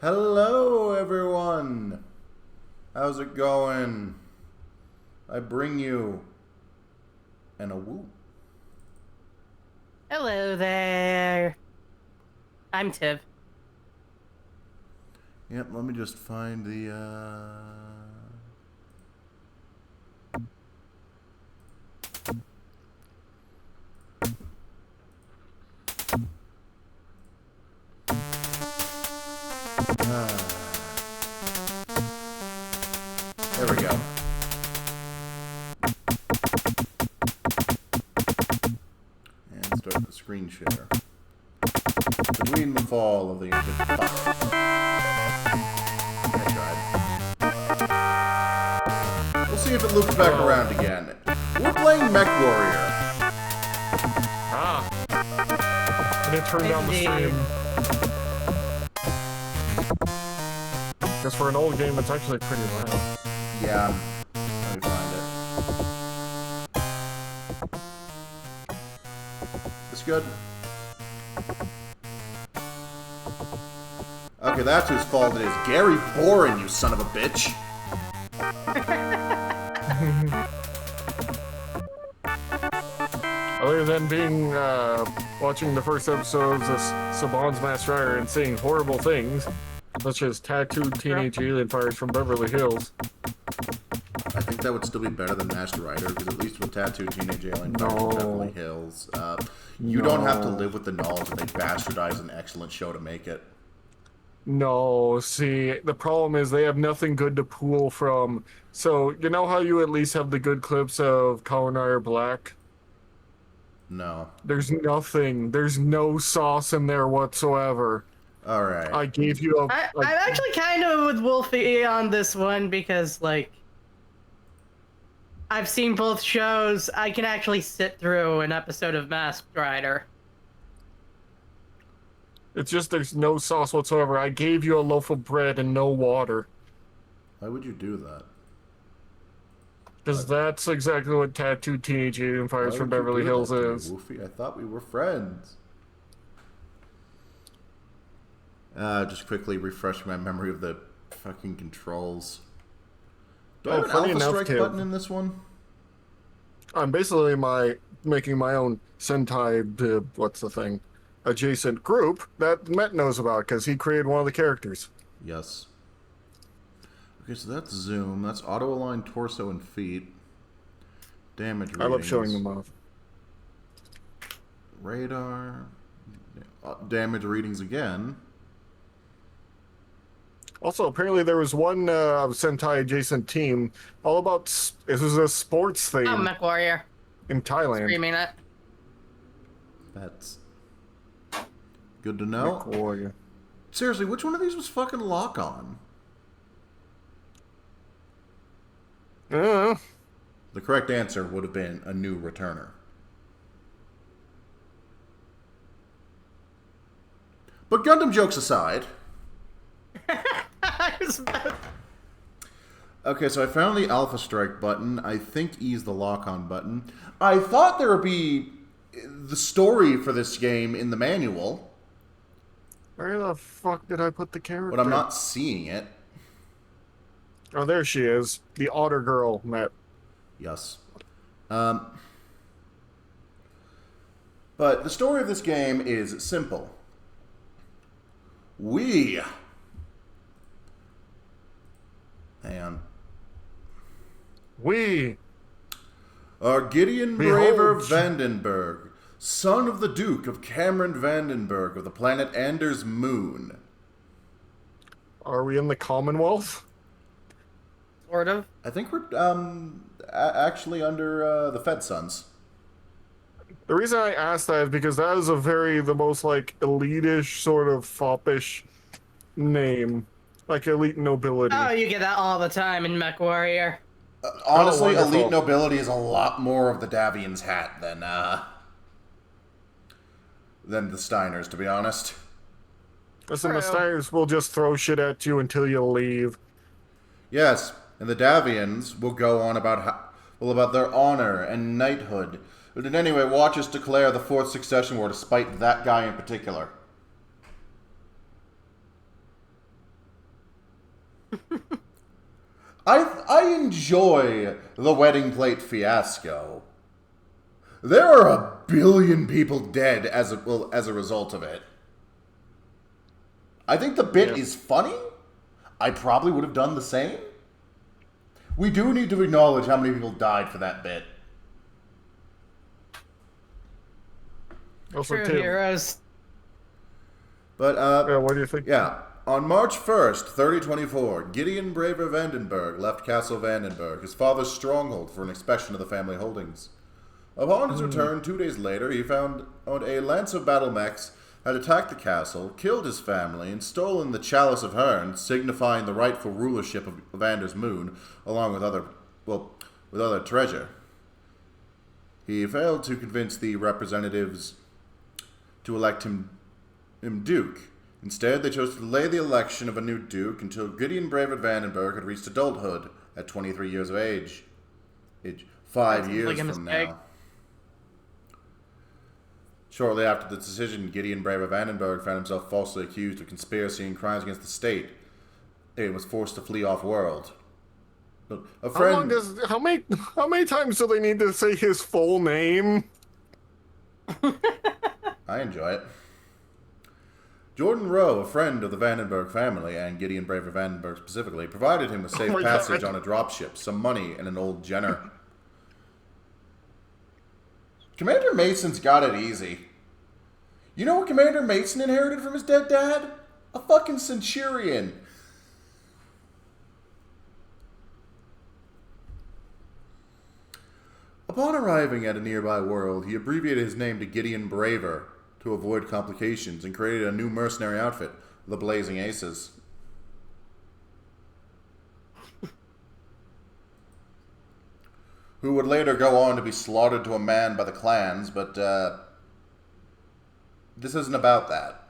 Hello, everyone. How's it going? I bring you an a woo. Hello there. I'm Tiv. Yep, let me just find the, There we go. And start the screen share. Between the fall of the ancient fuck. I tried. We'll see if it loops back around again. We're playing MechWarrior. And it turned down the stream. Because for an old game, it's actually pretty loud. Yeah. Let me find it. It's good. Okay, that's whose fault it is. Gary Boren, you son of a bitch. Other than being, watching the first episodes of Saban's MechWarrior and seeing horrible things, such as tattooed teenage alien fires from Beverly Hills. I think that would still be better than Master Rider, because at least with tattooed teenage alien fires from Beverly Hills, you don't have to live with the knowledge that they bastardized an excellent show to make it. No, see, the problem is they have nothing good to pull from. So, you know how you at least have the good clips of Colin Ryer Black? No. There's nothing. There's no sauce in there whatsoever. Alright. I gave you a... I'm actually kind of with Wolfie on this one because, like, I've seen both shows. I can actually sit through an episode of Masked Rider. It's just there's no sauce whatsoever. I gave you a loaf of bread and no water. Why would you do that? Because that's exactly what tattooed teenage alien fires from Beverly Hills is. Woofy? I thought we were friends. Just quickly refresh my memory of the fucking controls. Do I have an Alpha Strike button in this one? I'm basically making my own Sentai, what's the thing, adjacent group that Met knows about because he created one of the characters. Yes. Okay, so that's zoom. That's auto-align torso and feet. Damage readings. I love showing them off. Radar. Damage readings again. Also, apparently there was one Sentai adjacent team all about... This was a sports thing. Oh, MechWarrior. In Thailand. Screaming it. That's good to know. MechWarrior. Seriously, which one of these was fucking lock-on? The correct answer would have been a new returner. But Gundam jokes aside... Okay, so I found the Alpha Strike button. I think E's the lock-on button. I thought there would be the story for this game in the manual. Where the fuck did I put the character? But I'm not seeing it. Oh, there she is. The otter girl, Matt. Yes. But the story of this game is simple. We are Gideon Braver Vandenberg, son of the Duke of Cameron Vandenberg of the planet Anders Moon. Are we in the Commonwealth? Sort of. I think we're actually under the Fed Sons. The reason I asked that is because that is the most, like, elitish, sort of foppish name. Like, elite nobility. Oh, you get that all the time in MechWarrior. Honestly, elite nobility is a lot more of the Davian's hat than the Steiners, to be honest. Listen, the Steiners will just throw shit at you until you leave. Yes, and the Davians will go on about their honor and knighthood. But in any way, watch us declare the Fourth Succession War to spite that guy in particular. enjoy the wedding plate fiasco. There are a billion people dead as a result of it. I think the bit is funny. I probably would have done the same. We do need to acknowledge how many people died for that bit. Also, True Tim. heroes. But, What do you think? yeah. On March 1st, 3024, Gideon Braver Vandenberg left Castle Vandenberg, his father's stronghold, for an inspection of the family holdings. Upon his return, 2 days later, he found out a lance of battle mechs had attacked the castle, killed his family, and stolen the Chalice of Hern, signifying the rightful rulership of Vander's Moon, along with other treasure. He failed to convince the representatives to elect him Duke. Instead, they chose to delay the election of a new Duke until Gideon Braver Vandenberg had reached adulthood at 23 years of age. 5 years from now. Shortly after the decision, Gideon Braver Vandenberg found himself falsely accused of conspiracy and crimes against the state. He was forced to flee off-world. A friend... How many times do they need to say his full name? I enjoy it. Jordan Rowe, a friend of the Vandenberg family, and Gideon Braver Vandenberg specifically, provided him with safe passage on a dropship, some money, and an old Jenner. Commander Mason's got it easy. You know what Commander Mason inherited from his dead dad? A fucking Centurion. Upon arriving at a nearby world, he abbreviated his name to Gideon Braver to avoid complications and created a new mercenary outfit, the Blazing Aces. Who would later go on to be slaughtered to a man by the clans, but this isn't about that.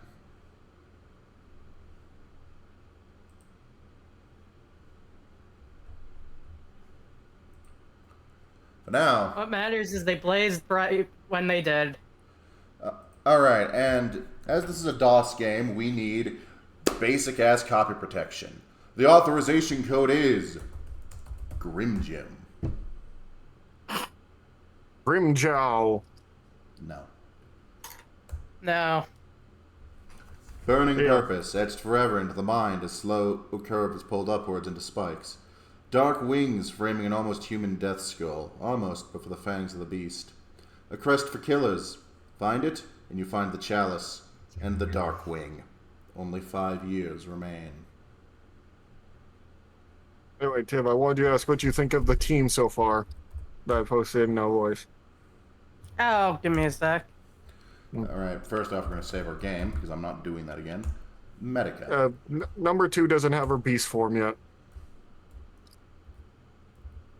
But now... What matters is they blazed bright when they did. Alright, and as this is a DOS game, we need basic-ass copy protection. The authorization code is... Grimjim. Grimjow. No. No. Burning purpose, etched forever into the mind as slow curve is pulled upwards into spikes. Dark wings framing an almost human death skull. Almost, but for the fangs of the beast. A crest for killers. Find it, and you find the chalice and the dark wing. Only 5 years remain. Anyway, Tim, I wanted to ask what you think of the team so far that I posted in No Voice. Oh, give me a sec. Alright, first off, we're going to save our game, because I'm not doing that again. Medica. Number 2 doesn't have her beast form yet.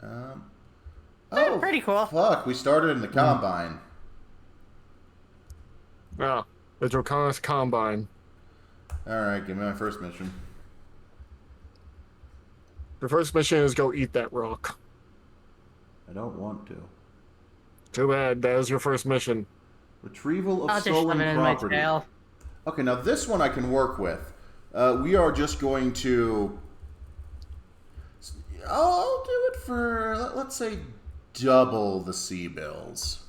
Oh, pretty cool. Fuck, we started in the Combine. Ah, the Draconis Combine. Alright, give me my first mission. The first mission is go eat that rock. I don't want to. Too bad, that was your first mission. Retrieval of I'll just stolen shove it in my property. tail. Okay, now this one I can work with. We are just going to... I'll do it for, let's say, double the sea bills.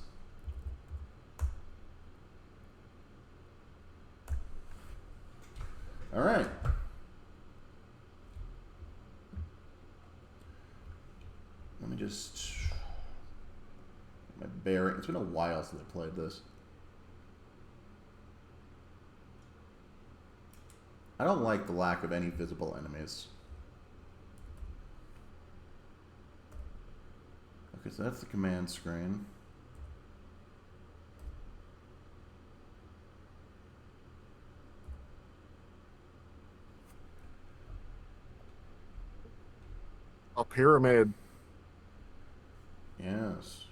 Alright. Let me just... My bearing. It's been a while since I played this. I don't like the lack of any visible enemies. Okay, so that's the command screen. A pyramid. Yes.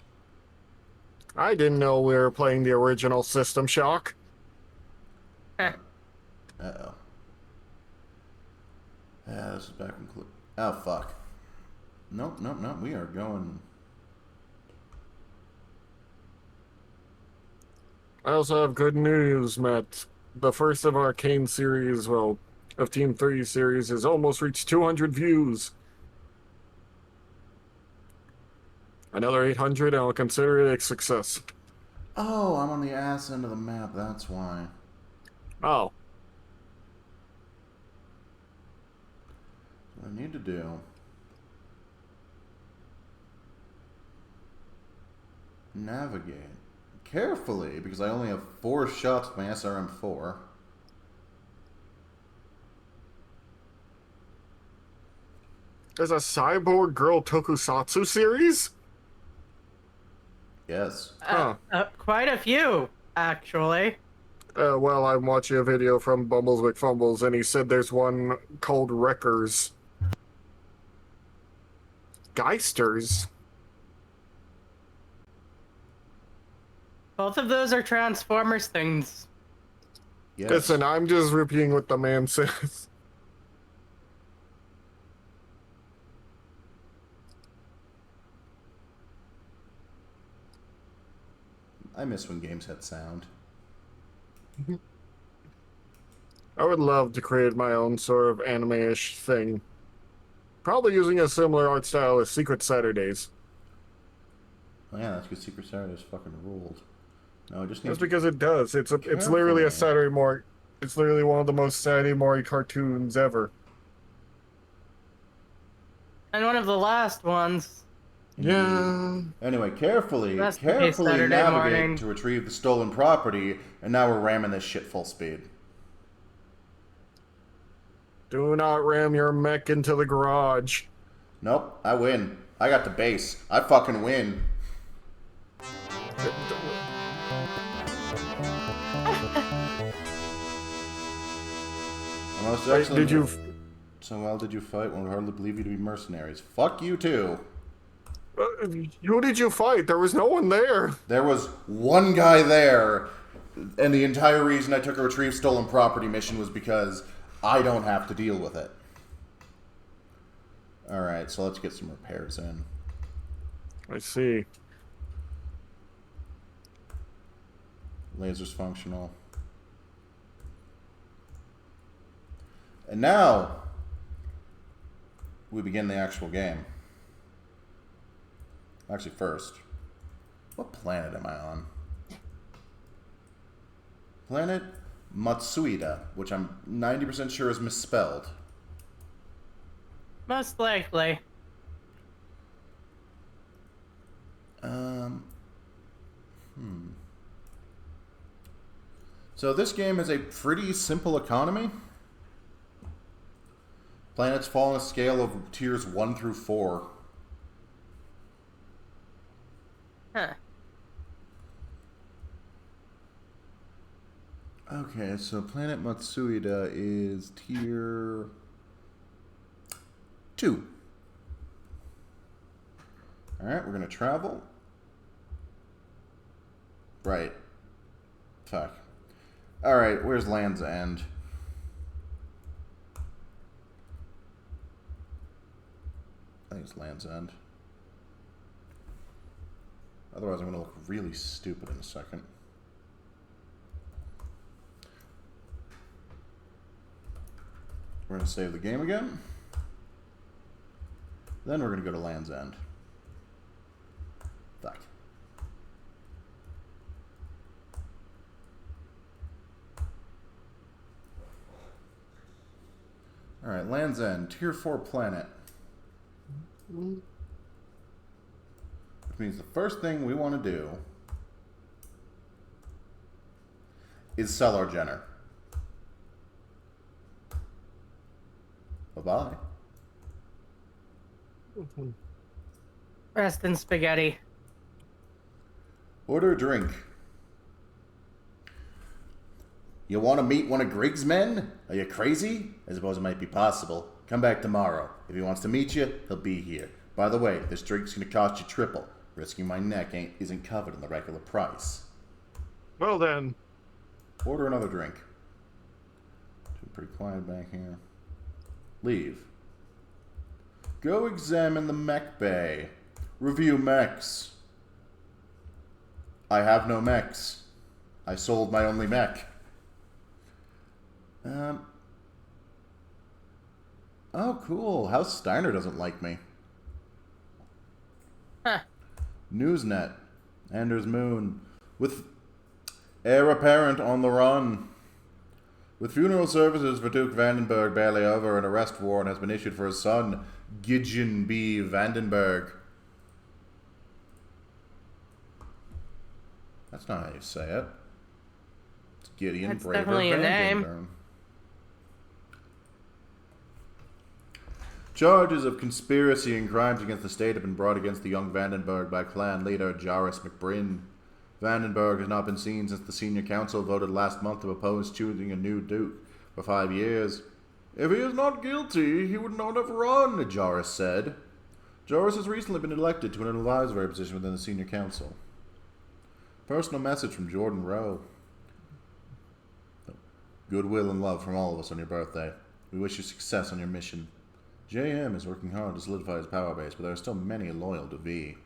I didn't know we were playing the original System Shock. Uh-oh. Yeah, this is back when... Oh, fuck. Nope, nope, nope. We are going... I also have good news, Matt. The first of Arcane series, well, of Team 3 series, has almost reached 200 views. Another 800 and I'll consider it a success. Oh, I'm on the ass end of the map, that's why. Oh. What I need to do... Navigate. Carefully, because I only have 4 shots with my SRM-4. There's a Cyborg Girl Tokusatsu series? Yes. Quite a few, actually. Well, I'm watching a video from Bumbles McFumbles, and he said there's one called Wreckers. Geisters? Both of those are Transformers things. Yes. Listen, I'm just repeating what the man says. I miss when games had sound. I would love to create my own sort of anime-ish thing. Probably using a similar art style as Secret Saturdays. Oh yeah, that's because Secret Saturday's fucking ruled. No, I just need That's to... because it does. It's literally a Saturday morning. It's literally one of the most Saturday morning cartoons ever. And one of the last ones. Yeah. Anyway, carefully Saturday navigate morning. to retrieve the stolen property, and now we're ramming this shit full speed. Do not ram your mech into the garage. Nope, I win. I got the base. I fucking win. Most Wait, excellent. did you... So well did you fight when we hardly believe you to be mercenaries. Fuck you too. Who did you fight? There was no one there. There was one guy there, and the entire reason I took a retrieve stolen property mission was because I don't have to deal with it. Alright, so let's get some repairs in. I see. Laser's functional. And now, we begin the actual game. Actually, first, what planet am I on? Planet Matsuida, which I'm 90% sure is misspelled. Most likely. So this game has a pretty simple economy. Planets fall on a scale of tiers 1 through 4. Huh. Okay, so Planet Matsuida is tier 2. Alright, we're gonna travel. Right. Fuck. Alright, where's Land's End? I think it's Land's End. Otherwise, I'm gonna look really stupid in a second. We're gonna save the game again. Then we're gonna go to Land's End. Fuck. Alright, Land's End, tier 4 planet. Which means the first thing we want to do is sell our Jenner. Bye-bye. Rest in spaghetti. Order a drink. You want to meet one of Grig's men? Are you crazy? I suppose it might be possible. Come back tomorrow. If he wants to meet you, he'll be here. By the way, this drink's going to cost you triple. Risking my neck isn't covered in the regular price. Well then. Order another drink. Pretty quiet back here. Leave. Go examine the mech bay. Review mechs. I have no mechs. I sold my only mech. Oh, cool. House Steiner doesn't like me. Huh. Newsnet. Anders Moon. With heir apparent on the run. With funeral services for Duke Vandenberg barely over, an arrest warrant has been issued for his son, Gideon B. Vandenberg. That's not how you say it. It's Gideon That's Braver definitely a name. Vandenberg. Charges of conspiracy and crimes against the state have been brought against the young Vandenberg by clan leader Jairus McBrien. Vandenberg has not been seen since the senior council voted last month to oppose choosing a new duke for 5 years. If he is not guilty, he would not have run, Jairus said. Jairus has recently been elected to an advisory position within the senior council. Personal message from Jordan Rowe. Goodwill and love from all of us on your birthday. We wish you success on your mission. JM is working hard to solidify his power base, but there are still many loyal to V.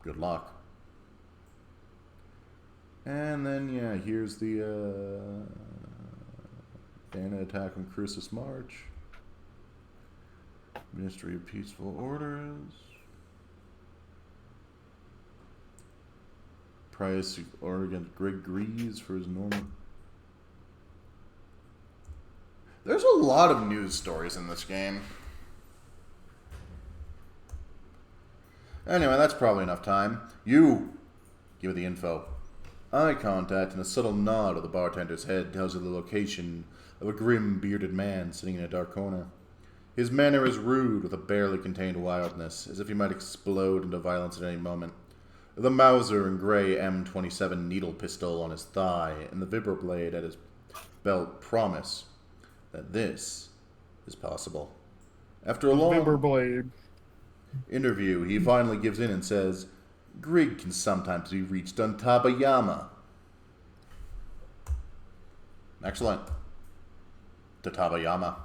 Good luck. And then, yeah, here's the Dana attack on Crucis March. Ministry of Peaceful Orders. Price or against Greg Grease for his normal. There's a lot of news stories in this game. Anyway, that's probably enough time. You give it the info. Eye contact and a subtle nod of the bartender's head tells you the location of a grim, bearded man sitting in a dark corner. His manner is rude with a barely contained wildness, as if he might explode into violence at any moment. The Mauser and gray M27 needle pistol on his thigh and the vibroblade at his belt promise that this is possible. After a long Vibroblade interview, he finally gives in and says, Grig can sometimes be reached on Tabayama. Excellent. To Tabayama.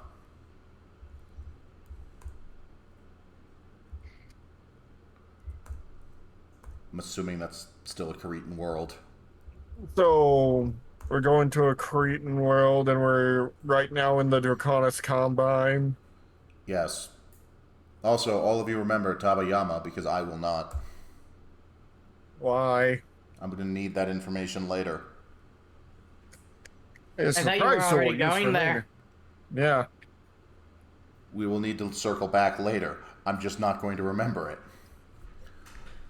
I'm assuming that's still a Cretan world. So we're going to a Cretan world, and we're right now in the Draconis Combine. Yes. Also, all of you remember Tabayama, because I will not. Why? I'm going to need that information later. It's I thought you were already going there. Yeah. We will need to circle back later. I'm just not going to remember it.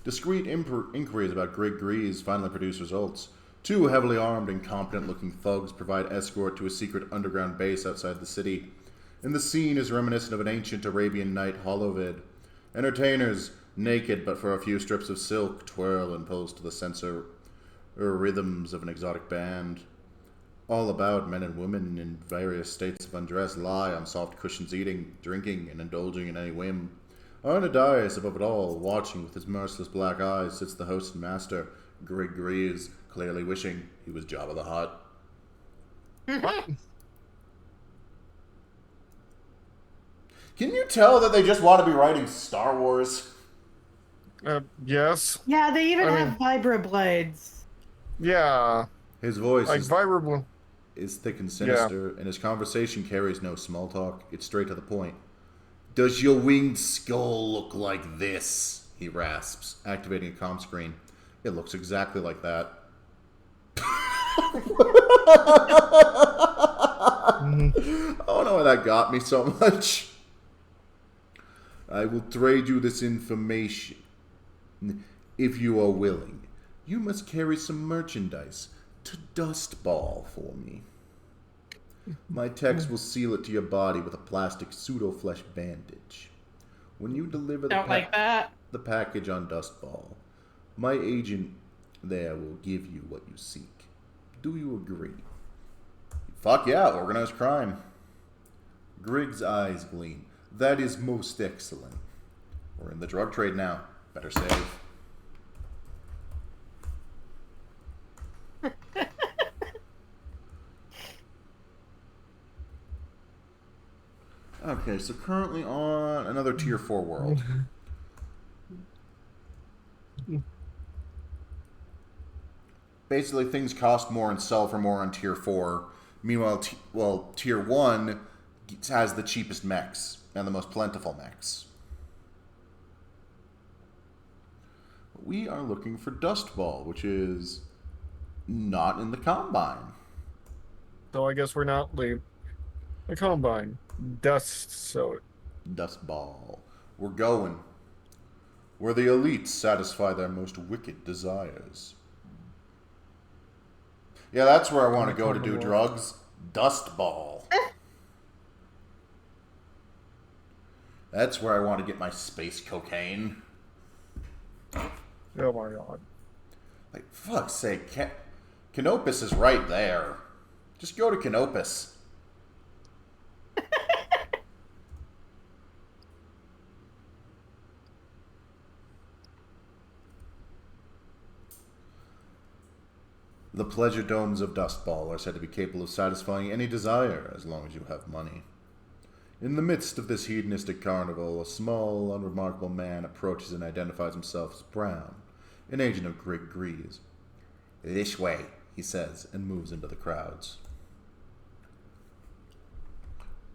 Discreet inquiries about Greg Grease finally produce results. 2 heavily armed and competent-looking thugs provide escort to a secret underground base outside the city. And the scene is reminiscent of an ancient Arabian night holovid. Entertainers, naked but for a few strips of silk, twirl and pulse to the sensual rhythms of an exotic band. All about, men and women in various states of undress lie on soft cushions eating, drinking, and indulging in any whim. On a dais above it all, watching with his merciless black eyes, sits the host and master, Greg Grease, clearly wishing he was Jabba the Hutt. Can you tell that they just want to be writing Star Wars? Yes. Yeah, they even have vibroblades. Yeah. His voice Like vibroblade. is thick and sinister, and his conversation carries no small talk. It's straight to the point. Does your winged skull look like this? He rasps, activating a comm screen. It looks exactly like that. I don't know why that got me so much. I will trade you this information. If you are willing, you must carry some merchandise to Dust Ball for me. My techs will seal it to your body with a plastic pseudo-flesh bandage. When you deliver the package on Dust Ball, my agent there will give you what you seek. Do you agree? Fuck yeah, organized crime. Grig's eyes gleam. That is most excellent. We're in the drug trade now. Better save. Okay, so currently on another Tier 4 world. Basically, things cost more and sell for more on Tier 4. Meanwhile, Tier 1 has the cheapest mechs and the most plentiful mechs. We are looking for Dustball, which is not in the Combine. So I guess we're not the Combine. Dust, so... Dustball. We're going where the elites satisfy their most wicked desires. Yeah, that's where I want to go to do drugs. Dustball. That's where I want to get my space cocaine. Oh my god. Like, fuck's sake, Canopus is right there. Just go to Canopus. The pleasure domes of Dustball are said to be capable of satisfying any desire as long as you have money. In the midst of this hedonistic carnival, a small, unremarkable man approaches and identifies himself as Brown, an agent of Grig Grease. "This way," he says, and moves into the crowds.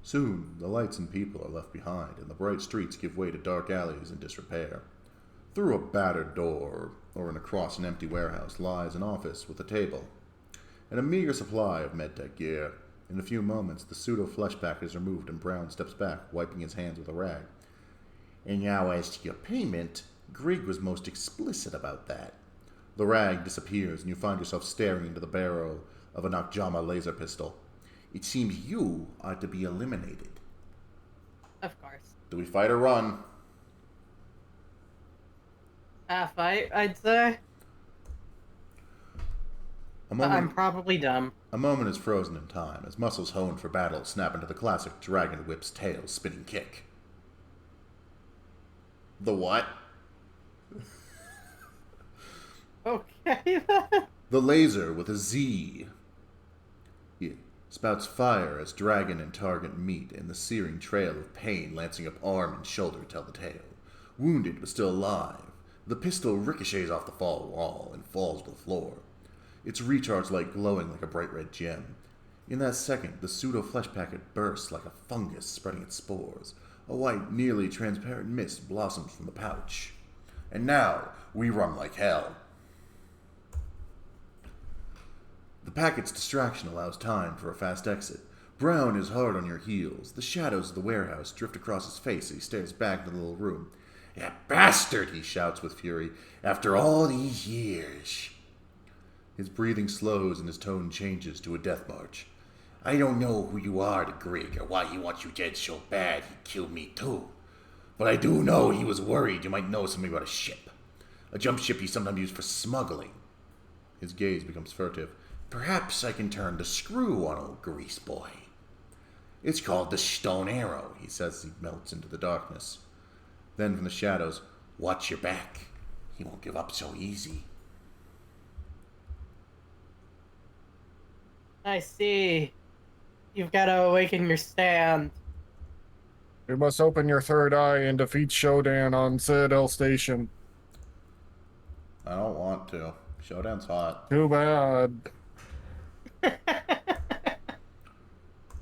Soon, the lights and people are left behind, and the bright streets give way to dark alleys in disrepair. Through a battered door, or in across an empty warehouse, lies an office with a table and a meager supply of medtech gear. In a few moments, the pseudo-flesh packet is removed and Brown steps back, wiping his hands with a rag. "And now as to your payment, Grig was most explicit about that." The rag disappears, and you find yourself staring into the barrel of a Nakjama laser pistol. "It seems you are to be eliminated." Of course. Do we fight or run? Fight, I'd say. But I'm probably dumb. A moment is frozen in time as muscles honed for battle snap into the classic Dragon Whip's tail spinning kick. The what? Okay, then. The laser with a Z. It spouts fire as dragon and target meet, and the searing trail of pain lancing up arm and shoulder tell the tale. Wounded but still alive, the pistol ricochets off the far wall and falls to the floor. Its recharge light glowing like a bright red gem. In that second, the pseudo-flesh packet bursts like a fungus spreading its spores. A white, nearly transparent mist blossoms from the pouch. And now, we run like hell. The packet's distraction allows time for a fast exit. Brown is hard on your heels. The shadows of the warehouse drift across his face as he stares back into the little room. "That bastard!" he shouts with fury. "After all these years!" His breathing slows and his tone changes to a death march. "I don't know who you are to Grig or why he wants you dead so bad he'd kill me too. But I do know he was worried you might know something about a ship. A jump ship he sometimes used for smuggling." His gaze becomes furtive. "Perhaps I can turn the screw on old Grease Boy. It's called the Stone Arrow," he says as he melts into the darkness. Then from the shadows, "Watch your back. He won't give up so easy." I see. You've got to awaken your stand. You must open your third eye and defeat Shodan on Citadel Station. I don't want to. Showdown's hot. Too bad.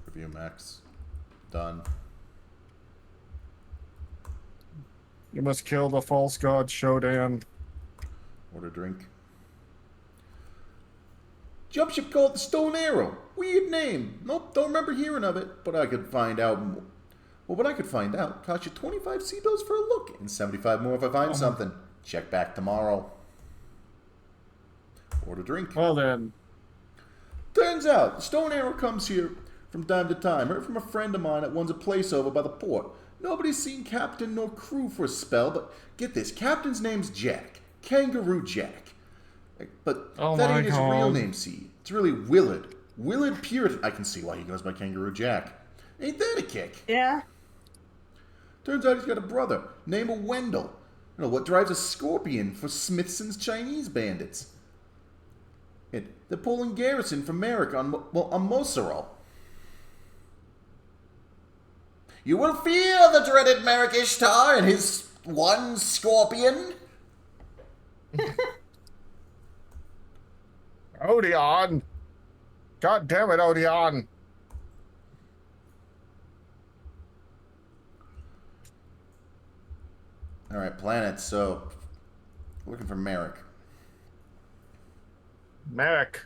Review Max. Done. You must kill the false god Shodan. Order drink. Jump ship called the Stone Arrow. Weird name. Nope, don't remember hearing of it. But I could find out. Well, what I could find out cost you 25 C-bills for a look, and 75 more if I find something. Check back tomorrow. Order drink. Well then. Turns out, the Stone Arrow comes here from time to time. Heard from a friend of mine that owns a place over by the port. Nobody's seen Captain nor crew for a spell, but get this. Captain's name's Jack. Kangaroo Jack. But that ain't his real name, see. It's really Willard. Willard Puritan. I can see why he goes by Kangaroo Jack. Ain't that a kick? Yeah. Turns out he's got a brother named Wendell. You know, what drives a scorpion for Smithson's Chinese bandits. They're pulling garrison from Merrick on Mosero. You will fear the dreaded Merrick Ishtar and his one scorpion. Odeon! God damn it, Odeon! Alright, planets, so Looking for Merrick. Merrick.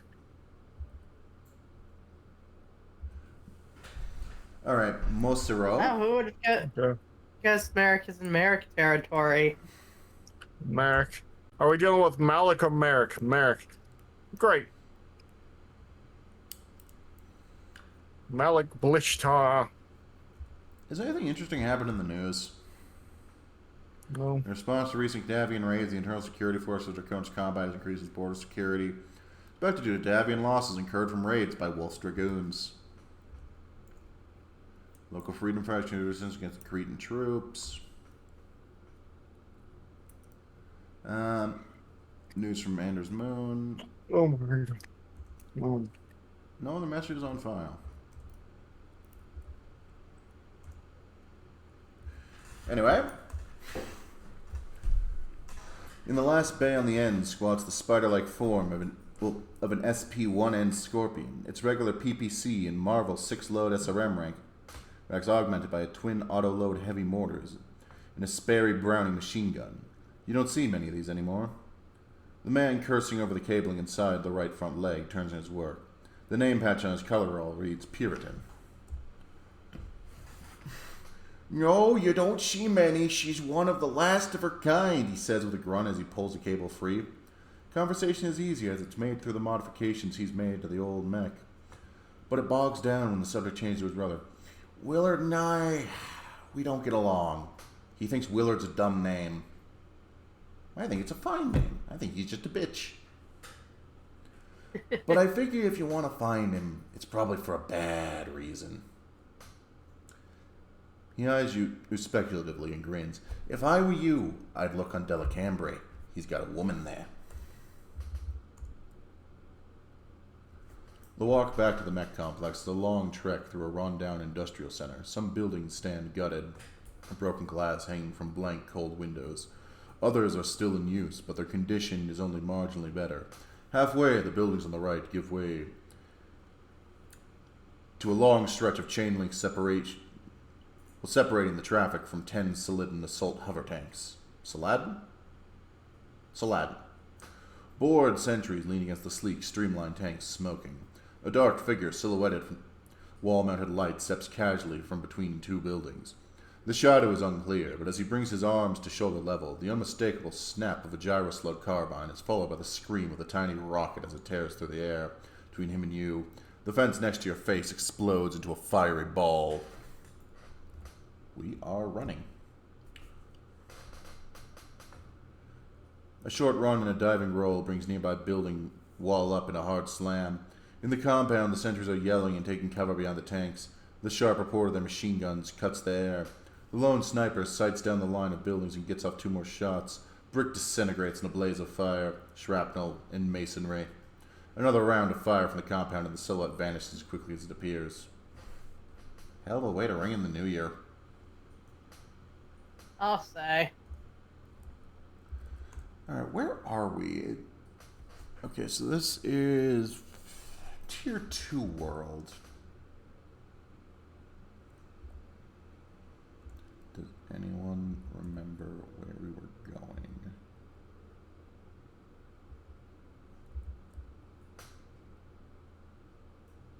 All right, Mosero. Oh, who would have Okay. guessed Merrick is in Merrick territory? Merrick. Are we dealing with Malik or Merrick? Merrick. Great. Malik Blishtar. Has anything interesting happened in the news? No. In response to recent Davian raids, the Internal Security Forces of Dracone's Combat has increased its border security, expected due to Davian losses incurred from raids by Wolf's Dragoons. Local freedom faction resistance against the Cretan troops. News from Anders Moon. Oh my god. No. No other messages on file. Anyway. In the last bay on the end squats the spider-like form of an SP-1N Scorpion. Its regular PPC and Marvel 6-load SRM ranks augmented by a twin auto-load heavy mortars and a Sperry Browning machine gun. You don't see many of these anymore. The man cursing over the cabling inside the right front leg turns in his work. The name patch on his coverall reads Puritan. No, you don't see many. She's one of the last of her kind, he says with a grunt as he pulls the cable free. Conversation is easy as it's made through the modifications he's made to the old mech. But it bogs down when the subject changes to his brother. Willard and I, we don't get along. He thinks Willard's a dumb name. I think it's a fine name. I think he's just a bitch. But I figure if you want to find him, it's probably for a bad reason. He eyes you speculatively and grins. If I were you, I'd look on Delacambre. He's got a woman there. The walk back to the mech complex is a long trek through a run-down industrial center. Some buildings stand gutted, broken glass hanging from blank, cold windows. Others are still in use, but their condition is only marginally better. Halfway, the buildings on the right give way to a long stretch of chain link separation, separating the traffic from 10 Saladin assault hover tanks. Saladin? Saladin. Bored sentries lean against the sleek, streamlined tanks, smoking. A dark figure silhouetted from wall-mounted light steps casually from between two buildings. The shadow is unclear, but as he brings his arms to shoulder level, the unmistakable snap of a gyroslug carbine is followed by the scream of a tiny rocket as it tears through the air. Between him and you, the fence next to your face explodes into a fiery ball. We are running. A short run and a diving roll brings nearby building wall up in a hard slam. In the compound, the sentries are yelling and taking cover behind the tanks. The sharp report of their machine guns cuts the air. The lone sniper sights down the line of buildings and gets off 2 more shots. Brick disintegrates in a blaze of fire, shrapnel, and masonry. Another round of fire from the compound and the silhouette vanishes as quickly as it appears. Hell of a way to ring in the new year. I'll say. Alright, where are we? Okay, so this is Tier 2 world. Does anyone remember where we were going?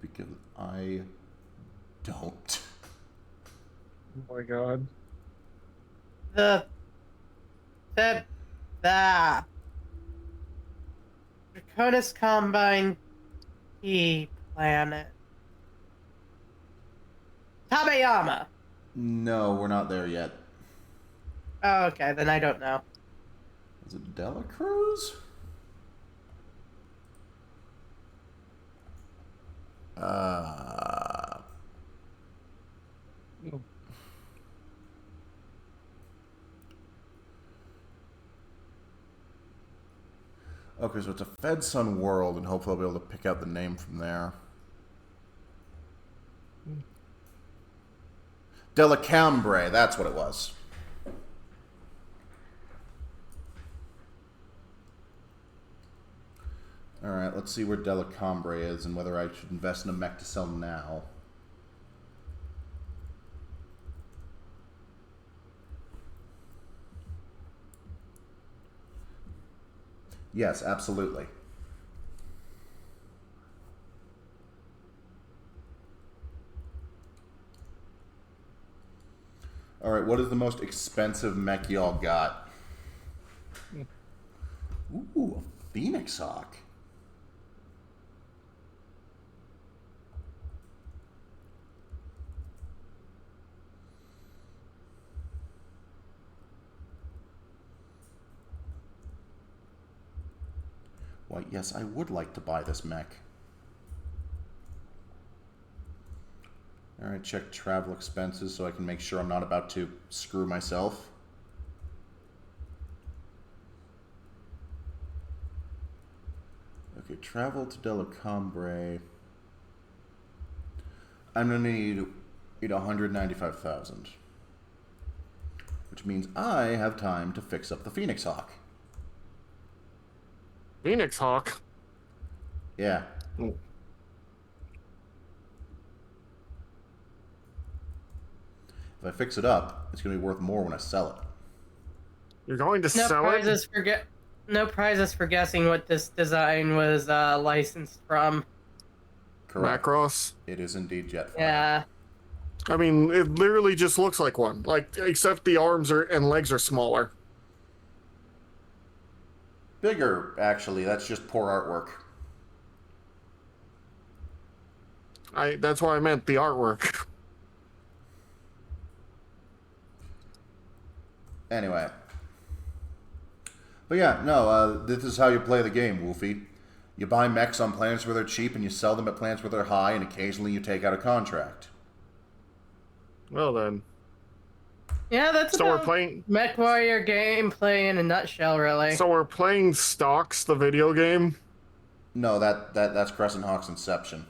Because I don't. Oh my god. The Draconis Combine T planet. Tabayama. No, we're not there yet. Oh, okay, then I don't know. Is it Delacruz? No. Okay, so it's a FedSun world, and hopefully I'll be able to pick out the name from there. Delacambre, that's what it was. Alright, let's see where Delacambre is and whether I should invest in a mech to sell now. Yes, absolutely. Alright, what is the most expensive mech y'all got? Ooh, a Phoenix Hawk. Why, yes, I would like to buy this mech. Alright, check travel expenses so I can make sure I'm not about to screw myself. Okay, travel to Delacombre. I'm gonna need 195,000. Which means I have time to fix up the Phoenix Hawk. Phoenix Hawk? Yeah. Oh. If I fix it up, it's gonna be worth more when I sell it. You're going to No sell prizes it? no prizes for guessing what this design was licensed from. Correct. Macross? It is indeed Jetfire. Yeah. I mean, it literally just looks like one. Like, except the arms and legs are smaller. Bigger, actually. That's just poor artwork. That's why I meant the artwork. Anyway. But yeah, no, this is how you play the game, Wolfie. You buy mechs on planets where they're cheap, and you sell them at planets where they're high, and occasionally you take out a contract. Well then. Yeah, that's So we're about playing... MechWarrior gameplay in a nutshell, really. So we're playing Stocks, the video game? No, that's Crescent Hawk's Inception.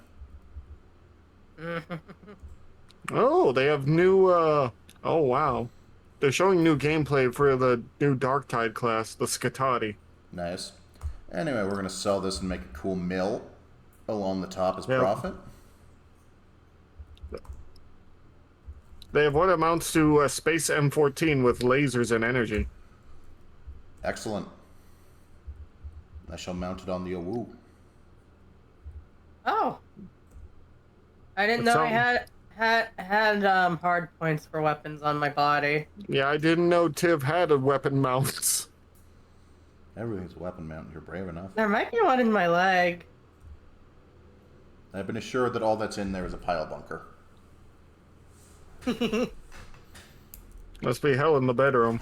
Oh, they have new, oh wow. They're showing new gameplay for the new Darktide class, the Scatati. Nice. Anyway, we're going to sell this and make a cool mill along the top as Yep. profit. They have what amounts to a Space M14 with lasers and energy. Excellent. I shall mount it on the Owu. Oh. I didn't know I had hard points for weapons on my body. Yeah, I didn't know Tiv had a weapon mounts. Everything's a weapon mount. You're brave enough. There might be one in my leg. I've been assured that all that's in there is a pile bunker. Must be hell in the bedroom.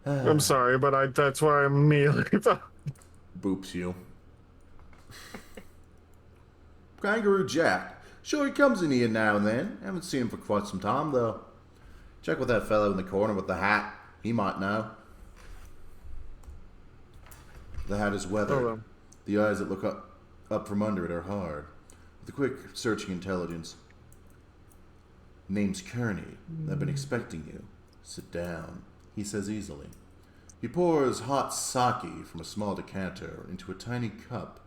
I'm sorry, but that's why I'm immediately thought. Boops you. Kangaroo Jack. Sure, he comes in here now and then. Haven't seen him for quite some time, though. Check with that fellow in the corner with the hat. He might know. The hat is weathered. Oh, The eyes that look up from under it are hard. With a quick, searching intelligence. Name's Kearney. I've been expecting you. Sit down, he says easily. He pours hot sake from a small decanter into a tiny cup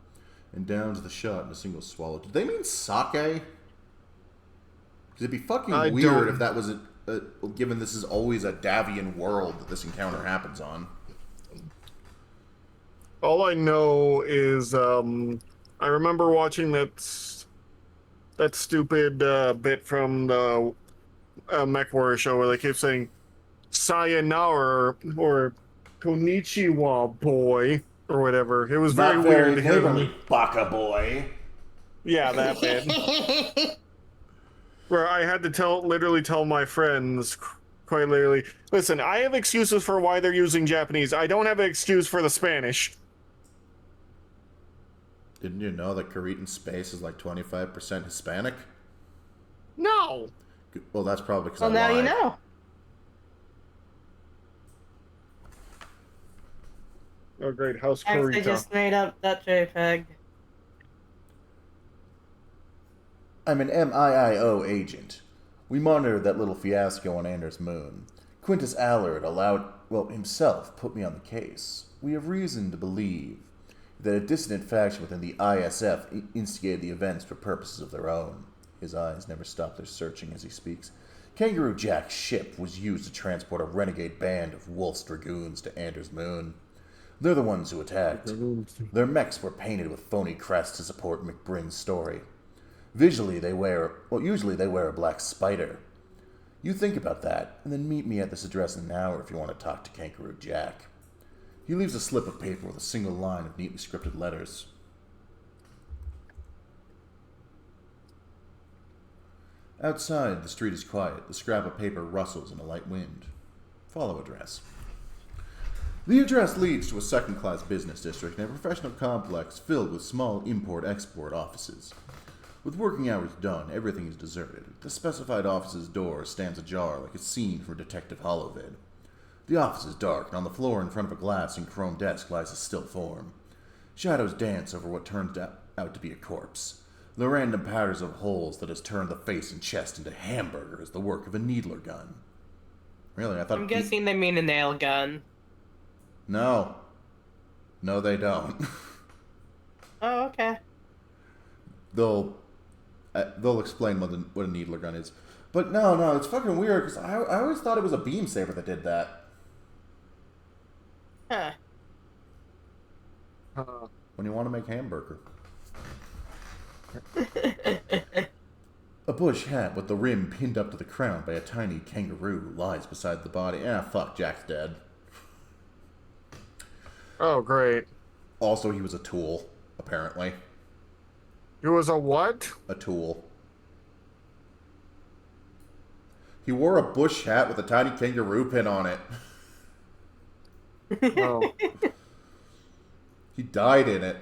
and downs the shot in a single swallow. Did they mean sake? Because it'd be fucking weird if that was given this is always a Davian world that this encounter happens on. All I know is I remember watching that stupid bit from the MechWarrior show where they keep saying sayonara or konnichiwa boy or whatever. It was very weird to hear them. Baka boy. Yeah, that bit. Where I had to literally tell my friends, quite literally, listen, I have excuses for why they're using Japanese. I don't have an excuse for the Spanish. Didn't you know that Cretan space is like 25% Hispanic? No. Well, that's probably because Well, now you know. Oh, great. House I Kurita. just made up that JPEG. I'm an MIIO agent. We monitored that little fiasco on Anders Moon. Quintus Allard himself put me on the case. We have reason to believe that a dissident faction within the ISF instigated the events for purposes of their own. His eyes never stop their searching as he speaks. Kangaroo Jack's ship was used to transport a renegade band of Wolf's Dragoons to Anders Moon. They're the ones who attacked. Their mechs were painted with phony crests to support McBrin's story. Usually they wear a black spider. You think about that, and then meet me at this address in an hour if you want to talk to Kangaroo Jack. He leaves a slip of paper with a single line of neatly scripted letters. Outside, the street is quiet. The scrap of paper rustles in a light wind. Follow address. The address leads to a second-class business district and a professional complex filled with small import-export offices. With working hours done, everything is deserted. The specified office's door stands ajar like a scene from Detective Holovid. The office is dark, and on the floor in front of a glass and chrome desk lies a still form. Shadows dance over what turns out to be a corpse. The random patterns of holes that has turned the face and chest into hamburger is the work of a needler gun. Really, I thought... I'm guessing they mean a nail gun. No. No, they don't. Oh, okay. They'll explain what a needler gun is. But no, it's fucking weird, because I always thought it was a beam saber that did that. Huh. When you want to make hamburger. A bush hat with the rim pinned up to the crown by a tiny kangaroo lies beside the body. Fuck, Jack's dead. Oh, great. Also, he was a tool, apparently. He was a what? A tool. He wore a bush hat with a tiny kangaroo pin on it. Oh. He died in it.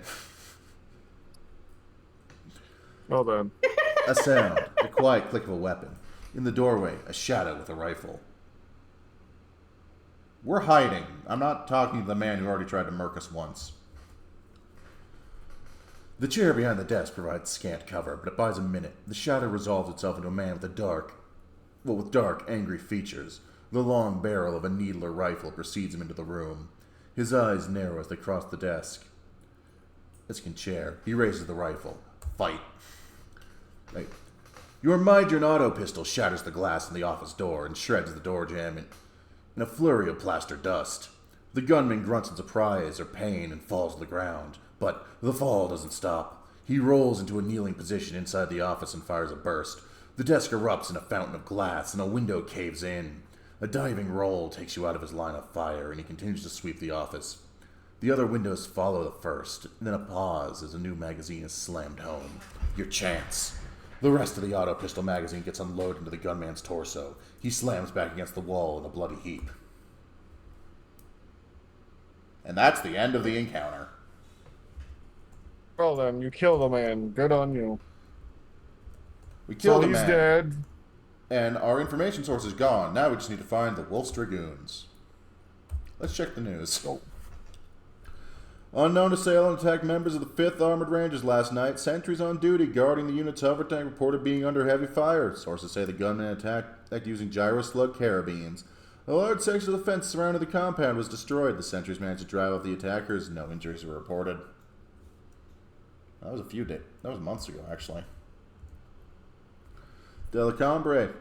Well then. A sound, the quiet click of a weapon. In the doorway, a shadow with a rifle. We're hiding. I'm not talking to the man who already tried to murk us once. The chair behind the desk provides scant cover, but it buys a minute. The shadow resolves itself into a man with dark, angry features. The long barrel of a needler rifle precedes him into the room. His eyes narrow as they cross the desk. Desk chair. He raises the rifle. Fight. Wait. Your Midron auto pistol shatters the glass in the office door and shreds the door jamb in a flurry of plaster dust. The gunman grunts in surprise or pain and falls to the ground. But the fall doesn't stop. He rolls into a kneeling position inside the office and fires a burst. The desk erupts in a fountain of glass and a window caves in. A diving roll takes you out of his line of fire, and he continues to sweep the office. The other windows follow the first, and then a pause as a new magazine is slammed home. Your chance. The rest of the auto pistol magazine gets unloaded into the gunman's torso. He slams back against the wall in a bloody heap. And that's the end of the encounter. Well then, you kill the man. Good on you. We killed so the man. He's dead. And our information source is gone. Now we just need to find the Wolf's Dragoons. Let's check the news. Oh. Unknown assailant attacked members of the 5th Armored Rangers last night. Sentries on duty guarding the unit's hover tank reported being under heavy fire. Sources say the gunman attacked using gyro-slug carabines. A large section of the fence surrounding the compound was destroyed. The sentries managed to drive off the attackers. No injuries were reported. That was months ago, actually. Delacombre.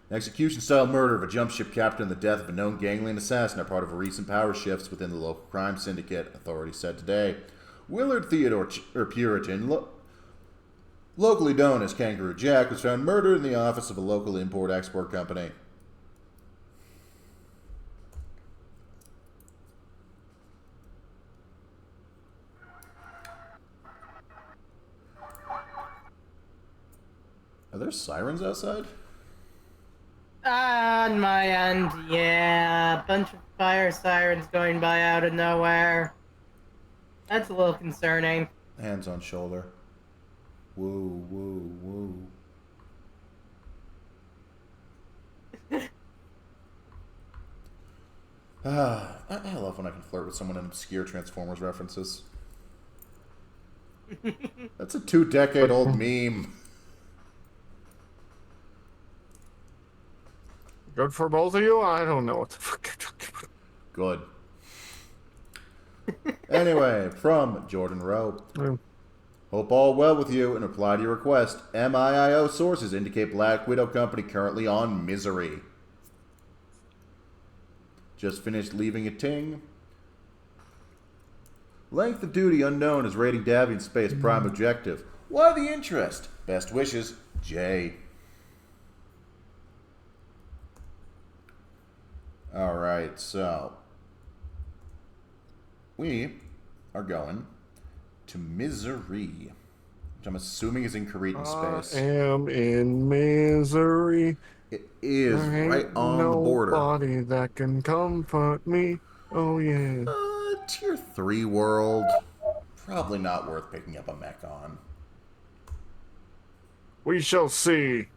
An execution-style murder of a jump ship captain and the death of a known gangland assassin are part of recent power shifts within the local crime syndicate, authorities said today. Willard Theodore Puritan, locally known as Kangaroo Jack, was found murdered in the office of a local import-export company. Are there sirens outside? On my end, yeah. A bunch of fire sirens going by out of nowhere. That's a little concerning. Hands on shoulder. Woo, woo, woo. I love when I can flirt with someone in obscure Transformers references. That's a 2-decade-old meme. Good for both of you? I don't know what the fuck you're talking about. Good. Anyway, from Jordan Rowe. Hope all well with you. In reply to your request, MIIO sources indicate Black Widow Company currently on misery. Just finished leaving a ting. Length of duty unknown is rating Davian Space prime objective. Why the interest? Best wishes, Jay. Alright, so we are going to misery, which I'm assuming is in Cretan space. I am in misery. It is right on the border. Nobody that can comfort me. Oh yeah. Tier 3 world. Probably not worth picking up a mech on. We shall see.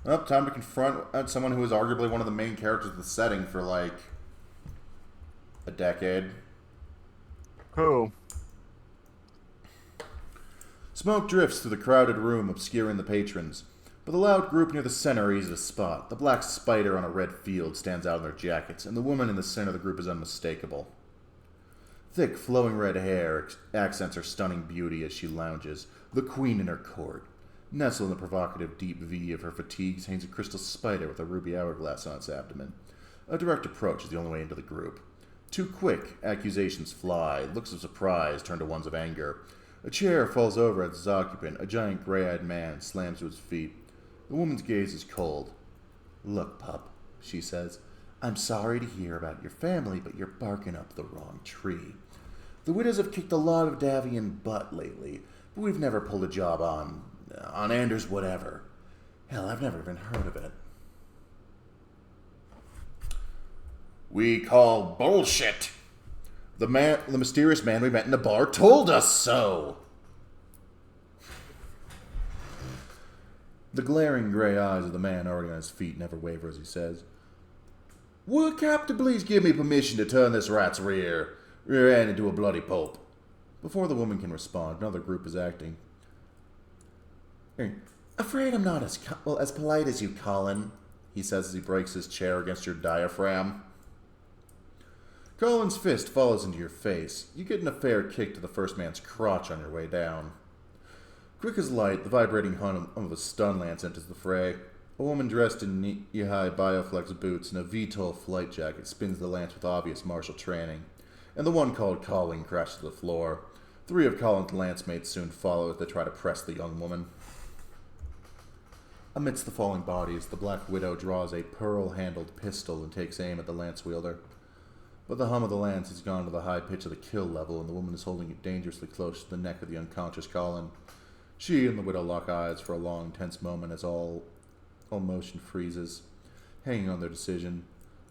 Well, time to confront someone who is arguably one of the main characters of the setting for like a decade. Who? Smoke drifts through the crowded room, obscuring the patrons. But the loud group near the center is easy to spot. The black spider on a red field stands out in their jackets, and the woman in the center of the group is unmistakable. Thick, flowing red hair accents her stunning beauty as she lounges, the queen in her court. Nestled in the provocative deep V of her fatigues hangs a crystal spider with a ruby hourglass on its abdomen. A direct approach is the only way into the group. Too quick, accusations fly, looks of surprise turn to ones of anger. A chair falls over at its occupant, a giant gray-eyed man slams to his feet. The woman's gaze is cold. Look, pup, she says, I'm sorry to hear about your family, but you're barking up the wrong tree. The widows have kicked a lot of Davian butt lately, but we've never pulled a job on Anders whatever. Hell, I've never even heard of it. We call bullshit. The mysterious man we met in the bar told us so. The glaring gray eyes of the man already on his feet never waver as he says, Would Captain please give me permission to turn this rat's rear end into a bloody pulp? Before the woman can respond, another group is acting. Afraid I'm not as polite as you, Colin, he says as he breaks his chair against your diaphragm. Colin's fist follows into your face. You get a fair kick to the first man's crotch on your way down. Quick as light, the vibrating hum of a stun lance enters the fray. A woman dressed in knee-high Bioflex boots and a VTOL flight jacket spins the lance with obvious martial training, and the one called Colin crashes to the floor. 3 of Colin's lance mates soon follow as they try to press the young woman. Amidst the falling bodies, the Black Widow draws a pearl-handled pistol and takes aim at the lance wielder. But the hum of the lance has gone to the high pitch of the kill level, and the woman is holding it dangerously close to the neck of the unconscious Colin. She and the widow lock eyes for a long, tense moment as all motion freezes. Hanging on their decision,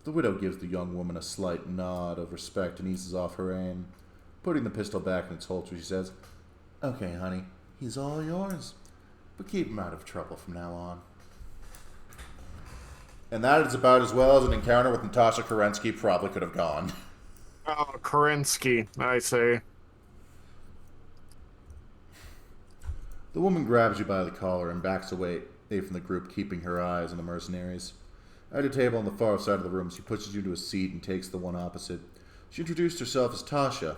the widow gives the young woman a slight nod of respect and eases off her aim. Putting the pistol back in its holster, she says, Okay, honey, he's all yours. But keep him out of trouble from now on. And that is about as well as an encounter with Natasha Kerensky probably could have gone. Oh, Kerensky, I say. The woman grabs you by the collar and backs away from the group, keeping her eyes on the mercenaries. At a table on the far side of the room, she pushes you to a seat and takes the one opposite. She introduced herself as Tasha.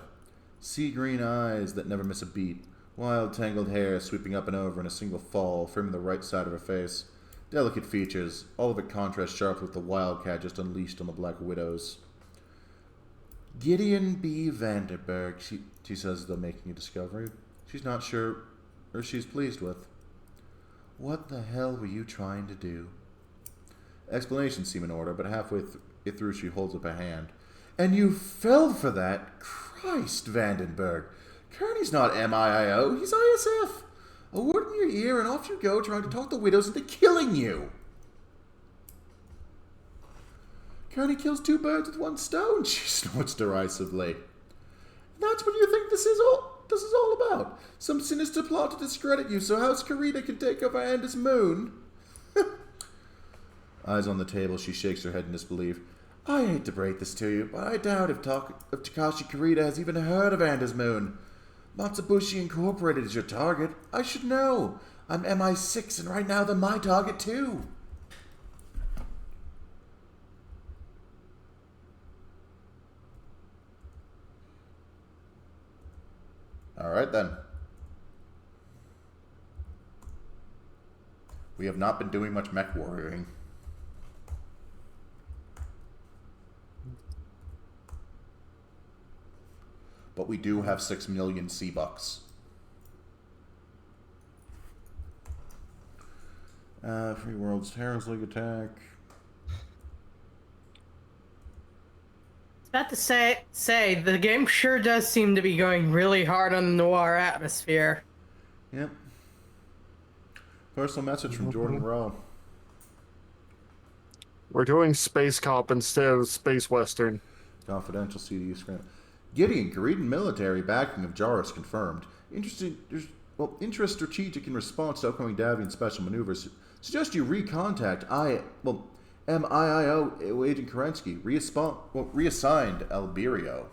Sea green eyes that never miss a beat. Wild, tangled hair sweeping up and over in a single fall, framing the right side of her face. Delicate features, all of it contrasts sharply with the wildcat just unleashed on the Black Widows. Gideon B. Vandenberg, she says, though making a discovery she's not sure or she's pleased with. What the hell were you trying to do? Explanations seem in order, but halfway through she holds up a hand. And you fell for that? Christ, Vandenberg. Kearney's not MIIO, he's ISF. A word in your ear and off you go trying to talk the widows into killing you. Kearney kills 2 birds with 1 stone, she snorts derisively. That's what you think this is all about? Some sinister plot to discredit you so House Karita can take over Anders Moon? Eyes on the table, she shakes her head in disbelief. I hate to break this to you, but I doubt if Takashi Karita has even heard of Anders Moon. Matsubushi Incorporated is your target. I should know. I'm MI6, and right now they're my target too. Alright then. We have not been doing much mech warrioring. But we do have 6 million C-Bucks. Free World's Terrorist League attack. About to say the game sure does seem to be going really hard on the noir atmosphere. Yep. Personal message from Jordan Rowe. We're doing Space Cop instead of Space Western. Confidential CD screen. Gideon, Korean military backing of Jarrus confirmed. Interest strategic in response to upcoming Davian special maneuvers. Suggest you recontact MIIO Agent Kerensky, reassigned Alberio.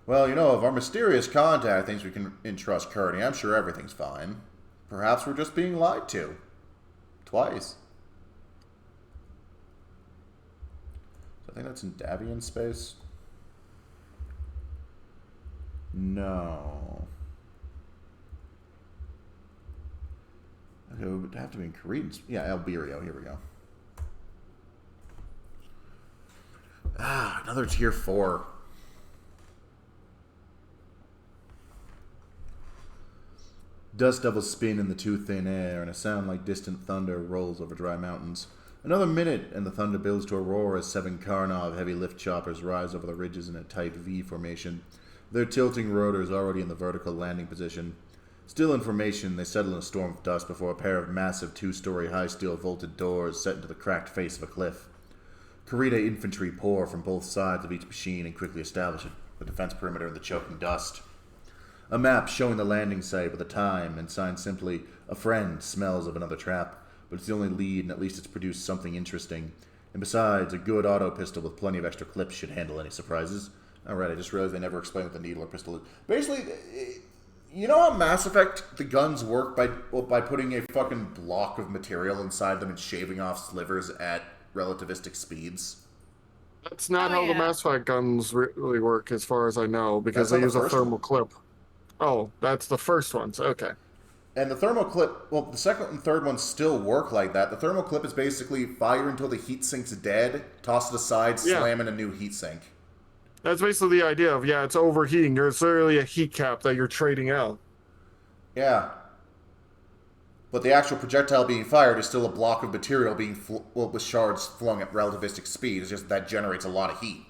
Well, you know, if our mysterious contact thinks we can entrust Kearney, I'm sure everything's fine. Perhaps we're just being lied to. Twice. So I think that's in Davian space. No. It would have to be in Korean. Yeah, Alberio. Here we go. Another tier 4. Dust devils spin in the too thin air, and a sound like distant thunder rolls over dry mountains. Another minute, and the thunder builds to a roar as 7 Karnov heavy lift choppers rise over the ridges in a tight V formation, their tilting rotors already in the vertical landing position. Still in formation, they settle in a storm of dust before a pair of massive 2-story high steel vaulted doors set into the cracked face of a cliff. Karita infantry pour from both sides of each machine and quickly establish the defense perimeter in the choking dust. A map showing the landing site with a time and signed simply, "A friend smells of another trap," but it's the only lead and at least it's produced something interesting. And besides, a good auto pistol with plenty of extra clips should handle any surprises. Alright, I just realized they never explained what the needler pistol is. Basically, you know how Mass Effect, the guns work by putting a fucking block of material inside them and shaving off slivers at relativistic speeds? That's not how the Mass Effect guns really work, as far as I know, because they use a thermal clip. Oh, that's the first ones. Okay. And the thermal clip, well, the second and third ones still work like that. The thermal clip is basically fire until the heat sink's dead, toss it aside, slam in a new heat sink. That's basically the idea of, it's overheating. There's literally a heat cap that you're trading out. Yeah. But the actual projectile being fired is still a block of material being, with shards flung at relativistic speed. It's just that generates a lot of heat.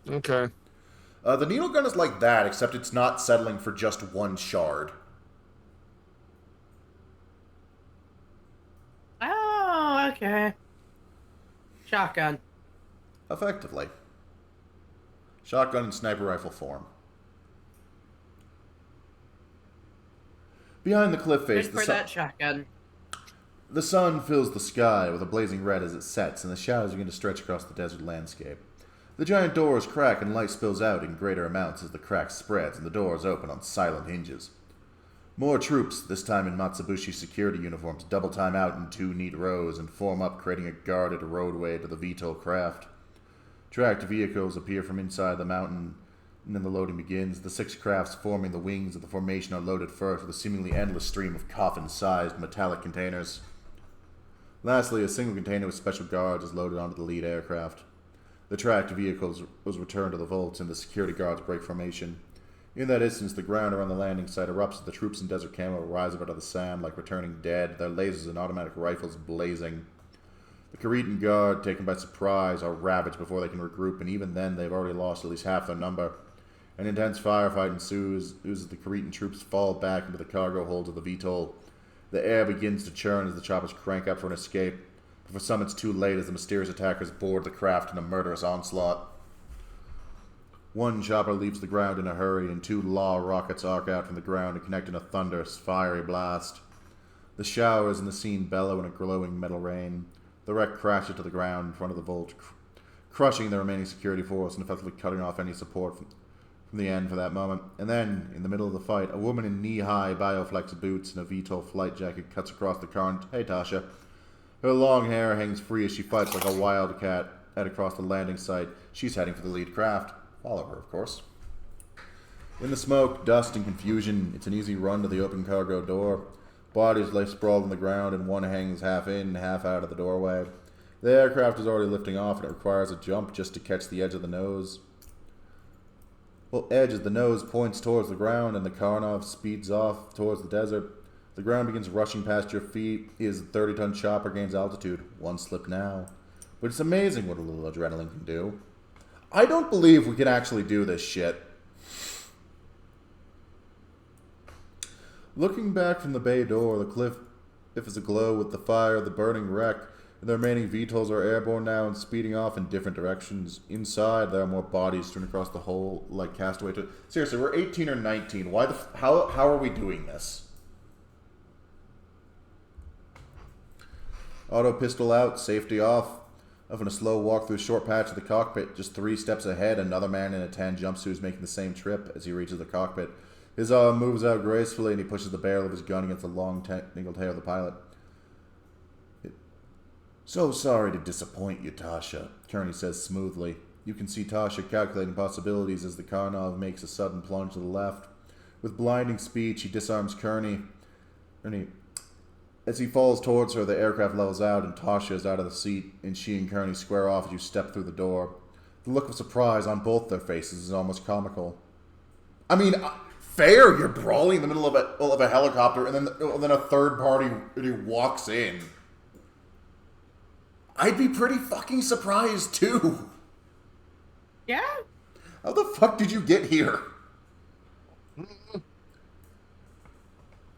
Okay. The needle gun is like that, except it's not settling for just one shard. Oh, okay. Shotgun. Effectively. Shotgun and sniper rifle form. Behind the cliff face, that shotgun. The sun fills the sky with a blazing red as it sets, and the shadows begin to stretch across the desert landscape. The giant doors crack and light spills out in greater amounts as the crack spreads and the doors open on silent hinges. More troops, this time in Matsubushi security uniforms, double time out in 2 neat rows and form up, creating a guarded roadway to the VTOL craft. Tracked vehicles appear from inside the mountain, and then the loading begins. The 6 crafts forming the wings of the formation are loaded first with a seemingly endless stream of coffin-sized metallic containers. Lastly, a single container with special guards is loaded onto the lead aircraft. The tracked vehicles was returned to the vaults, and the security guards break formation. In that instance, the ground around the landing site erupts as the troops in desert camo rise up out of the sand like returning dead, their lasers and automatic rifles blazing. The Karitan guard, taken by surprise, are ravaged before they can regroup, and even then they've already lost at least half their number. An intense firefight ensues as the Karitan troops fall back into the cargo holds of the VTOL. The air begins to churn as the choppers crank up for an escape. But for some, it's too late as the mysterious attackers board the craft in a murderous onslaught. 1 chopper leaves the ground in a hurry, and 2 law rockets arc out from the ground and connect in a thunderous, fiery blast. The showers in the scene bellow in a glowing metal rain. The wreck crashes to the ground in front of the vault, crushing the remaining security force and effectively cutting off any support from the end for that moment. And then, in the middle of the fight, a woman in knee-high Bioflex boots and a VTOL flight jacket cuts across the current. Hey, Tasha. Her long hair hangs free as she fights like a wildcat across the landing site. She's heading for the lead craft. Follow her, of course. In the smoke, dust, and confusion, it's an easy run to the open cargo door. Bodies lay sprawled on the ground, and one hangs half in, half out of the doorway. The aircraft is already lifting off, and it requires a jump just to catch the edge of the nose. Well, edge as the nose points towards the ground, and the Karnov speeds off towards the desert. The ground begins rushing past your feet as the 30-ton chopper gains altitude. One slip now. But it's amazing what a little adrenaline can do. I don't believe we can actually do this shit. Looking back from the bay door, the cliff is aglow with the fire of the burning wreck, and the remaining VTOLs are airborne now and speeding off in different directions. Inside, there are more bodies strewn across the hull like castaway. Seriously, we're 18 or 19. Why how are we doing this? Auto pistol out, safety off. Up in a slow walk through a short patch of the cockpit, just 3 steps ahead, another man in a tan jumpsuit is making the same trip as he reaches the cockpit. His arm moves out gracefully and he pushes the barrel of his gun against the long, tangled hair of the pilot. So sorry to disappoint you, Tasha, Kearney says smoothly. You can see Tasha calculating possibilities as the Karnov makes a sudden plunge to the left. With blinding speed, she disarms Kearney. As he falls towards her, the aircraft levels out and Tasha is out of the seat, and she and Kearney square off as you step through the door. The look of surprise on both their faces is almost comical. I mean, fair, you're brawling in the middle of a helicopter, and then a third party walks in. I'd be pretty fucking surprised, too. Yeah? How the fuck did you get here?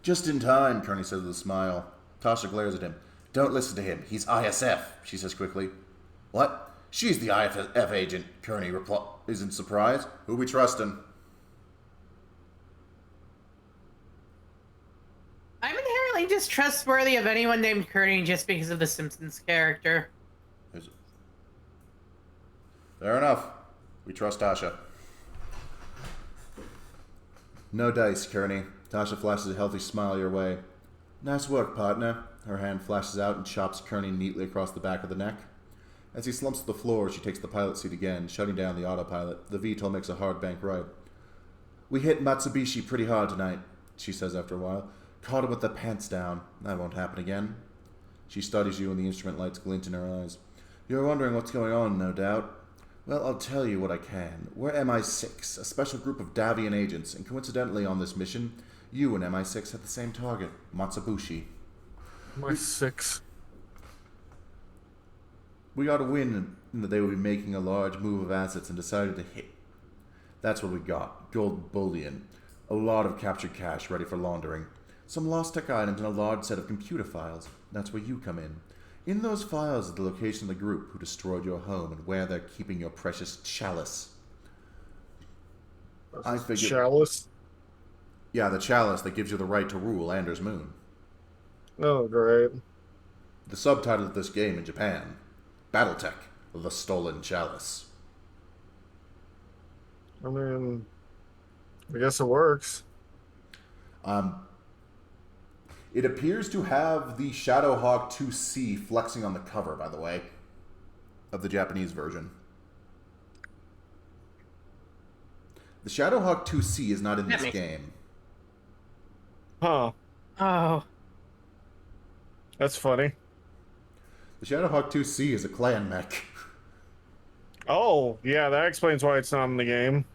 Just in time, Kearney says with a smile. Tasha glares at him. Don't listen to him. He's ISF, she says quickly. What? She's the ISF agent, Kearney isn't surprised. Who we trusting? I'm inherently distrustworthy of anyone named Kearney just because of the Simpsons character. Fair enough. We trust Tasha. No dice, Kearney. Tasha flashes a healthy smile your way. Nice work, partner. Her hand flashes out and chops Kearney neatly across the back of the neck. As he slumps to the floor, she takes the pilot seat again, shutting down the autopilot. The VTOL makes a hard bank right. We hit Matsubishi pretty hard tonight, she says after a while. Caught him with the pants down. That won't happen again. She studies you and the instrument lights glint in her eyes. You're wondering what's going on, no doubt. Well, I'll tell you what I can. We're MI6, a special group of Davian agents, and coincidentally on this mission, you and MI6 had the same target, Matsubushi. MI6. We got a win in that they would be making a large move of assets and decided to hit. That's what we got. Gold bullion. A lot of captured cash ready for laundering. Some lost tech items and a large set of computer files. That's where you come in. In those files is the location of the group who destroyed your home and where they're keeping your precious chalice. I figured... Chalice? Yeah, the chalice that gives you the right to rule Anders Moon. Oh, great. The subtitle of this game in Japan, Battletech, The Stolen Chalice. I mean, I guess it works. It appears to have the Shadowhawk 2C flexing on the cover, by the way, of the Japanese version. The Shadowhawk 2C is not in this game. Huh. Oh. That's funny. The Shadowhawk 2C is a clan mech. Oh, yeah, that explains why it's not in the game.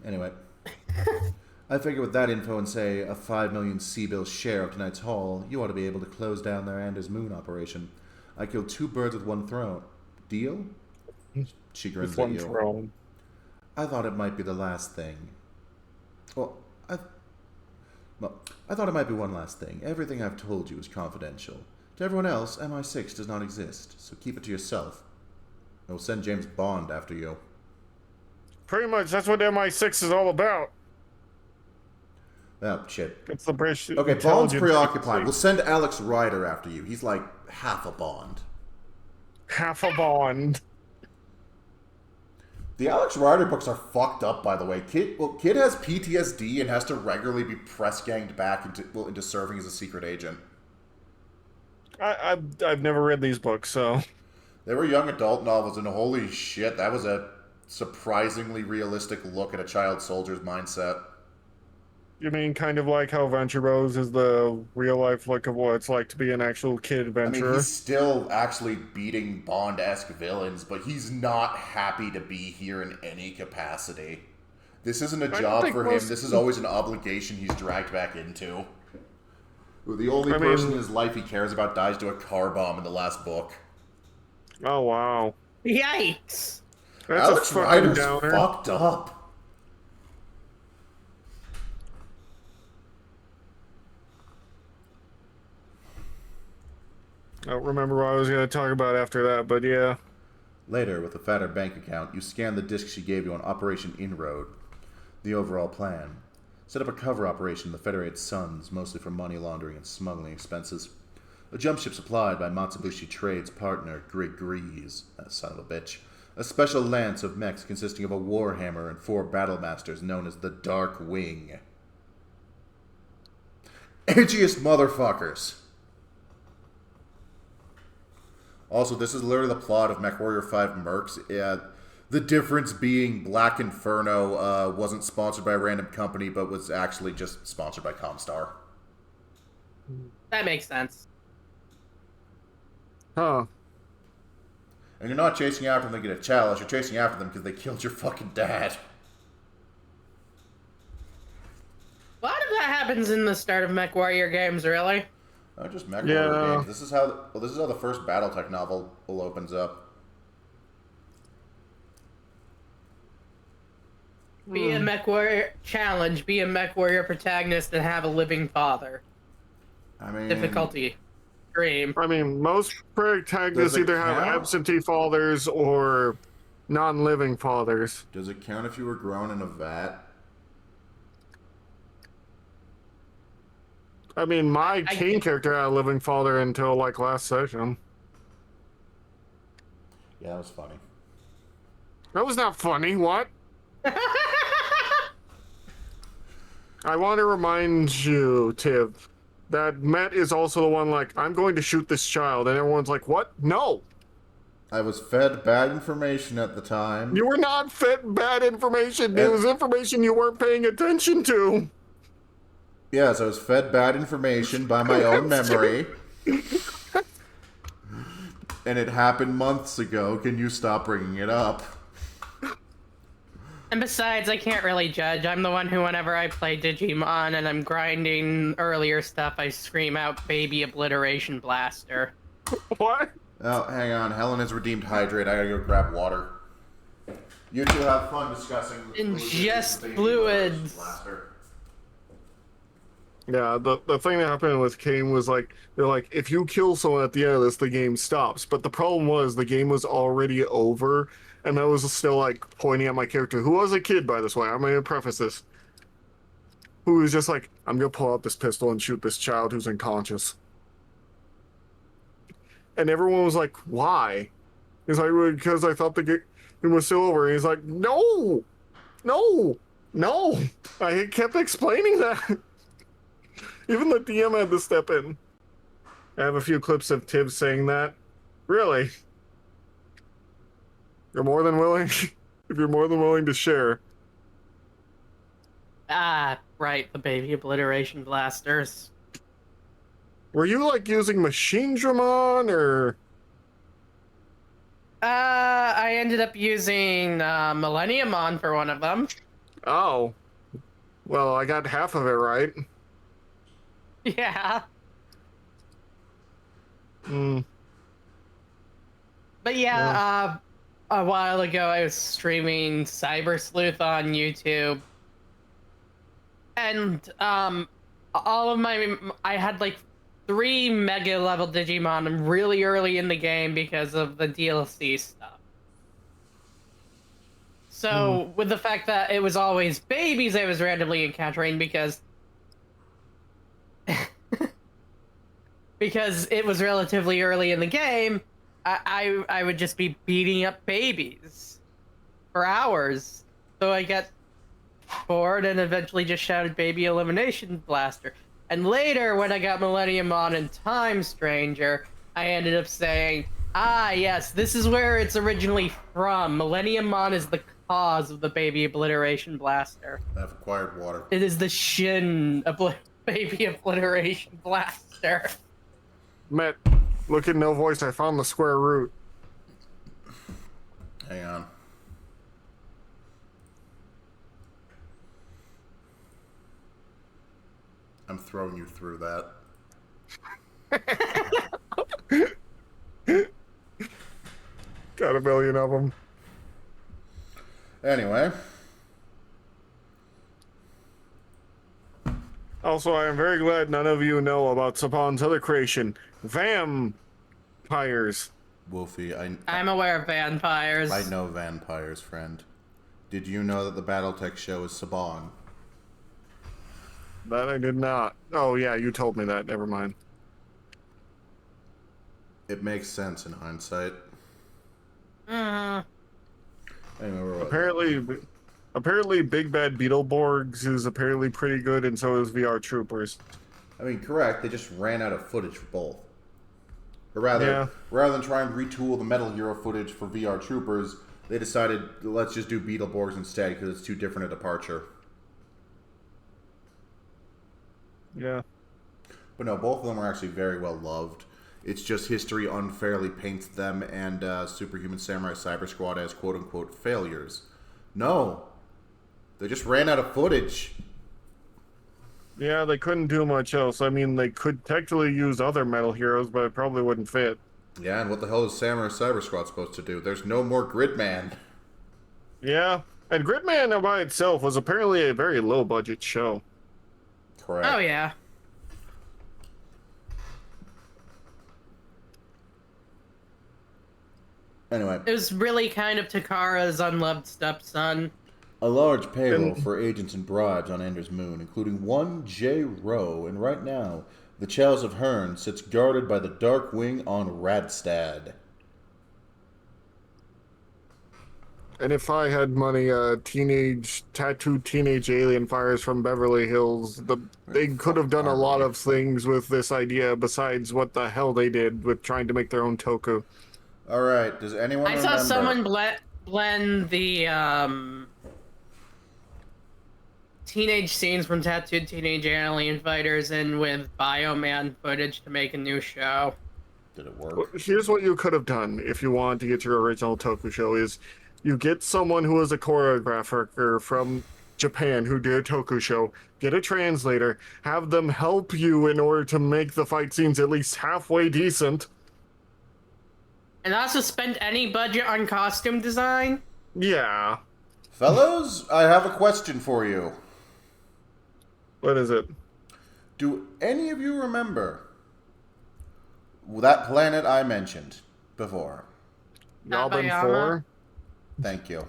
Anyway. I figure with that info and, say, a 5 million C-bill share of tonight's haul, you ought to be able to close down their Anders Moon operation. I killed 2 birds with one throw. Deal? She grins at you. Thrown. I thought it might be the last thing. Well, I thought it might be one last thing. Everything I've told you is confidential. To everyone else, MI6 does not exist, so keep it to yourself. I will send James Bond after you. Pretty much, that's what MI6 is all about. Oh, shit. It's the British. Okay, Bond's preoccupied. We'll send Alex Rider after you. He's like half a Bond. Half a Bond. The Alex Rider books are fucked up, by the way. Kid has PTSD and has to regularly be press ganged back into serving as a secret agent. I've never read these books, so... They were young adult novels, and holy shit, that was a surprisingly realistic look at a child soldier's mindset. You mean kind of like how Venture Bros is the real-life look of what it's like to be an actual kid I adventurer? mean, he's still actually beating Bond-esque villains, but he's not happy to be here in any capacity. This isn't a job for him. This is always an obligation he's dragged back into. The only person in his life he cares about dies to a car bomb in the last book. Oh, wow. Yikes! That's Alex a fucking Rider's downer. fucked up. I don't remember what I was going to talk about after that, but yeah. Later, with a fatter bank account, you scan the disk she gave you on Operation Inroad. The overall plan: set up a cover operation in the Federated Suns, mostly for money laundering and smuggling expenses. A jump ship supplied by Matsubushi Trade's partner, Greg Grease, that son of a bitch. A special lance of mechs consisting of a warhammer and 4 battle-masters known as the Dark Wing. Edgiest motherfuckers! Also, this is literally the plot of MechWarrior 5 MECHS. The difference being Black Inferno wasn't sponsored by a random company, but was actually just sponsored by Comstar. That makes sense. Huh. And you're not chasing after them to get a chalice, you're chasing after them because they killed your fucking dad. A lot of that happens in the start of MechWarrior games, really. Not just MechWarrior games. This is how the first BattleTech novel opens up. Be a MechWarrior challenge. Be a MechWarrior protagonist and have a living father. I mean, Difficulty. Dream. I mean, most protagonists either have absentee fathers or non-living fathers. Does it count if you were grown in a vat? I mean, my Kane character had a living father until, like, last session. Yeah, that was funny. That was not funny, what? I want to remind you, Tiv, that Matt is also the one like, I'm going to shoot this child, and everyone's like, what? No! I was fed bad information at the time. You were not fed bad information. It was information you weren't paying attention to. Yes, I was fed bad information by my own memory. And it happened months ago. Can you stop bringing it up? And besides, I can't really judge. I'm the one who, whenever I play Digimon and I'm grinding earlier stuff, I scream out Baby Obliteration Blaster. What? Oh, hang on. Helen has redeemed Hydrate. I gotta go grab water. You two have fun discussing... Ingest fluids. Yeah, the thing that happened with Kane was like, they're like, if you kill someone at the end of this, the game stops. But the problem was the game was already over, and I was still like pointing at my character, who was a kid, by this way. I'm going to preface this. Who was just like, I'm going to pull out this pistol and shoot this child who's unconscious. And everyone was like, why? He's like, well, because I thought the game was still over. And he's like, no! No! No! I kept explaining that. Even the DM had to step in. I have a few clips of Tibbs saying that. Really? You're more than willing? If you're more than willing to share. Ah, right, the Baby Obliteration Blasters. Were you, like, using Machine Dramon, or...? I ended up using Millenniumon for one of them. Oh. Well, I got half of it right. Yeah. Hmm. But yeah, a while ago I was streaming Cyber Sleuth on YouTube. And all of I had like 3 mega level Digimon really early in the game because of the DLC stuff. So with the fact that it was always babies I was randomly encountering because it was relatively early in the game, I would just be beating up babies for hours. So I got bored and eventually just shouted Baby Elimination Blaster. And later, when I got Millenniumon and Time Stranger, I ended up saying Ah, yes, this is where it's originally from. Millennium Mon is the cause of the baby obliteration blaster. I've acquired water. It is the baby obliteration blaster. Met, look at no voice. I found the square root. Hang on. I'm throwing you through that. Got a billion of them. Anyway. Also, I am very glad none of you know about Saban's other creation, vampires. Wolfie, I'm aware of vampires. I know vampires, friend. Did you know that the Battletech show is Saban? That I did not. Oh, yeah, you told me that. Never mind. It makes sense in hindsight. Mm. Anyway, Apparently, Big Bad Beetleborgs is apparently pretty good, and so is VR Troopers. I mean, correct. They just ran out of footage for both. Or rather than try and retool the Metal Hero footage for VR Troopers, they decided, let's just do Beetleborgs instead because it's too different a departure. Yeah. But no, both of them are actually very well loved. It's just history unfairly paints them and Superhuman Samurai Cyber Squad as quote-unquote failures. No. They just ran out of footage. Yeah, they couldn't do much else. I mean, they could technically use other Metal Heroes, but it probably wouldn't fit. Yeah, and what the hell is Samurai Cyber Squad supposed to do? There's no more Gridman. Yeah, and Gridman by itself was apparently a very low-budget show. Correct. Oh, yeah. Anyway. It was really kind of Takara's unloved stepson. A large payroll for agents and bribes on Ender's Moon, including one J. Rowe, and right now, the Chalice of Hearn sits guarded by the Dark Wing on Radstad. And if I had money, tattooed teenage alien fires from Beverly Hills, they could have done a lot of things with this idea besides what the hell they did with trying to make their own toku. All right, does anyone remember? I saw someone blend the teenage scenes from Tattooed Teenage Alien Fighters in with Bioman footage to make a new show. Did it work? Well, here's what you could have done if you wanted to get your original toku show is you get someone who is a choreographer from Japan who did a toku show, get a translator, have them help you in order to make the fight scenes at least halfway decent. And also spend any budget on costume design? Yeah. Fellows, I have a question for you. What is it? Do any of you remember that planet I mentioned before? Yalbin Nabayama? 4? Thank you.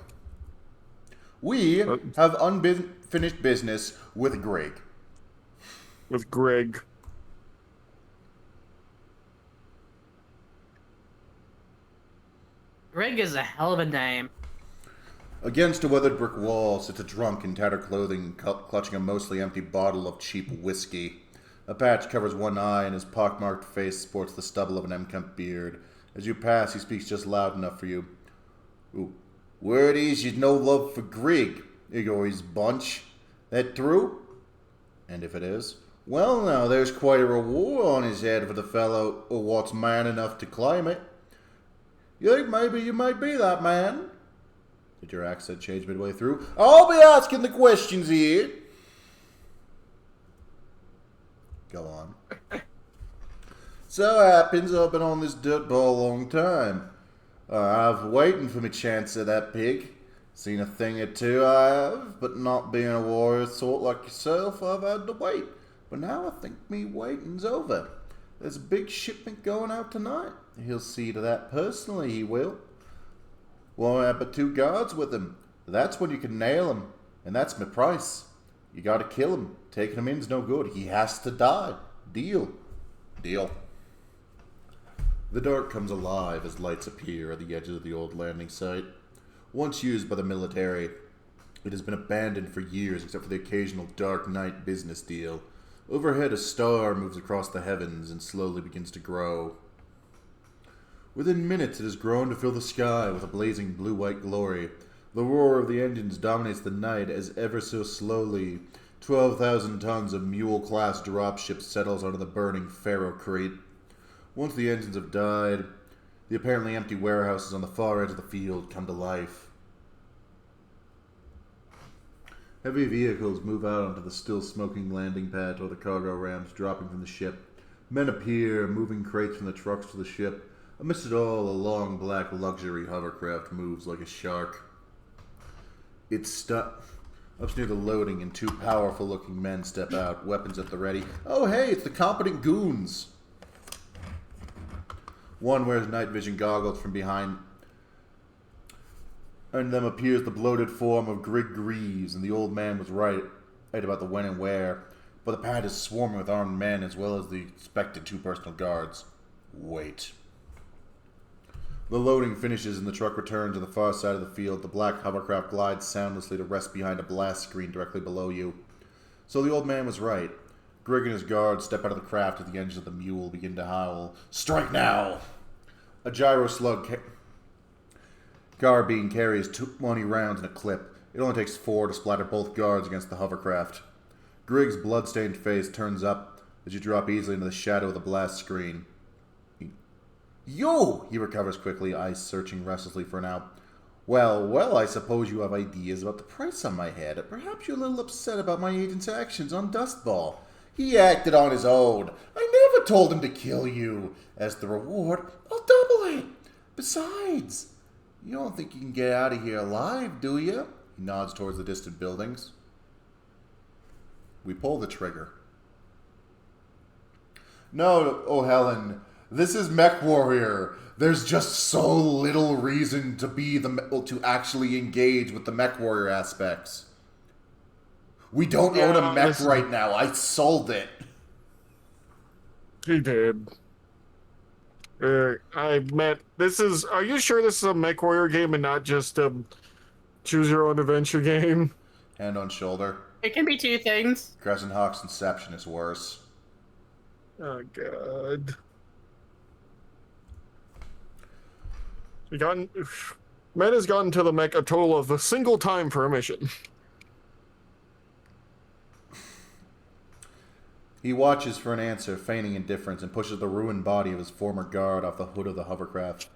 We have unfinished business with Greg. With Greg. Greg is a hell of a name. Against a weathered brick wall sits a drunk in tattered clothing, clutching a mostly empty bottle of cheap whiskey. A patch covers one eye, and his pockmarked face sports the stubble of an unkempt beard. As you pass, he speaks just loud enough for you. Ooh. Word is you'd no love for Greg, Igor's bunch. That true? And if it is, well now, there's quite a reward on his head for the fellow who what's man enough to claim it. You think maybe you might be that man? Did your accent change midway through? I'll be asking the questions here. Go on. So happens I've been on this dirt ball a long time. I've waiting for me chance at that pig. Seen a thing or two I have, but not being a warrior sort like yourself, I've had to wait. But now I think me waiting's over. There's a big shipment going out tonight. He'll see to that personally, he will. Won't have but 2 guards with him. That's when you can nail him. And that's my price. You gotta kill him. Taking him in's no good. He has to die. Deal. Deal. The dark comes alive as lights appear at the edges of the old landing site. Once used by the military, it has been abandoned for years except for the occasional dark night business deal. Overhead, a star moves across the heavens and slowly begins to grow. Within minutes, it has grown to fill the sky with a blazing blue-white glory. The roar of the engines dominates the night as ever so slowly 12,000 tons of mule-class dropship settles onto the burning ferrocrete. Once the engines have died, the apparently empty warehouses on the far edge of the field come to life. Heavy vehicles move out onto the still smoking landing pad toward the cargo rams dropping from the ship. Men appear, moving crates from the trucks to the ship. Amidst it all, a long black luxury hovercraft moves like a shark. It's stuck. Up near the loading, and two powerful-looking men step out, weapons at the ready. Oh, hey, it's the competent goons! One wears night vision goggles from behind, and them appears the bloated form of Grig Greaves, and the old man was right about the when and where, but the pad is swarming with armed men as well as the expected 2 personal guards. Wait. The loading finishes and the truck returns to the far side of the field. The black hovercraft glides soundlessly to rest behind a blast screen directly below you. So the old man was right. Grig and his guards step out of the craft as the engines of the mule begin to howl. Strike now! A gyro slug carbine carries 20 rounds in a clip. It only takes 4 to splatter both guards against the hovercraft. Grig's blood-stained face turns up as you drop easily into the shadow of the blast screen. Yo! He recovers quickly, eyes searching restlessly for an out. Well, I suppose you have ideas about the price on my head. Perhaps you're a little upset about my agent's actions on Dustball. He acted on his own. I never told him to kill you. As the reward, I'll double it. Besides, you don't think you can get out of here alive, do you? He nods towards the distant buildings. We pull the trigger. No, oh Helen, this is MechWarrior. There's just so little reason to actually engage with the MechWarrior aspects. We don't own a mech right now. I sold it. He did. I meant, are you sure this is a MechWarrior game and not just a choose-your-own-adventure game? Hand on shoulder. It can be 2 things. Crescent Hawk's Inception is worse. Oh, God. Matt has gotten to the mech a total of a single time per mission. He watches for an answer, feigning indifference, and pushes the ruined body of his former guard off the hood of the hovercraft.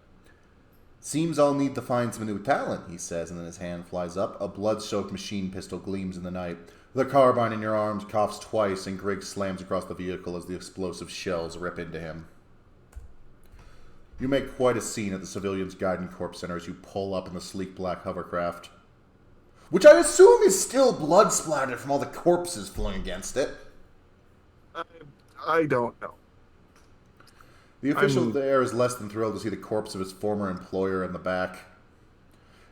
Seems I'll need to find some new talent, he says, and then his hand flies up. A blood-soaked machine pistol gleams in the night. The carbine in your arms coughs twice, and Grig slams across the vehicle as the explosive shells rip into him. You make quite a scene at the Civilians Guidance Corps Center as you pull up in the sleek black hovercraft. Which I assume is still blood-splattered from all the corpses flung against it. I don't know. The official there is less than thrilled to see the corpse of his former employer in the back.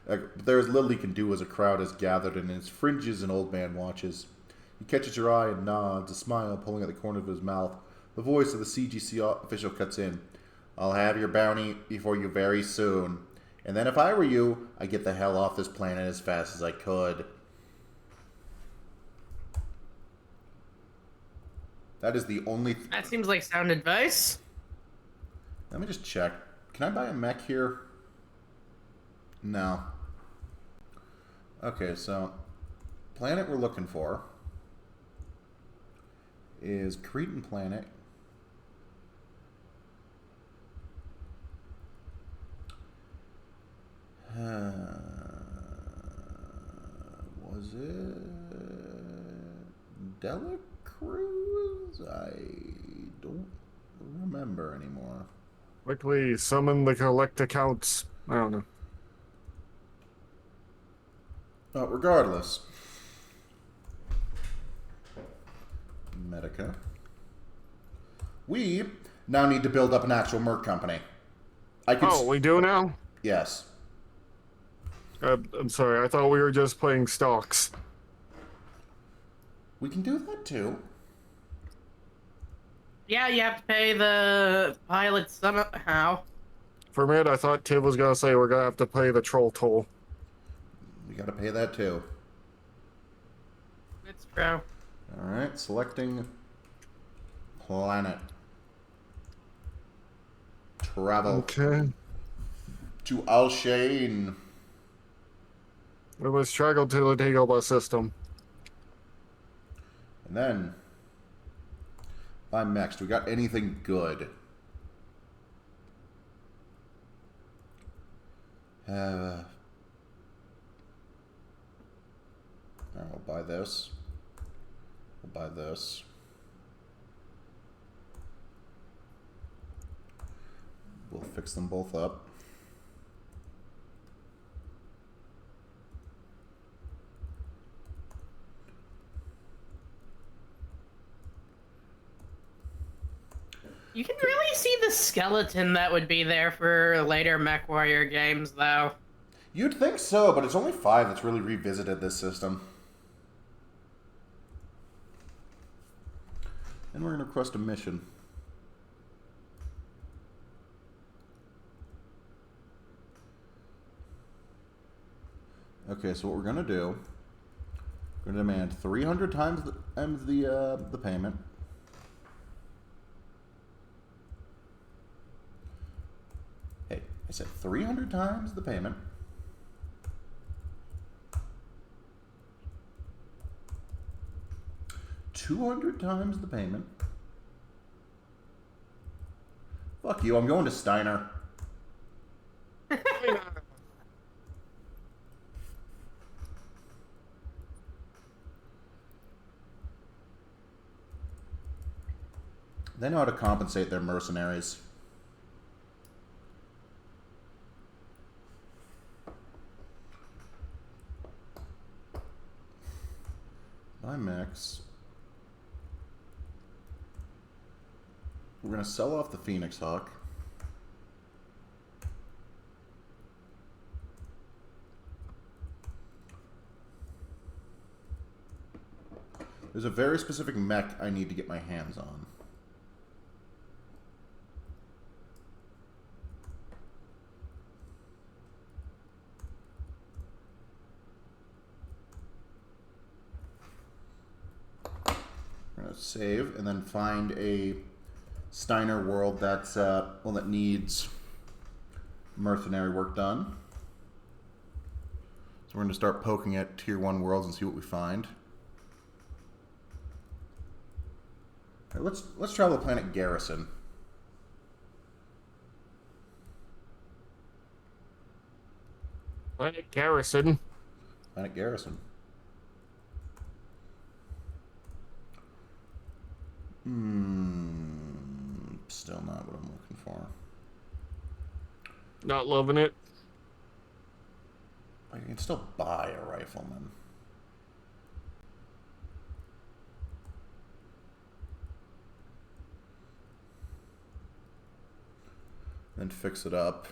There is little he can do as a crowd has gathered, and in his fringes an old man watches. He catches your eye and nods, a smile pulling at the corner of his mouth. The voice of the CGC official cuts in. I'll have your bounty before you very soon. And then if I were you, I'd get the hell off this planet as fast as I could. That is the only... That seems like sound advice. Let me just check. Can I buy a mech here? No. Okay, so... Planet we're looking for is Cretan planet. Was it Delacruz? I don't remember anymore. Quickly summon the collect accounts. I don't know. Regardless. Medica. We now need to build up an actual merc company. We do now? Yes. I'm sorry, I thought we were just playing stocks. We can do that too. Yeah, you have to pay the pilots somehow. For a minute, I thought Tiv was gonna say we're gonna have to pay the troll toll. We gotta pay that too. It's true. Alright, selecting planet. travel Okay. to Al Shane. We must travel to the Dagobah system. And then, by MECHS, do we got anything good? Alright, we'll buy this. We'll buy this. We'll fix them both up. You can really see the skeleton that would be there for later MechWarrior games, though. You'd think so, but it's only 5 that's really revisited this system. And we're going to request a mission. Okay, so what we're going to do, we're going to demand 300 times the payment. Hey, I said 300 times the payment. $200 times the payment. Fuck you, I'm going to Steiner. They know how to compensate their mercenaries. Buy MECHS. We're going to sell off the Phoenix Hawk. There's a very specific mech I need to get my hands on. We're going to save and then find a Steiner world that's one that needs mercenary work done. So we're going to start poking at tier 1 worlds and see what we find. All right, let's travel the planet Garrison. Planet Garrison. Planet Garrison. Still not what I'm looking for. Not loving it. You can still buy a rifleman. Then fix it up.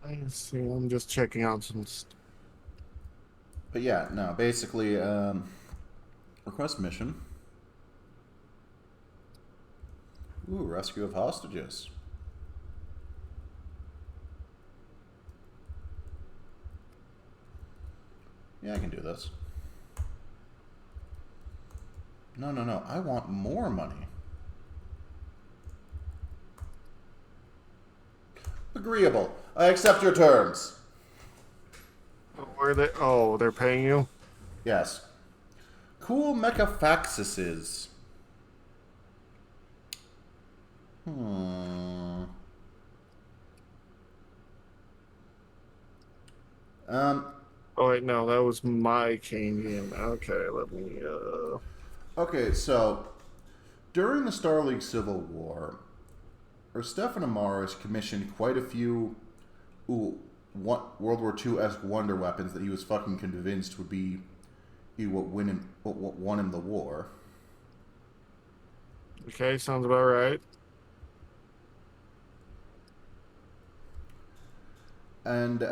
I see. I'm just checking out some stuff. But yeah, no, basically, request mission. Ooh, rescue of hostages. Yeah, I can do this. No, no, no. I want more money. Agreeable. I accept your terms. Where are they? Oh, they're paying you? Yes. Cool mecha faxes. Oh, wait, no, that was my Kane game. Okay, let me, Okay, so during the Star League Civil War, Stefan Amaris commissioned quite a few World War II-esque wonder weapons that he was fucking convinced would be what won him the war. Okay, sounds about right. And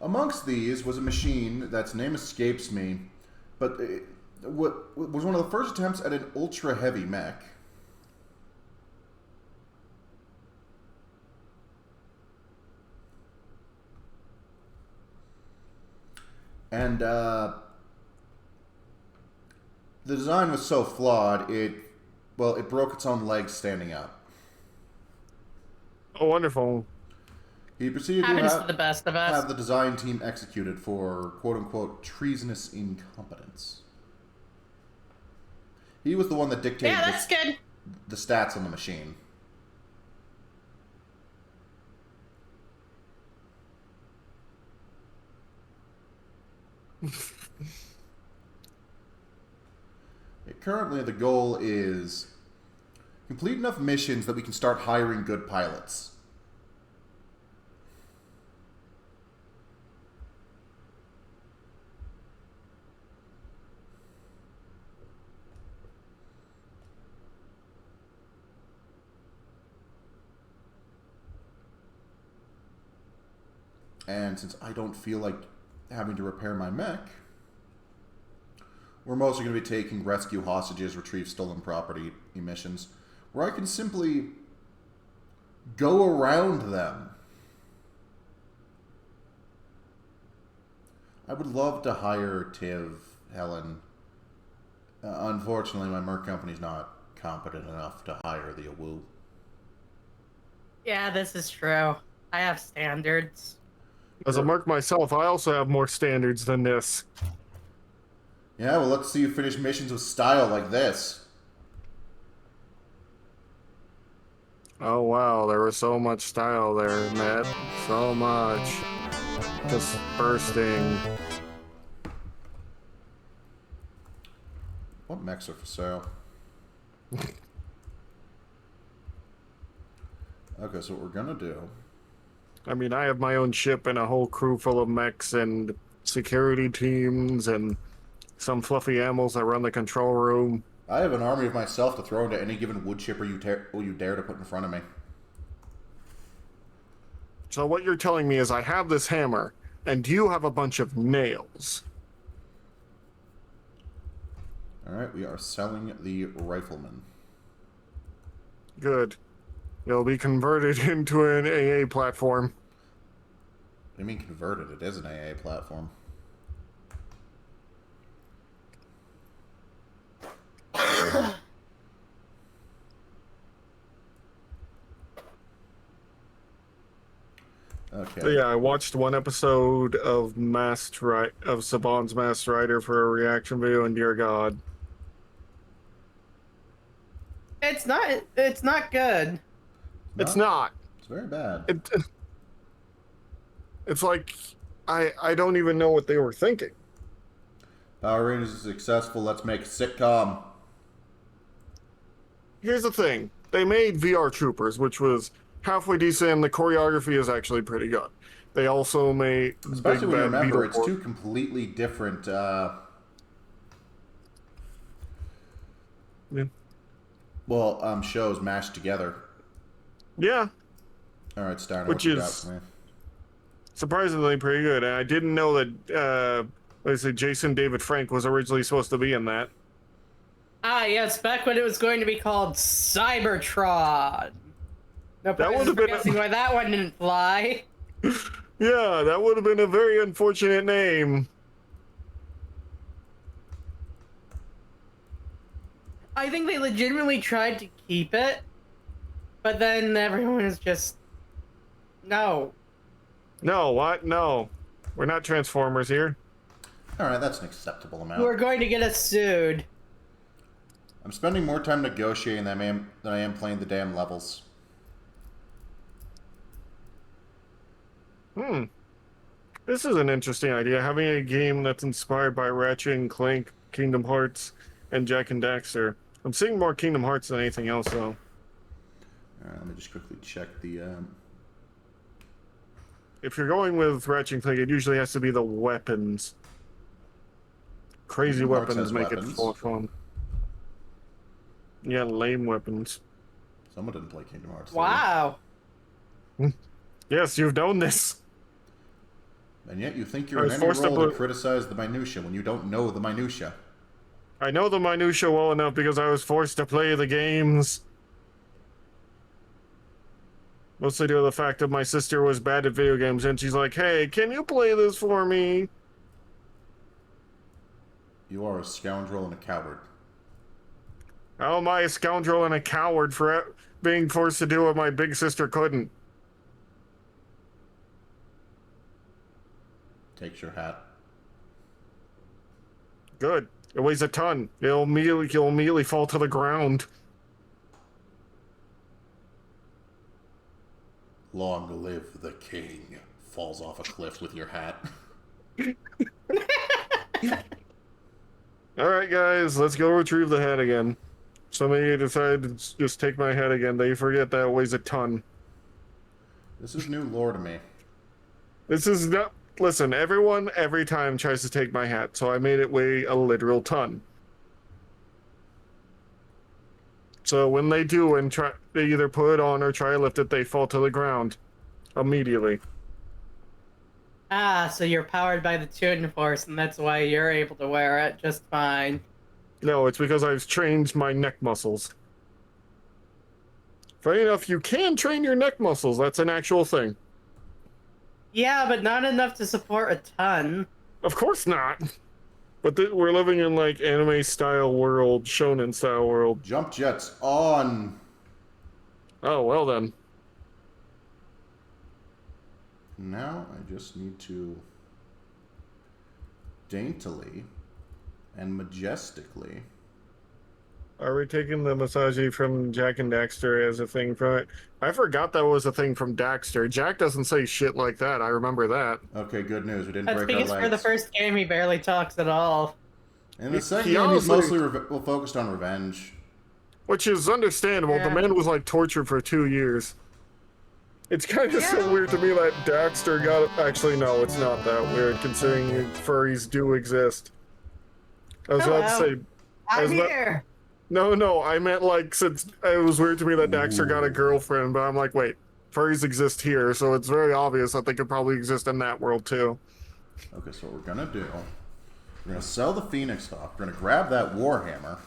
amongst these was a machine that's name escapes me, but it was one of the first attempts at an ultra-heavy mech. And the design was so flawed, it broke its own legs standing up. Oh, wonderful. He proceeded Happens to to the best of us. have the design team executed for quote-unquote treasonous incompetence. He was the one that dictated Yeah, that's good. the stats on the machine. Currently, the goal is complete enough missions that we can start hiring good pilots. And since I don't feel like having to repair my mech, we're mostly going to be taking rescue hostages, retrieve stolen property missions, where I can simply go around them. I would love to hire Tiv, Helen. Unfortunately, my merc company's not competent enough to hire the AWU. Yeah, this is true. I have standards. As a merc myself, I also have more standards than this. Yeah, well, let's see you finish missions with style like this. Oh wow, there was so much style there, Matt. So much. Just bursting. What mechs are for sale? Okay, so what we're gonna do... I mean, I have my own ship and a whole crew full of mechs and security teams and some fluffy animals that run the control room. I have an army of myself to throw into any given wood chipper you dare to put in front of me. So what you're telling me is I have this hammer, and you have a bunch of nails. Alright, we are selling the rifleman. Good. It'll be converted into an AA platform. What do you mean converted? It is an AA platform. Okay. So yeah, I watched one episode of Saban's Masked Rider for a reaction video, and dear God. It's not good. It's not. It's very bad. It's like, I don't even know what they were thinking. Power Rangers is successful. Let's make a sitcom. Here's the thing. They made VR Troopers, which was halfway decent, and the choreography is actually pretty good. They also made... Especially when you remember, it's two completely different... Yeah. Well, shows mashed together. Yeah. Alright, Steiner, Which what you got is for me? surprisingly pretty good. And I didn't know that, Jason David Frank was originally supposed to be in that. Ah, yes, back when it was going to be called Cybertron. No That would have been guessing why that one didn't fly. Yeah, that would have been a very unfortunate name. I think they legitimately tried to keep it, but then everyone is just... No. No, what? No. We're not Transformers here. Alright, that's an acceptable amount. We're going to get us sued. I'm spending more time negotiating than I am playing the damn levels. This is an interesting idea, having a game that's inspired by Ratchet and Clank, Kingdom Hearts, and Jak and Daxter. I'm seeing more Kingdom Hearts than anything else, though. Alright, let me just quickly check the... If you're going with Ratchet and Clank, it usually has to be the weapons. Crazy Kingdom Hearts weapons has make weapons. it full of fun. Yeah, lame weapons. Someone didn't play Kingdom Hearts 3. Wow. Yes, you've known this. And yet you think I you're in was any forced to role to put- criticize the minutia when you don't know the minutia. I know the minutia well enough because I was forced to play the games. Mostly due to the fact that my sister was bad at video games, and she's like, "Hey, can you play this for me?" You are a scoundrel and a coward. How am I a scoundrel and a coward for being forced to do what my big sister couldn't? Takes your hat. Good. It weighs a ton. You'll immediately fall to the ground. Long live the king. Falls off a cliff with your hat. Alright, guys, let's go retrieve the head again. Somebody decided to just take my head again. They forget that it weighs a ton. This is new lore to me. This is not... Listen, everyone every time tries to take my hat, so I made it weigh a literal ton. So when they do and try, they either put it on or try to lift it, they fall to the ground immediately. Ah, so you're powered by the Toon Force, and that's why you're able to wear it just fine. No, it's because I've trained my neck muscles. Funny enough, you can train your neck muscles. That's an actual thing. Yeah, but not enough to support a ton. Of course not. But we're living in, like, anime-style world, shonen-style world. Jump jets on. Oh, well then. Now I just need to daintily and majestically. Are we taking the Masaji from Jack and Daxter as a thing from it? I forgot that was a thing from Daxter. Jack doesn't say shit like that. I remember that. Okay, good news. We didn't That's break our because legs. for the first game, he barely talks at all. In the second He game, he's honestly- mostly focused on revenge. Which is understandable. Yeah. The man was, like, tortured for 2 years. It's kind of so weird to me that Daxter got... Actually, no, it's not that weird, considering furries do exist. I was about to Hello. say... I'm here! No, I meant, like, since it was weird to me that Daxter got a girlfriend, but I'm like, wait, furries exist here, so it's very obvious that they could probably exist in that world, too. Okay, so what we're gonna do... We're gonna sell the Phoenix stock. We're gonna grab that Warhammer.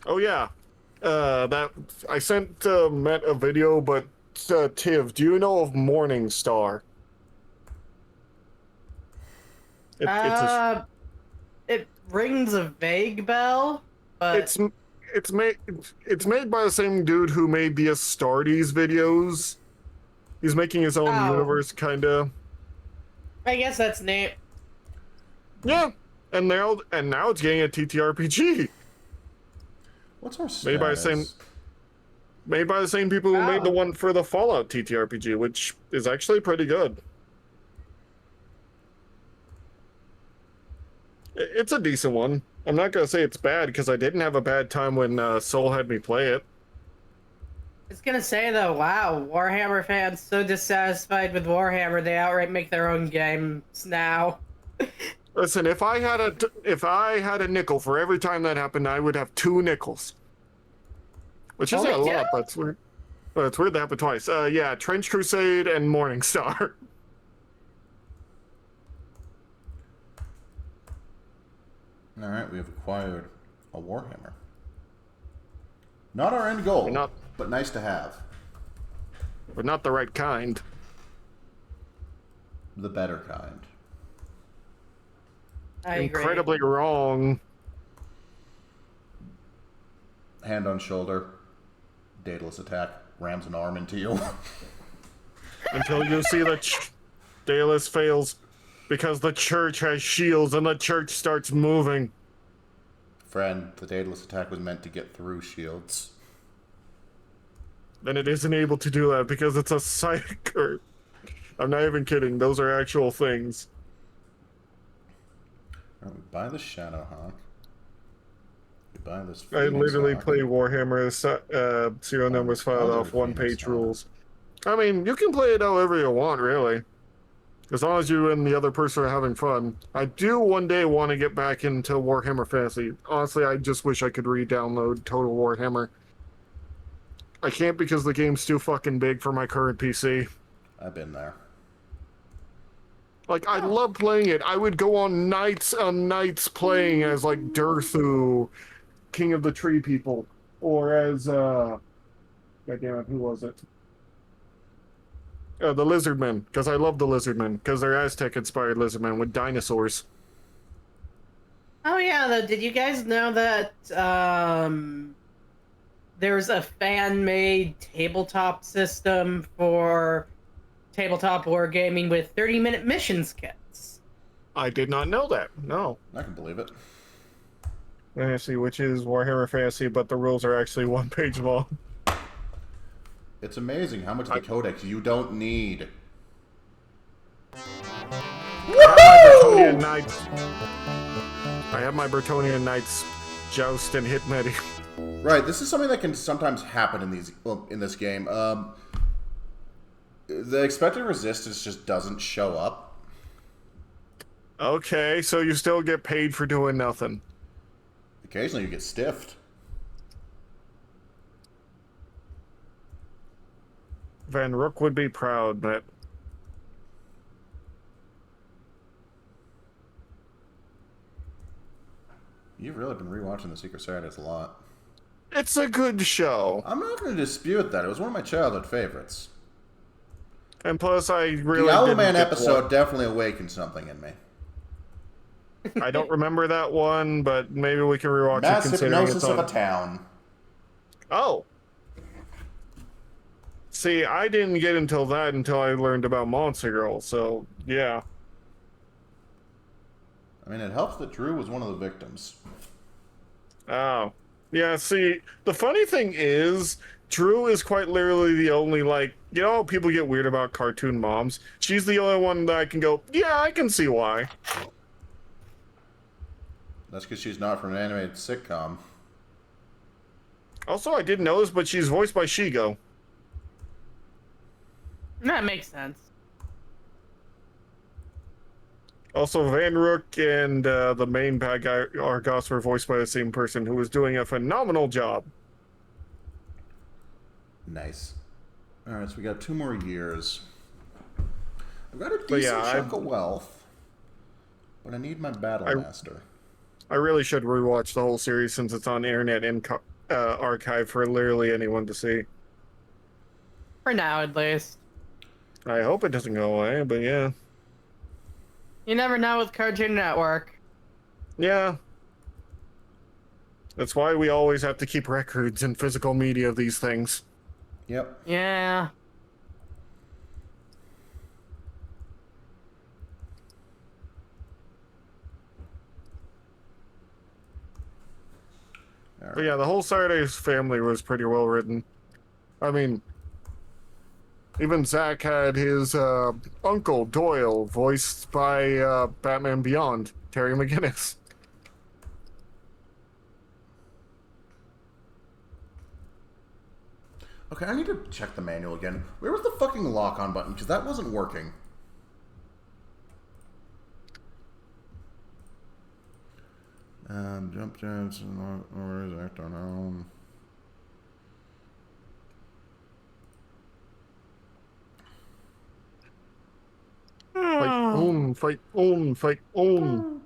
Oh, yeah. That... I sent Matt a video, but, Tiv, do you know of Morningstar? It rings a vague bell, but it's made by the same dude who made the Astartes videos. He's making his own universe, kinda. I guess that's neat. Yeah, and now it's getting a TTRPG What's our status? made by the same people who made the one for the Fallout TTRPG, which is actually pretty good. It's a decent one. I'm not gonna say it's bad because I didn't have a bad time when Soul had me play it. I was gonna say though, wow, Warhammer fans so dissatisfied with Warhammer they outright make their own games now. Listen, if I had a nickel for every time that happened, I would have 2 nickels. Which isn't a lot, but it's weird. But it's weird that happened twice. Yeah, Trench Crusade and Morningstar. Alright, we have acquired a Warhammer. Not our end goal, but nice to have. But not the right kind. The better kind. I agree. Incredibly wrong. Hand on shoulder. Daedalus attack. Rams an arm into you. Until you see the Daedalus fails. Because the church has shields and the church starts moving. Friend, the Daedalus attack was meant to get through shields. Then it isn't able to do that because it's a psychic. I'm not even kidding. Those are actual things. Alright, we buy the Shadowhawk. We buy this I literally Phoenix Hawk. play Warhammer serial numbers filed other off one-page Phoenix Hawk. rules. I mean, you can play it however you want, really. As long as you and the other person are having fun. I do one day want to get back into Warhammer Fantasy. Honestly, I just wish I could re-download Total Warhammer. I can't because the game's too fucking big for my current PC. I've been there. Like, I love playing it. I would go on nights playing as, like, Durthu, King of the Tree People. Or as, goddammit, who was it? The Lizardmen, because I love the Lizardmen, because they're Aztec-inspired Lizardmen with dinosaurs. Oh yeah, did you guys know that there's a fan-made tabletop system for tabletop wargaming with 30-minute missions kits? I did not know that. No. I can believe it. Fantasy, which is Warhammer Fantasy, but the rules are actually 1 page long. It's amazing how much of the codex you don't need. I have my Bretonnian Knights joust and hit Medi. Right, this is something that can sometimes happen in this game. The expected resistance just doesn't show up. Okay, so you still get paid for doing nothing. Occasionally you get stiffed. Van Rook would be proud, but... You've really been rewatching The Secret Service a lot. It's a good show. I'm not going to dispute that. It was one of my childhood favorites. And plus, I really the didn't Owlman get episode definitely awakened something in me. I don't remember that one, but maybe we can rewatch Mass it considering hypnosis it's on... of a town. Oh. See, I didn't get until I learned about Monster Girl, so, yeah. I mean, it helps that Drew was one of the victims. Oh. Yeah, see, the funny thing is, Drew is quite literally the only, like, you know how people get weird about cartoon moms? She's the only one that I can go, yeah, I can see why. That's because she's not from an animated sitcom. Also, I didn't know this, but she's voiced by Shigo. That makes sense. Also, Van Rook and the main bad guy, Argos, were voiced by the same person who was doing a phenomenal job. Nice. Alright, so we got 2 more years. I've got a decent chunk of wealth, but I need my Battle Master. I really should rewatch the whole series since it's on internet and archive for literally anyone to see. For now, at least. I hope it doesn't go away, but yeah. You never know with Cartoon Network. Yeah. That's why we always have to keep records and physical media of these things. Yep. Yeah. Right. But yeah, the whole Saturday's Family was pretty well written. I mean, even Zach had his uncle, Doyle, voiced by Batman Beyond, Terry McGinnis. Okay, I need to check the manual again. Where was the fucking lock-on button? Because that wasn't working. Jump jumps, or is act on home. Fight on, fight on.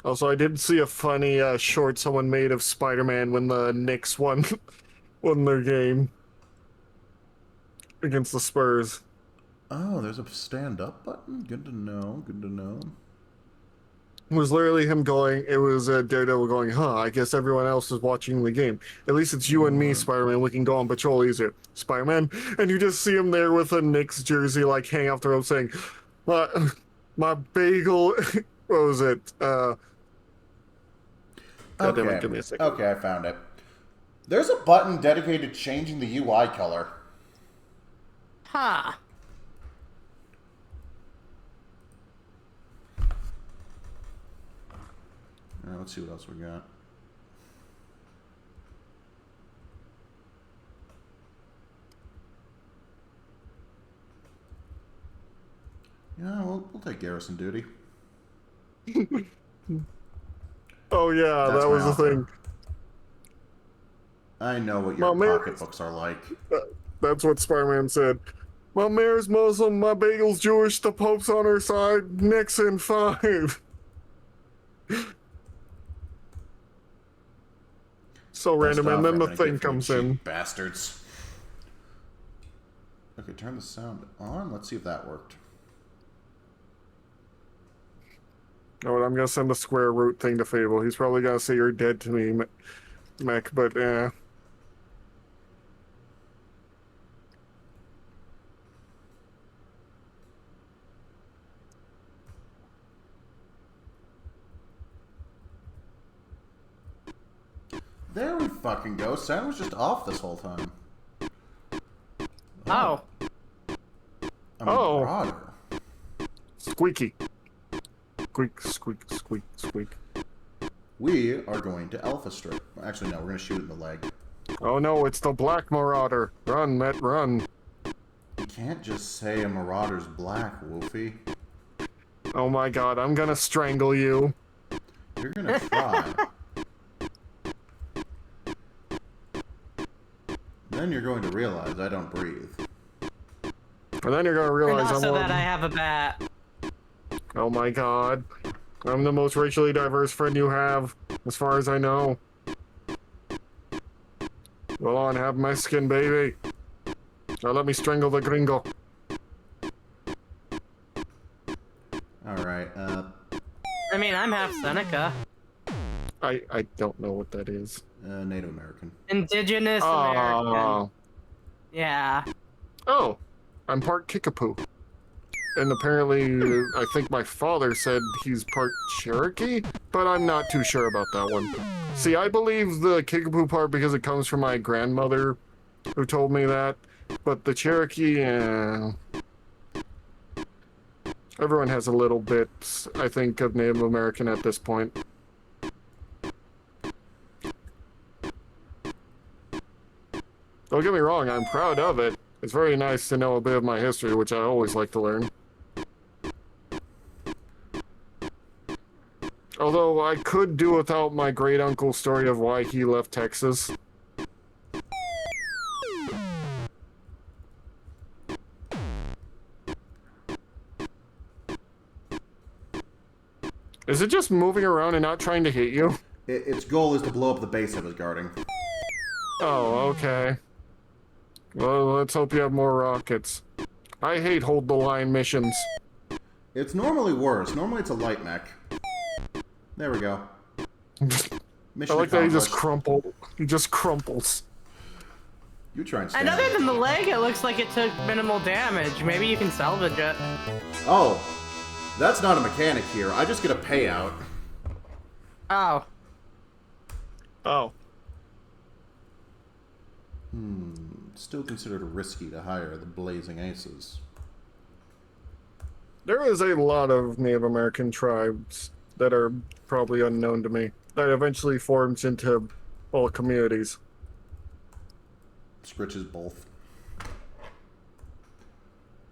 Also, I did see a funny short someone made of Spider-Man when the Knicks won their game against the Spurs. Oh, there's a stand-up button? Good to know, good to know. It was literally him going, it was Daredevil going, I guess everyone else is watching the game. At least it's you and me, Spider-Man. We can go on patrol easier. Spider-Man. And you just see him there with a Knicks jersey, like, hanging off the rope saying, my bagel, what was it? Okay. Give me a second. Okay, I found it. There's a button dedicated to changing the UI color. Huh. Let's see what else we got. Yeah, we'll take garrison duty. Oh yeah, That's that was the offer. thing. I know what your pocketbooks are like. That's what Spider-Man said. My mayor's Muslim, my bagel's Jewish, the Pope's on her side, Nixon 5. So random, and then the thing comes in. Bastards. Okay, turn the sound on. Let's see if that worked. Oh, I'm gonna send the square root thing to Fable. He's probably gonna say you're dead to me, Mech, but There we fucking go. Sound was just off this whole time. Oh. I'm Oh. a marauder. Squeaky. Squeak, squeak, squeak, squeak. We are going to Alpha Strip. Actually, no, we're going to shoot it in the leg. Oh no, it's the Black Marauder. Run, Met, run. You can't just say a marauder's black, Wolfie. Oh my god, I'm gonna strangle you. You're going to try. Then you're going to realize I don't breathe. And then you're gonna And realize also I'm that I have a bat. Oh my god. I'm the most racially diverse friend you have, as far as I know. Go on, have my skin, baby. Now let me strangle the gringo. Alright, I mean, I'm half Seneca. I don't know what that is. Native American. Indigenous American. Oh. Yeah. Oh, I'm part Kickapoo. And apparently, I think my father said he's part Cherokee, but I'm not too sure about that one. See, I believe the Kickapoo part because it comes from my grandmother who told me that, but the Cherokee, everyone has a little bit, I think, of Native American at this point. Don't get me wrong, I'm proud of it. It's very nice to know a bit of my history, which I always like to learn. Although I could do without my great-uncle's story of why he left Texas. Is it just moving around and not trying to hit you? Its goal is to blow up the base it was guarding. Oh, okay. Well, let's hope you have more rockets. I hate hold the line missions. It's normally worse. Normally it's a light mech. There we go. Mission I like that he just accomplished. He just crumples. You try and stand. And other than the leg, it looks like it took minimal damage. Maybe you can salvage it. Oh, that's not a mechanic here. I just get a payout. Oh. Oh. Still considered risky to hire the Blazing Aces. There is a lot of Native American tribes that are probably unknown to me that eventually forms into whole communities. Scritches both.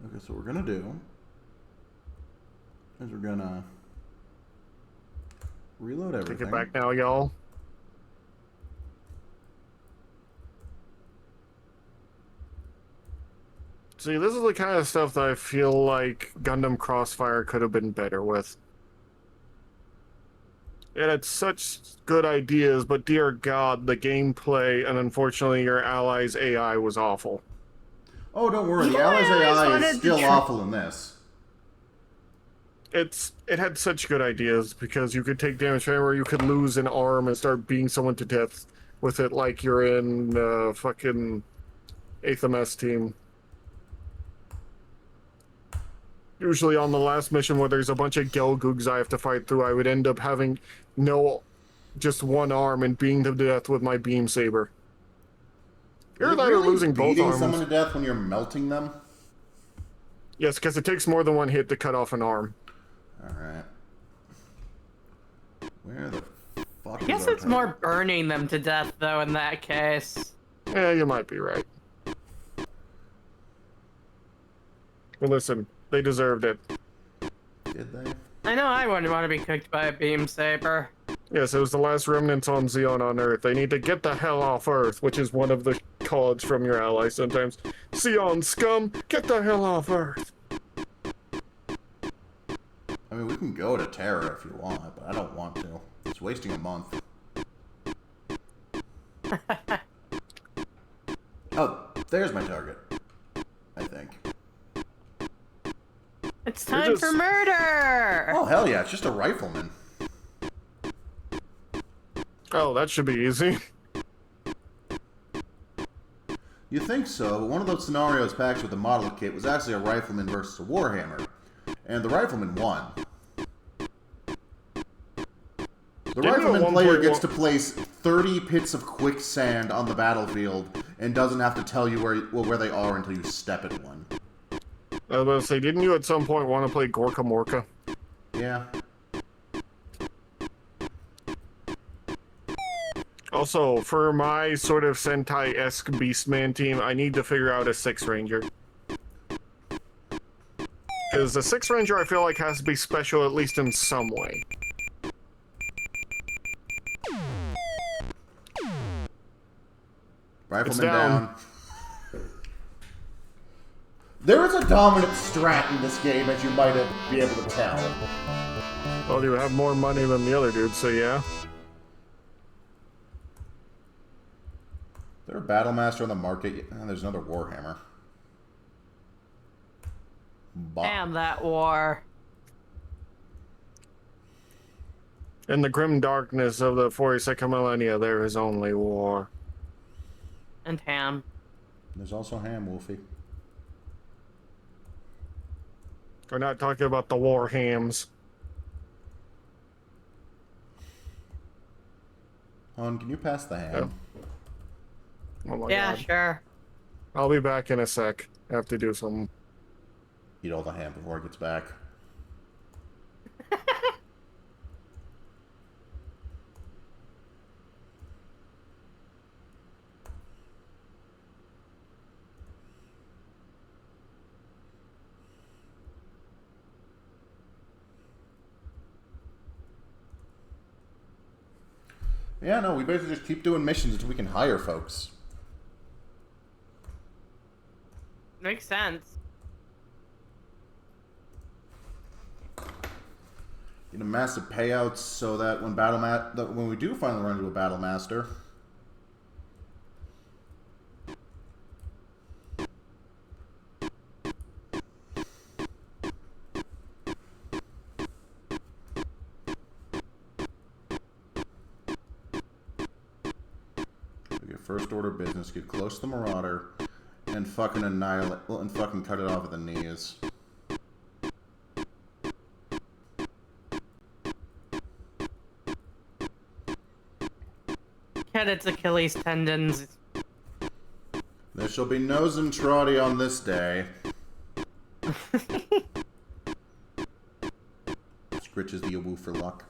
Okay, so what we're gonna do is we're gonna reload everything. Take it back now, y'all. See, this is the kind of stuff that I feel like Gundam Crossfire could have been better with. It had such good ideas, but dear God, the gameplay and unfortunately your allies' AI was awful. Oh, don't worry. The Yeah, Allies I AI wanted is to still try- awful in this. It had such good ideas because you could take damage where you could lose an arm and start beating someone to death with it like you're in fucking 8th MS team. Usually on the last mission where there's a bunch of Gelgoogs I have to fight through, I would end up having just one arm and beating them to death with my beam saber. You're Is it that really or losing both beating arms. someone to death when you're melting them? Yes, because it takes more than one hit to cut off an arm. Alright. Where the fuck I guess is our it's more burning them to death, though, in that case. Yeah, you might be right. But listen, they deserved it. Did they? I know I wouldn't want to be cooked by a beam saber. Yes, it was the last remnants on Xeon on Earth. They need to get the hell off Earth, which is one of the calls from your allies sometimes. Xeon scum, get the hell off Earth. I mean, we can go to Terra if you want, but I don't want to. It's wasting a month. Oh, there's my target. I think. It's time for murder! Oh, hell yeah, it's just a rifleman. Oh, that should be easy. You think so, but one of those scenarios packaged with the model kit was actually a rifleman versus a warhammer. And the rifleman won. The rifleman player gets to place 30 pits of quicksand on the battlefield and doesn't have to tell you where they are until you step in one. I was about to say, didn't you at some point want to play Gorka Morka? Yeah. Also, for my sort of Sentai-esque Beastman team, I need to figure out a 6 Ranger. Because the 6 Ranger I feel like has to be special at least in some way. Rifleman down. There is a dominant strat in this game, as you might be able to tell. Well, you have more money than the other dude, so yeah. Is there a Battle Master on the market? There's another Warhammer. Damn that war. In the grim darkness of the 42nd millennia, there is only war. And ham. There's also Ham, Wolfie. We're not talking about the war hams. Hon, can you pass the ham? Oh my Yeah, God. sure. I'll be back in a sec. I have to do something. Eat all the ham before it gets back. Yeah, no, we basically just keep doing missions until we can hire folks. Makes sense. Get a massive payouts so that when we do finally run into a Battle Master, we get first order business, get close to the Marauder, and fucking annihilate, well, and fucking cut it off at the knees. Cut its Achilles tendons. There shall be no Zentradi on this day. Scritches the Awu for luck.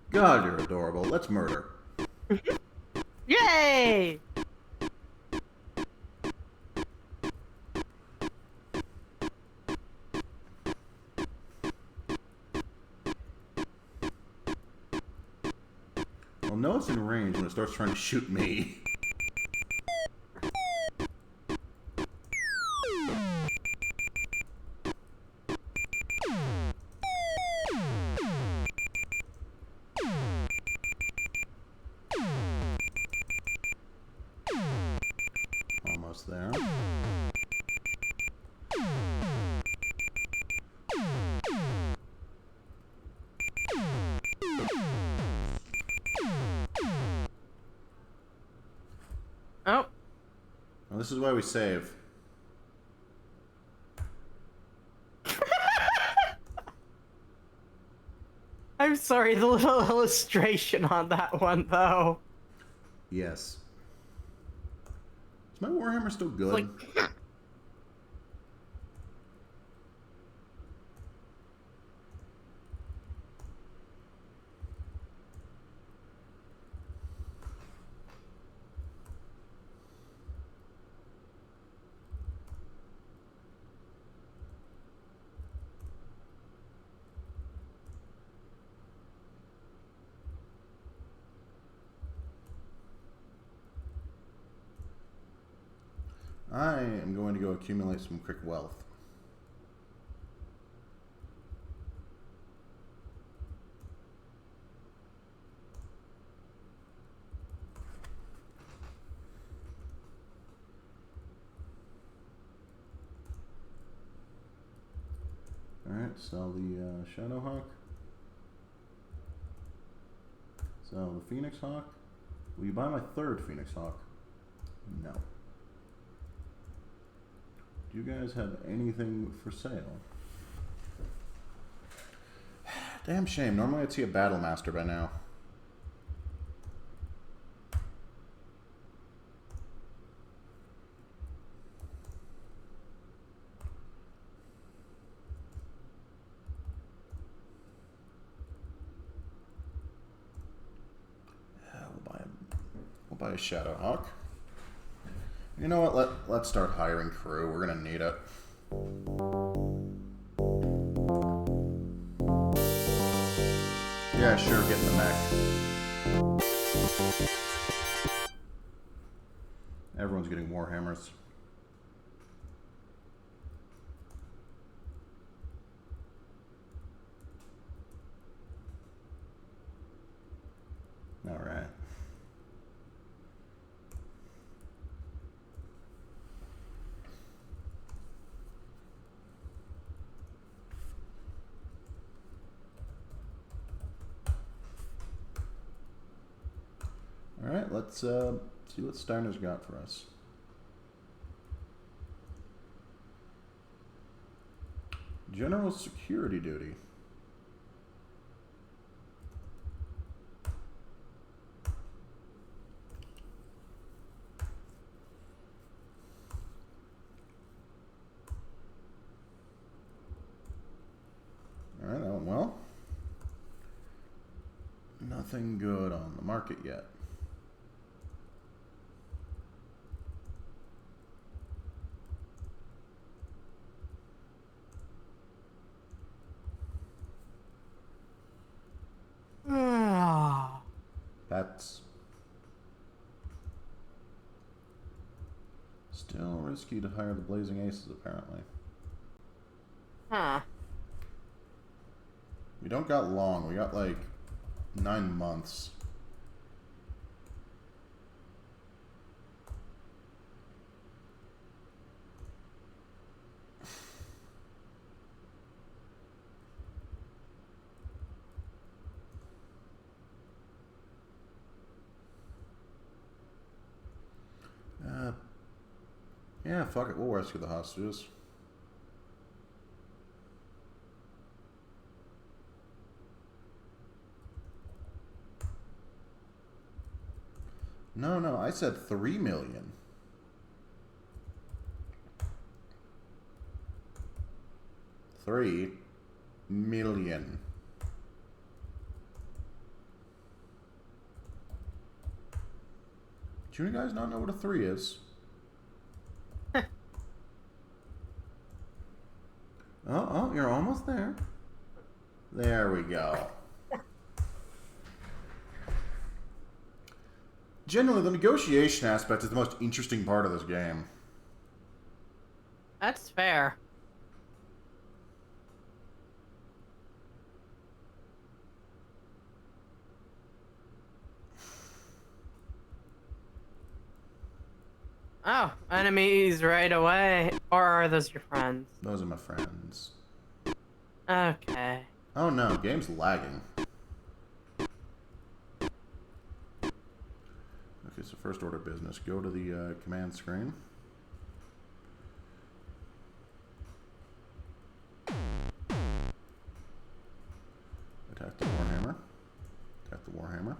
God, you're adorable. Let's murder. Yay! I'll know it's in range when it starts trying to shoot me. Almost there. Oh. Well, this is why we save. I'm sorry, the little illustration on that one, though. Yes. Is my Warhammer still good? Like... I am going to go accumulate some quick wealth. Alright, sell the Shadowhawk. Sell the Phoenix Hawk. Will you buy my third Phoenix Hawk? No. Do you guys have anything for sale? Damn shame. Normally I'd see a Battle Master by now. We'll buy a Shadowhawk. You know what? Let's start hiring crew. We're gonna need it. Yeah, sure, get in the mech. Everyone's getting Warhammers. Alright. Alright, let's see what Steiner's got for us. General security duty. Alright, that went well. Nothing good on the market yet. That's still risky to hire the Blazing Aces, apparently. Huh. We don't got long. We got like 9 months. Yeah, fuck it. We'll rescue the hostages. No, I said 3 million. $3 million. Do you guys not know what a 3 is? Oh, you're almost there. There we go. Generally, the negotiation aspect is the most interesting part of this game. That's fair. Oh, enemies right away. Or are those your friends? Those are my friends. Okay. Oh no, game's lagging. Okay, so first order of business. Go to the command screen. Attack the Warhammer. Attack the Warhammer.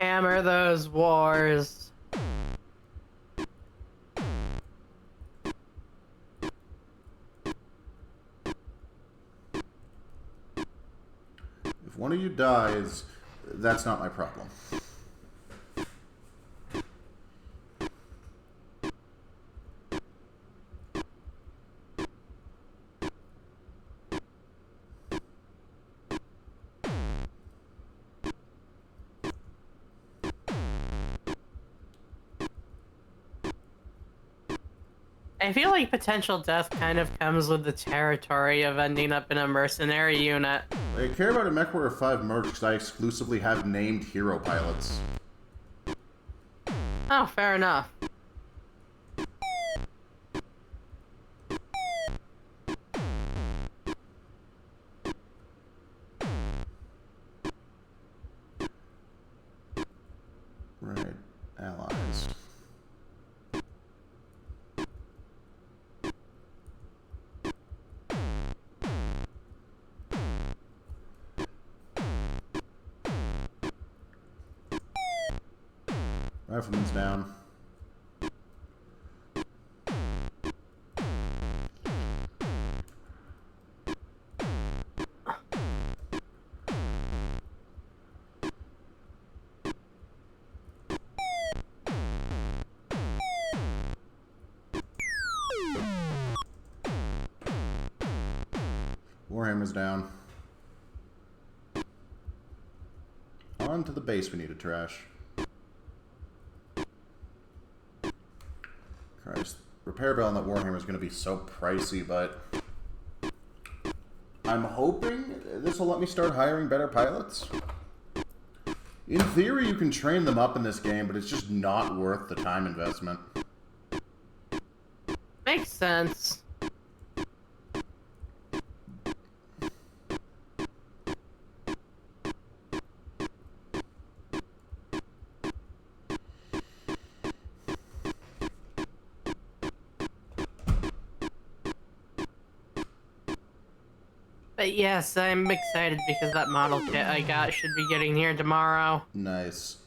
Hammer those wars. If one of you dies, that's not my problem. I feel like potential death kind of comes with the territory of ending up in a mercenary unit. I care about a MechWarrior 5 merch because I exclusively have named hero pilots. Oh, fair enough. Right. Allies. Rifleman's down. Warhammer's down. On to the base we need to trash. Christ. Repair bell on that Warhammer is going to be so pricey, but I'm hoping this will let me start hiring better pilots. In theory, you can train them up in this game, but it's just not worth the time investment. Makes sense. But yes, I'm excited because that model kit I got should be getting here tomorrow. Nice.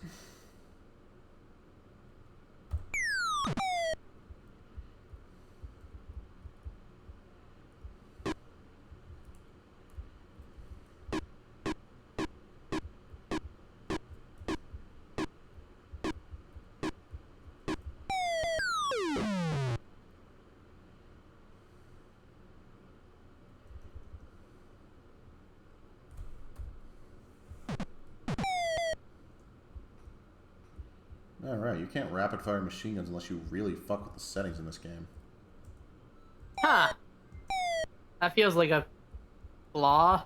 Alright, you can't rapid fire machine guns unless you really fuck with the settings in this game. Huh. That feels like a flaw.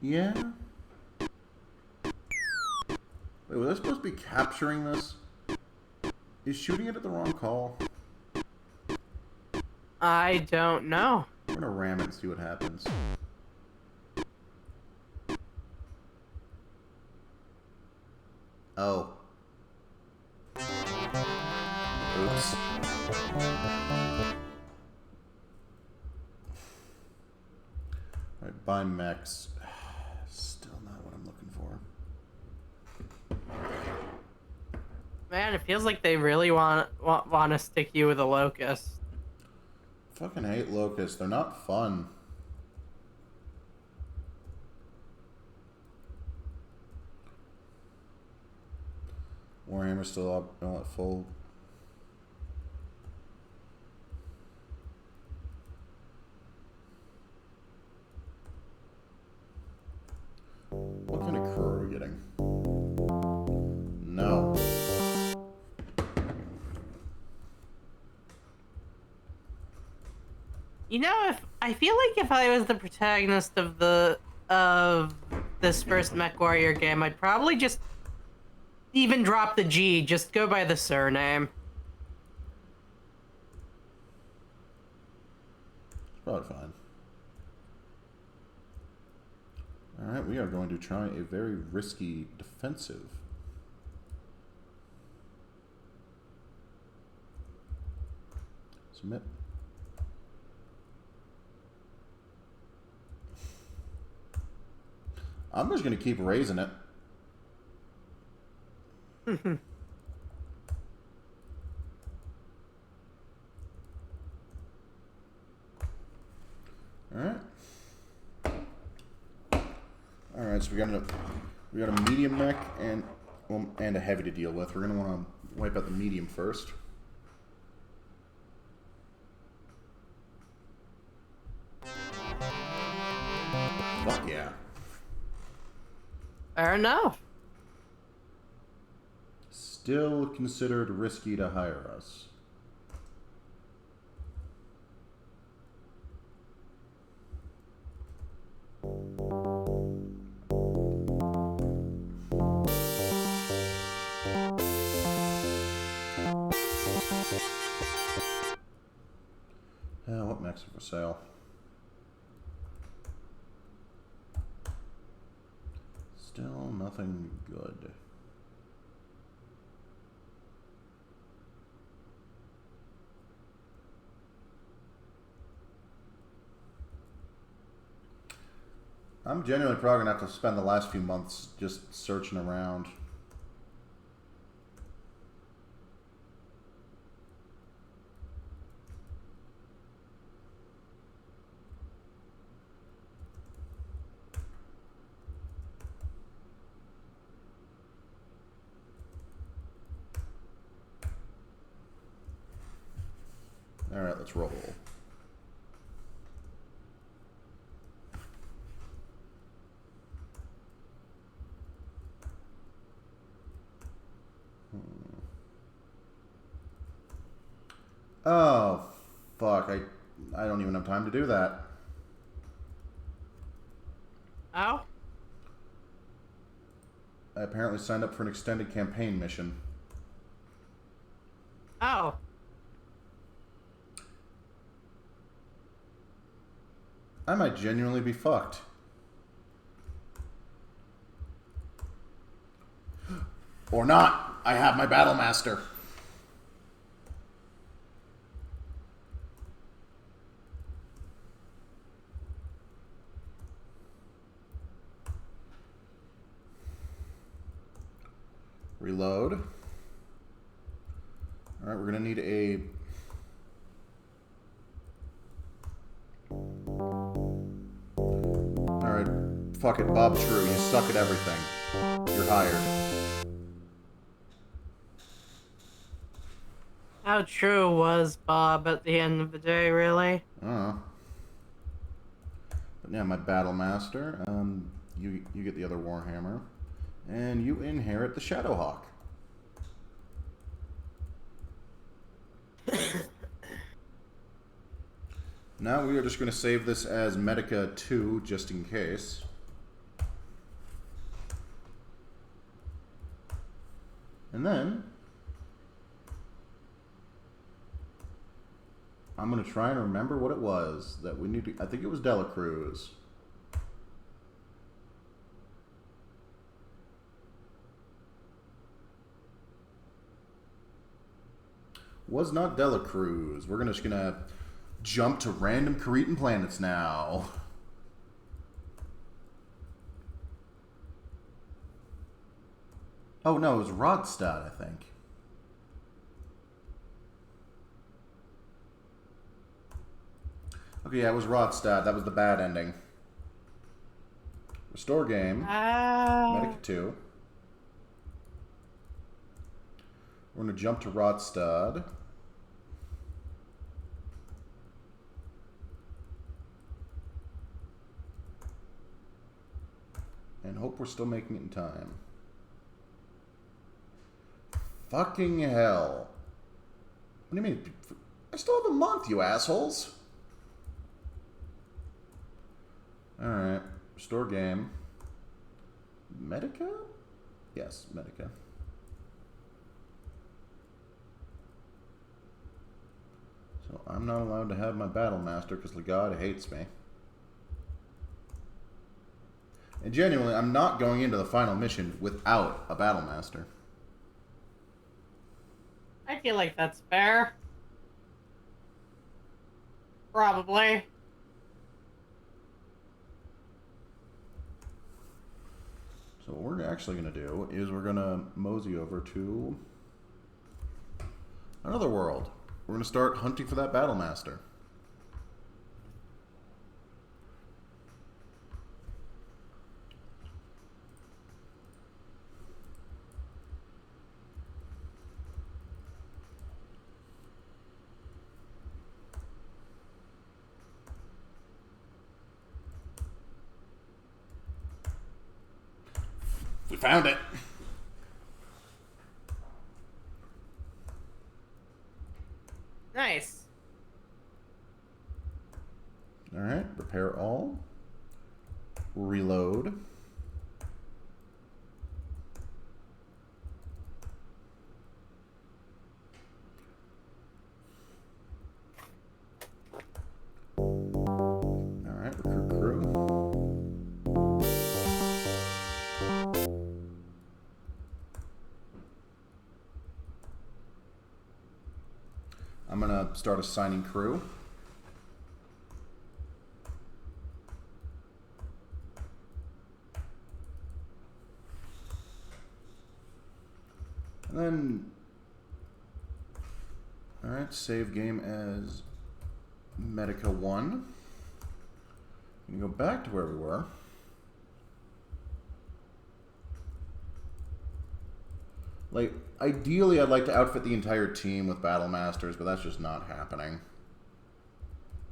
Yeah? Wait, was I supposed to be capturing this? Is shooting it at the wrong call? I don't know. We're gonna ram it and see what happens. Oh. Oops. Alright, buy MECHS. Still not what I'm looking for. Man, it feels like they really want to stick you with a locust. Fucking hate locusts. They're not fun. Warhammer's still up, at full. What kind of crew are we getting? No. You know, if I feel like if I was the protagonist of this first MechWarrior game, I'd probably just even drop the G, just go by the surname. It's probably fine. Alright, we are going to try a very risky defensive. Submit. I'm just going to keep raising it. Alright. Alright, so we got a medium mech and a heavy to deal with. We're going to want to wipe out the medium first. Fuck yeah. Fair enough. Still considered risky to hire us. What mechs are for sale? Still nothing good. I'm genuinely probably gonna have to spend the last few months just searching around. Alright, let's roll. Oh, fuck. I don't even have time to do that. Oh? I apparently signed up for an extended campaign mission. Oh. I might genuinely be fucked. Or not. I have my Battle Master. Reload. Alright, we're gonna need a... Alright, fuck it, Bob True, you suck at everything. You're hired. How true was Bob at the end of the day, really? I don't know. But yeah, my Battle Master. You get the other Warhammer. And you inherit the Shadowhawk. Now we are just going to save this as Medica 2, just in case. And then I'm going to try and remember what it was that we need to... I think it was Delacruz. Was not Delacruz. We're just going to jump to random Cretan planets now. Oh, no, it was Rodstad, I think. Okay, yeah, it was Rodstad. That was the bad ending. Restore game. Medica 2. We're going to jump to Rodstad. And hope we're still making it in time. Fucking hell. What do you mean? I still have a month, you assholes. Alright. Restore game. Medica? Yes, Medica. So I'm not allowed to have my Battle Master because Legad hates me. And genuinely, I'm not going into the final mission without a Battle Master. I feel like that's fair. Probably. So what we're actually going to do is we're going to mosey over to another world. We're going to start hunting for that Battle Master. We found it. Nice. All right, repair all. Reload. I'm gonna start assigning crew. And then, alright, save game as Medica 1. And go back to where we were. Like, ideally I'd like to outfit the entire team with Battle Masters, but that's just not happening.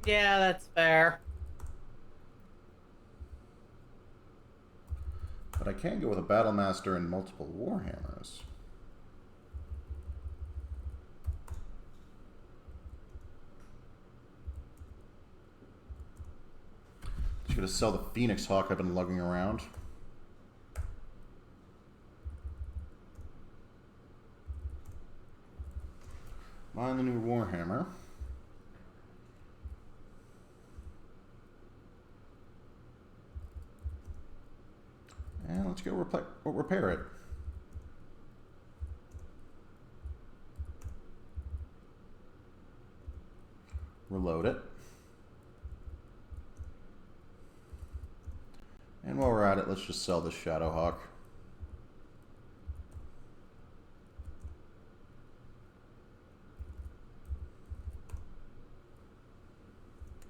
Yeah, that's fair. But I can go with a Battle Master and multiple Warhammers. Just gonna sell the Phoenix Hawk I've been lugging around. Buy the new Warhammer. And let's go repair it. Reload it. And while we're at it, let's just sell this Shadowhawk.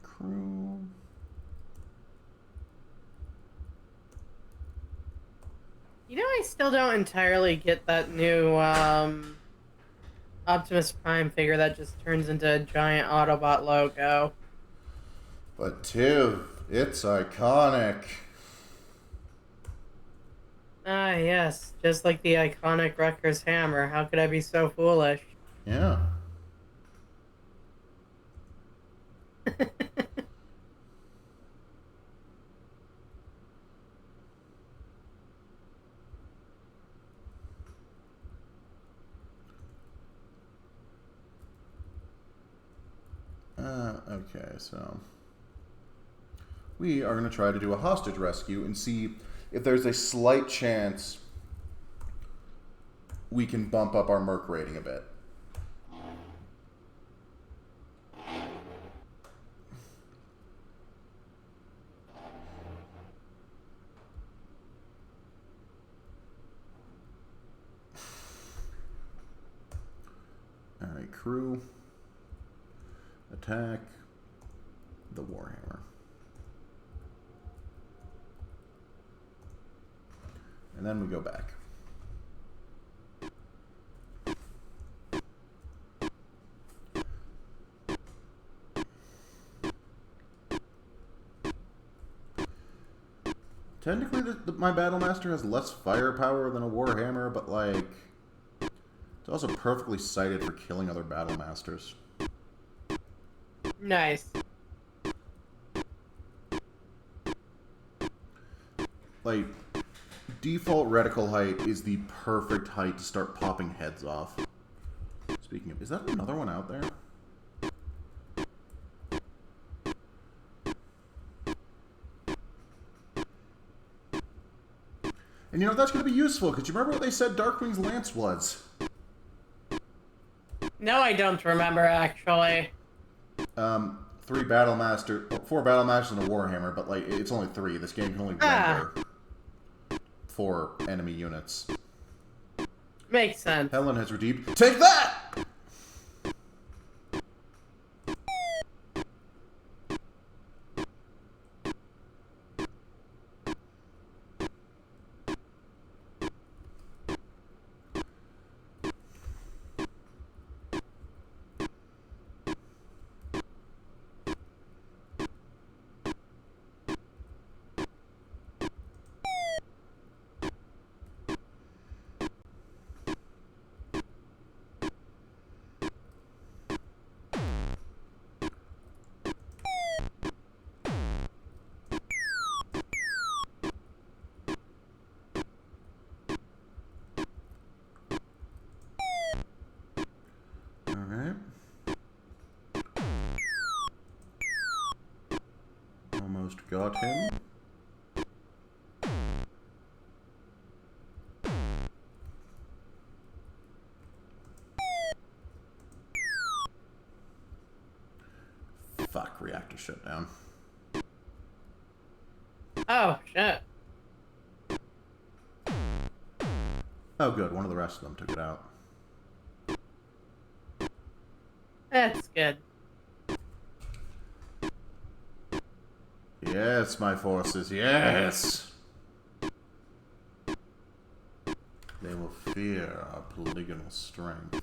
Crew. You know, I still don't entirely get that new Optimus Prime figure that just turns into a giant Autobot logo. But Tiv, it's iconic. Ah, yes. Just like the iconic Rutgers hammer. How could I be so foolish? Yeah. Okay, so we are going to try to do a hostage rescue and see if there's a slight chance we can bump up our merc rating a bit. All right, crew. Attack the Warhammer. And then we go back. Technically, my Battle Master has less firepower than a Warhammer, but, like, it's also perfectly sighted for killing other Battle Masters. Nice. Like, default reticle height is the perfect height to start popping heads off. Speaking of, is that another one out there? And you know, that's going to be useful, because you remember what they said Darkwing's Lance was? No, I don't remember, actually. 4 Battle Masters and a Warhammer, but, like, it's only 3. This game can only render 4 enemy units. Makes sense. Helen has redeemed. Take that! Alright. Almost got him. Fuck, reactor shut down. Oh, shit. Oh, good. One of the rest of them took it out. That's good. Yes, my forces, yes! They will fear our polygonal strength.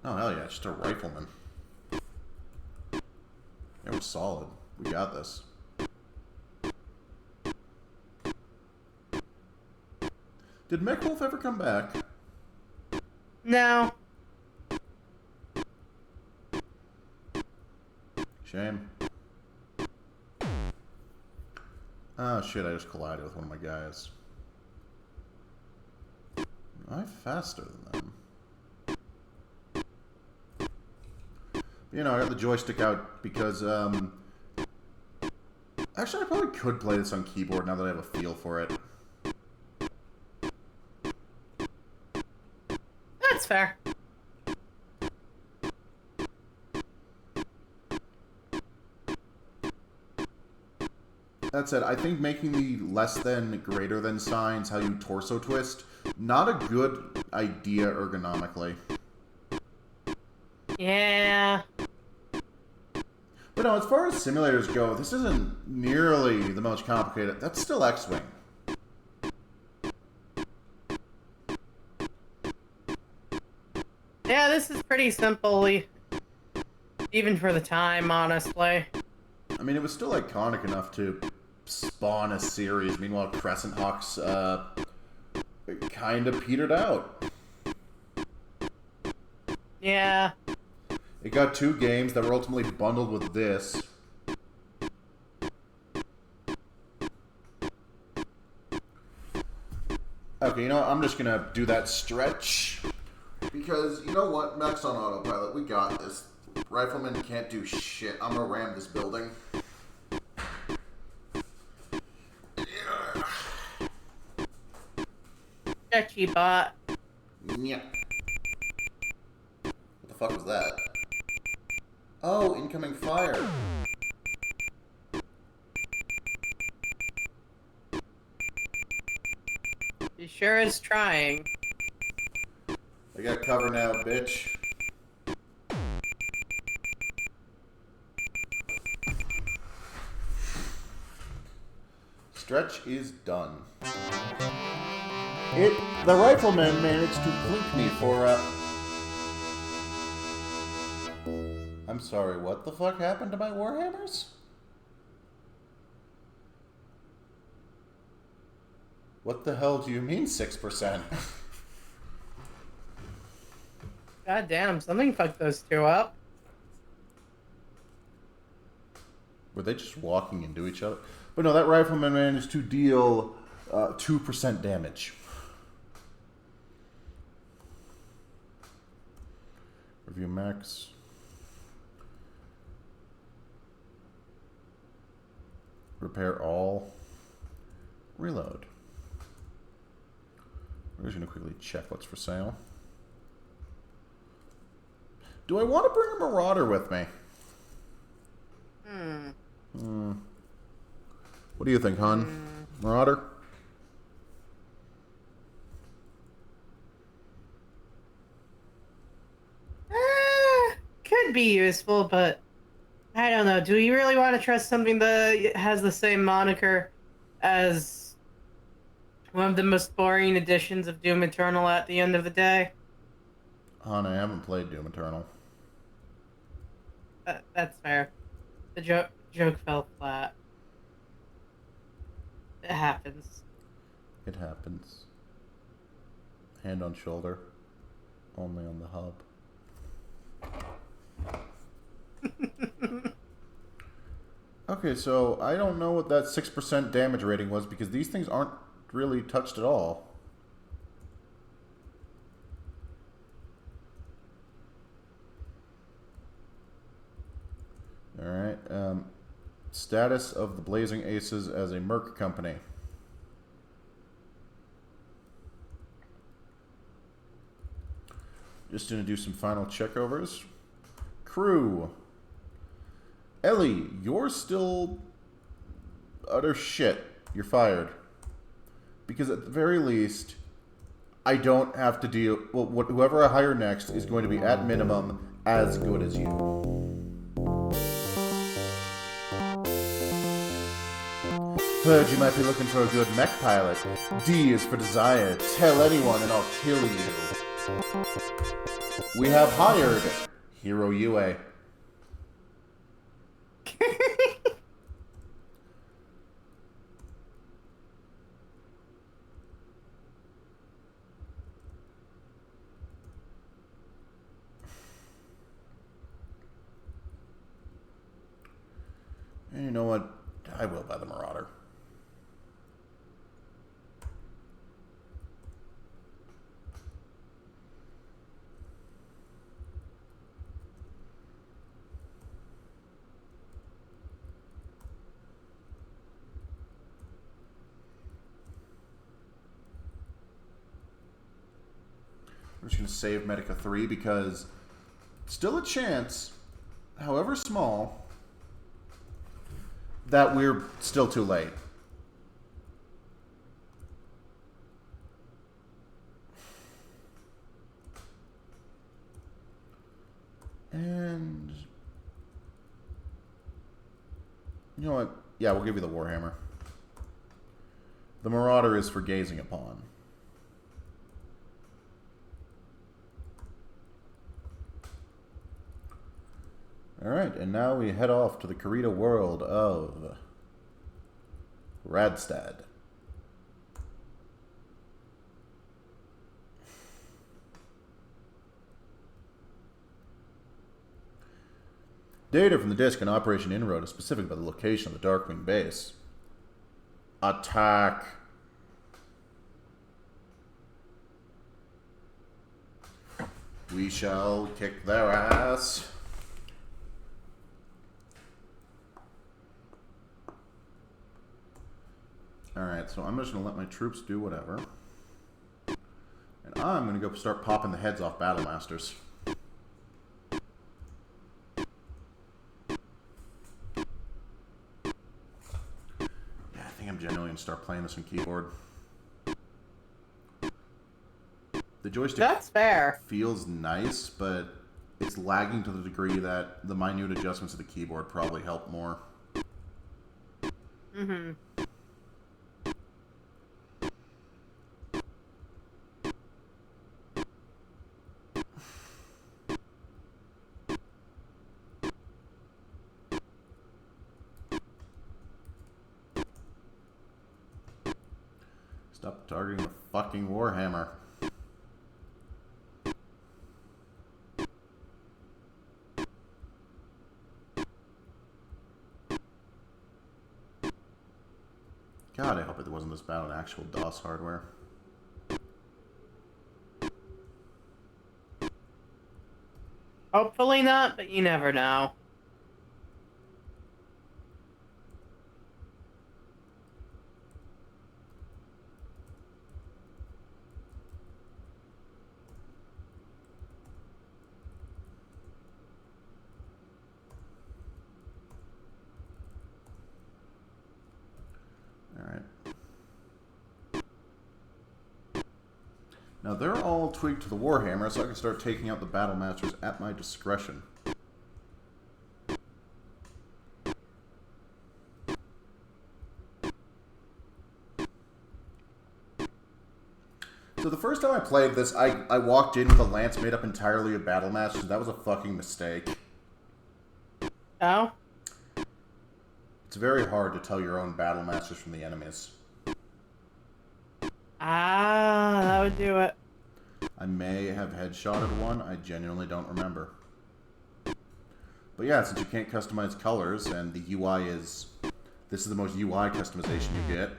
Oh, hell yeah, just a rifleman. Yeah, we're solid. We got this. Did MechWolf ever come back? No. Shame. Oh shit, I just collided with one of my guys. I'm faster than them. You know, I got the joystick out because, actually, I probably could play this on keyboard now that I have a feel for it. That's fair. That said, I think making the less than greater than signs how you torso twist, not a good idea ergonomically. Yeah. But no, as far as simulators go, this isn't nearly the most complicated. That's still X-Wing. Yeah, this is pretty simple, even for the time, honestly. I mean, it was still iconic enough to spawn a series. Meanwhile, Crescent Hawks kind of petered out. Yeah. It got 2 games that were ultimately bundled with this. Okay, you know what? I'm just gonna do that stretch. Because, you know what? Mech's on autopilot. We got this. Rifleman can't do shit. I'm gonna ram this building. Stretchy bot. Yeah. What the fuck was that? Oh, incoming fire. He sure is trying. I got cover now, bitch. Stretch is done. The rifleman managed to plink me for I'm sorry, what the fuck happened to my Warhammers? What the hell do you mean 6%? God damn, something fucked those two up. Were they just walking into each other? But no, that rifleman managed to deal 2% damage. Review max. Repair all. Reload. We're just going to quickly check what's for sale. Do I want to bring a Marauder with me? What do you think, hon? Marauder? Could be useful, but I don't know. Do you really want to trust something that has the same moniker as one of the most boring editions of Doom Eternal at the end of the day? Hon, I haven't played Doom Eternal. That's fair. The joke fell flat. It happens. It happens. Hand on shoulder. Only on the hub. Okay, so I don't know what that 6% damage rating was because these things aren't really touched at all. Alright, status of the Blazing Aces as a merc company. Just gonna do some final checkovers. Crew. Ellie, you're still utter shit. You're fired. Because at the very least, I don't have to deal... Well, whoever I hire next is going to be, at minimum, as good as you. Heard you might be looking for a good mech pilot. D is for desire. Tell anyone and I'll kill you. We have hired Hero UA. And you know what? I will buy the Marauder. I'm just going to save Medica 3 because still a chance, however small, that we're still too late. And you know what? Yeah, we'll give you the Warhammer. The Marauder is for gazing upon. Alright, and now we head off to the Karita world of Radstad. Data from the disk and Operation Inroad is specific about the location of the Darkwing base. Attack! We shall kick their ass. Alright, so I'm just going to let my troops do whatever. And I'm going to go start popping the heads off Battle Masters. Yeah, I think I'm genuinely going to start playing this on keyboard. The joystick That's fair. feels nice, but it's lagging to the degree that the minute adjustments of the keyboard probably help more. Mm-hmm. Stop targeting the fucking Warhammer. God, I hope it wasn't this bad on actual DOS hardware. Hopefully not, but you never know. Alright. Now they're all tweaked to the Warhammer, so I can start taking out the Battle Masters at my discretion. So the first time I played this, I walked in with a lance made up entirely of Battle Masters. That was a fucking mistake. Oh? It's very hard to tell your own Battle Masters from the enemies. Ah, that would do it. I may have headshotted one, I genuinely don't remember. But yeah, since you can't customize colors, and the UI is... This is the most UI customization you get.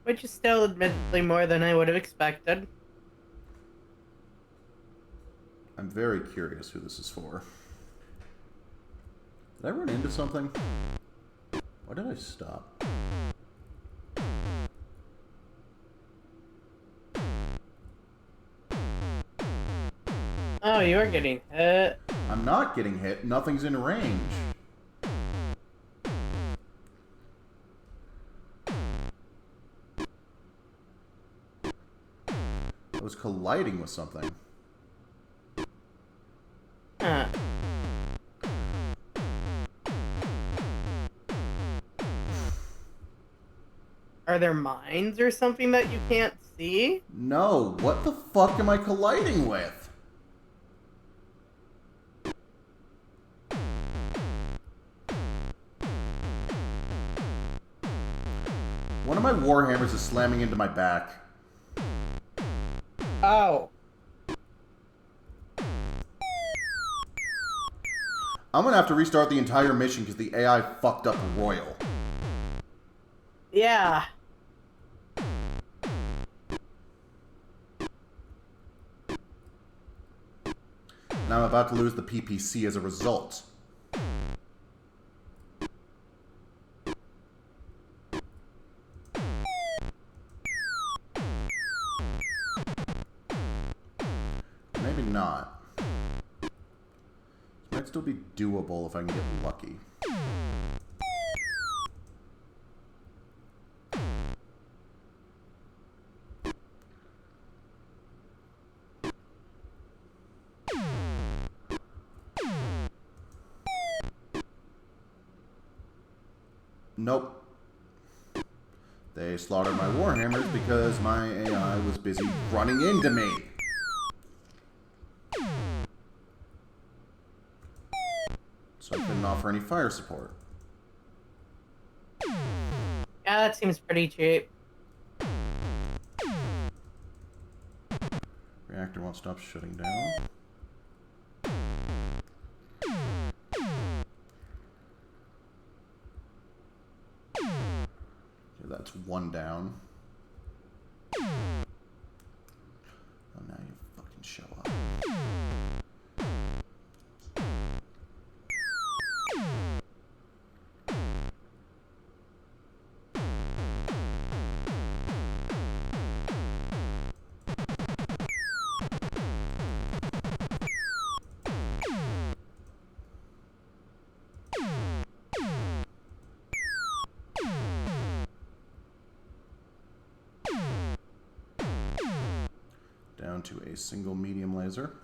Which is still admittedly more than I would have expected. I'm very curious who this is for. Did I run into something? Why did I stop? Oh, you are getting hit. I'm not getting hit. Nothing's in range. I was colliding with something. Huh. Are there mines or something that you can't see? No, what the fuck am I colliding with? One of my warhammers is slamming into my back. Oh. I'm gonna have to restart the entire mission because the AI fucked up royal. Yeah. And I'm about to lose the PPC as a result. Maybe not. It might still be doable if I can get lucky. Nope. They slaughtered my warhammers because my AI was busy running into me. So I couldn't offer any fire support. Yeah, that seems pretty cheap. Reactor won't stop shutting down. Okay, that's one down. Oh, now you fucking show up. Down to a single medium laser.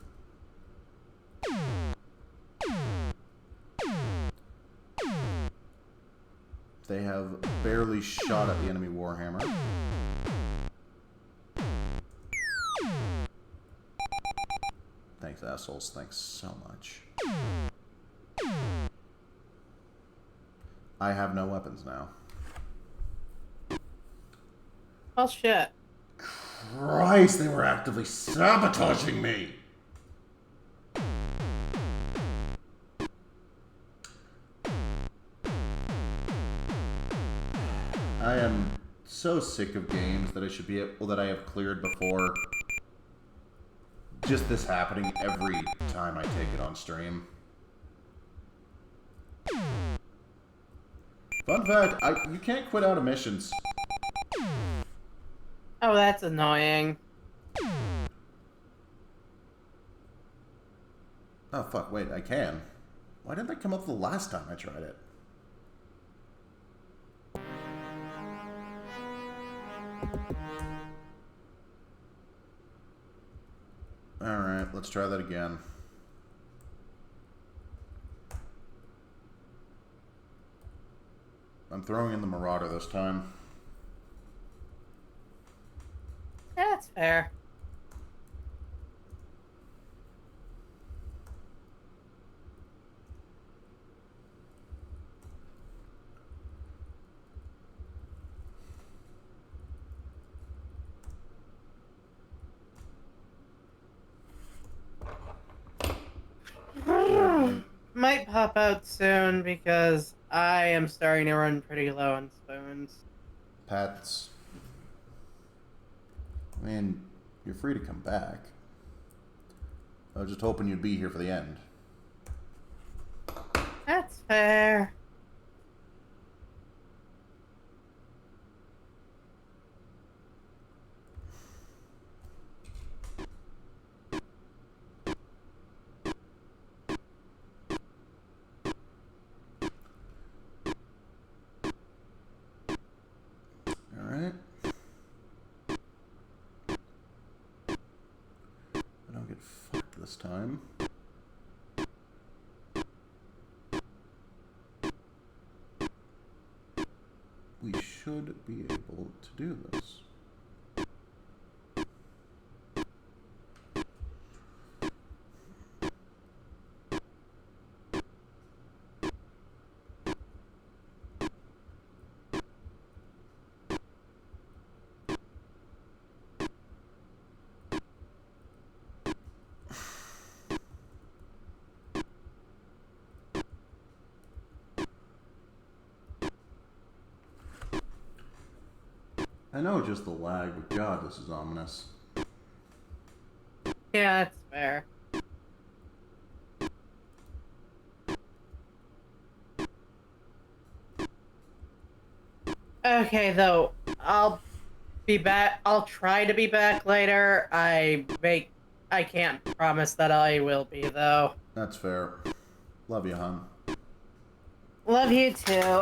They have barely shot at the enemy warhammer. Thanks, assholes. Thanks so much. I have no weapons now. Well, shit. Christ, they were actively sabotaging me! I am so sick of games that I should be able, that I have cleared before. Just this happening every time I take it on stream. Fun fact, you can't quit out of missions. Oh, that's annoying. Oh fuck, wait, I can. Why didn't that come up the last time I tried it? Alright, let's try that again. I'm throwing in the Marauder this time. That's fair. Might pop out soon because I am starting to run pretty low on spoons. Pats. I mean, you're free to come back. I was just hoping you'd be here for the end. That's fair. this time. We should be able to do this. I know just the lag, but God, this is ominous. Yeah, that's fair. Okay, though, I'll be back. I'll try to be back later. I can't promise that I will be, though. That's fair. Love you, hon. Love you too.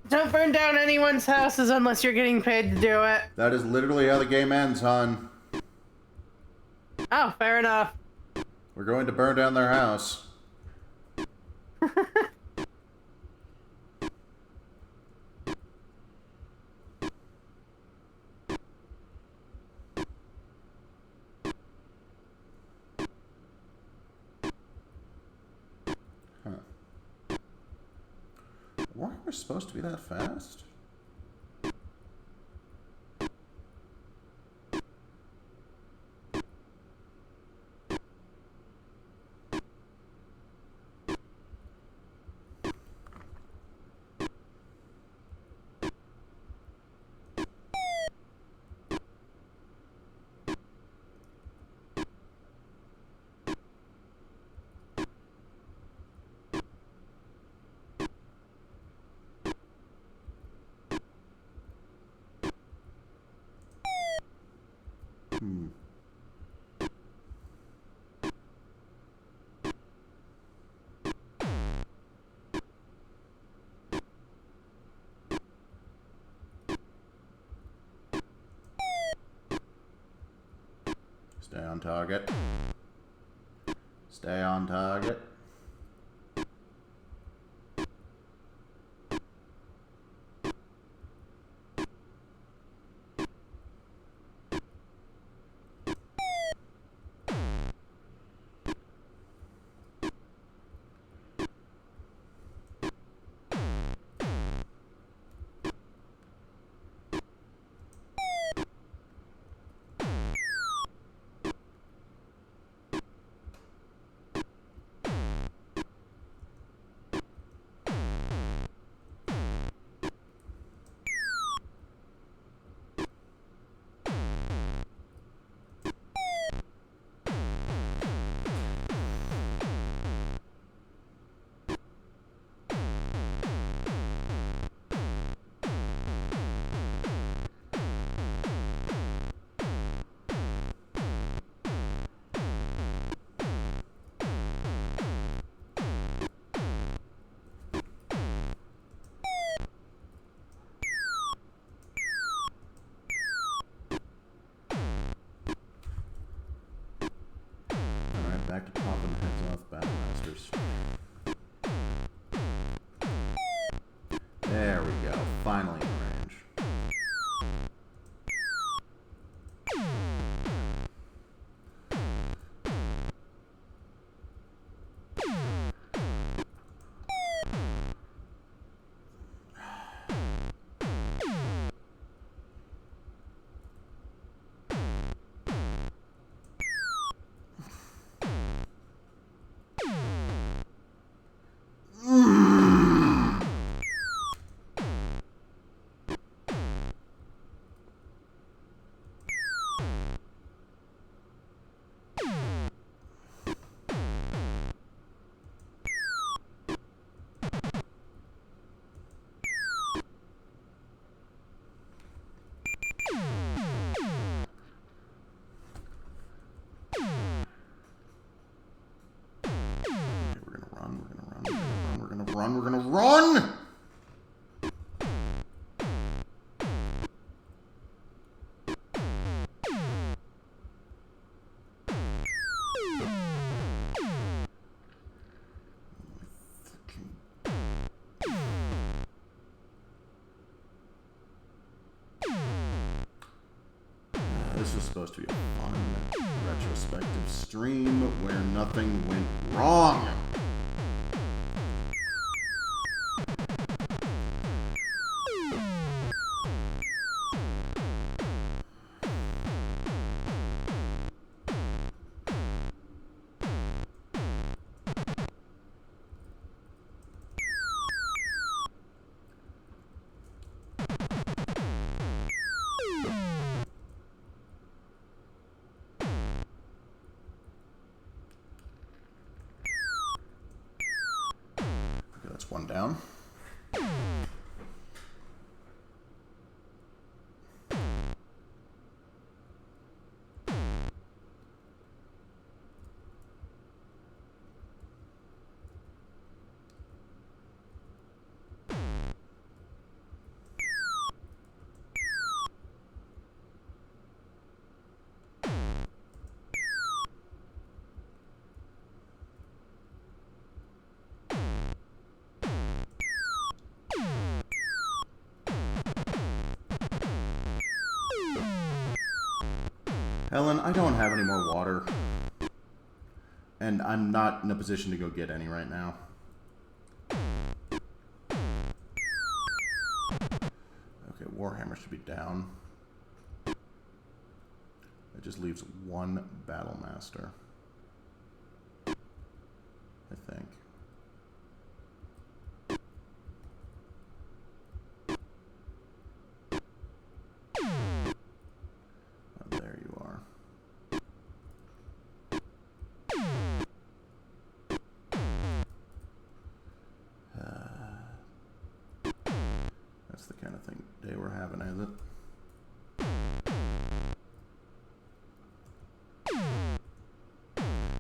Don't burn down anyone's houses unless you're getting paid to do it. That is literally how the game ends, hon. Oh, fair enough. We're going to burn down their house. Warhammer's supposed to be that fast? Stay on target. Stay on target. Back to popping heads off Battlemasters. There we go. Finally in range. We're gonna run! This was supposed to be a fun retrospective stream where nothing went wrong. That's one down. Helen, I don't have any more water. And I'm not in a position to go get any right now. Okay, Warhammer should be down. It just leaves one Battle Master, I think. There you are. That's the kind of thing they were having, is it?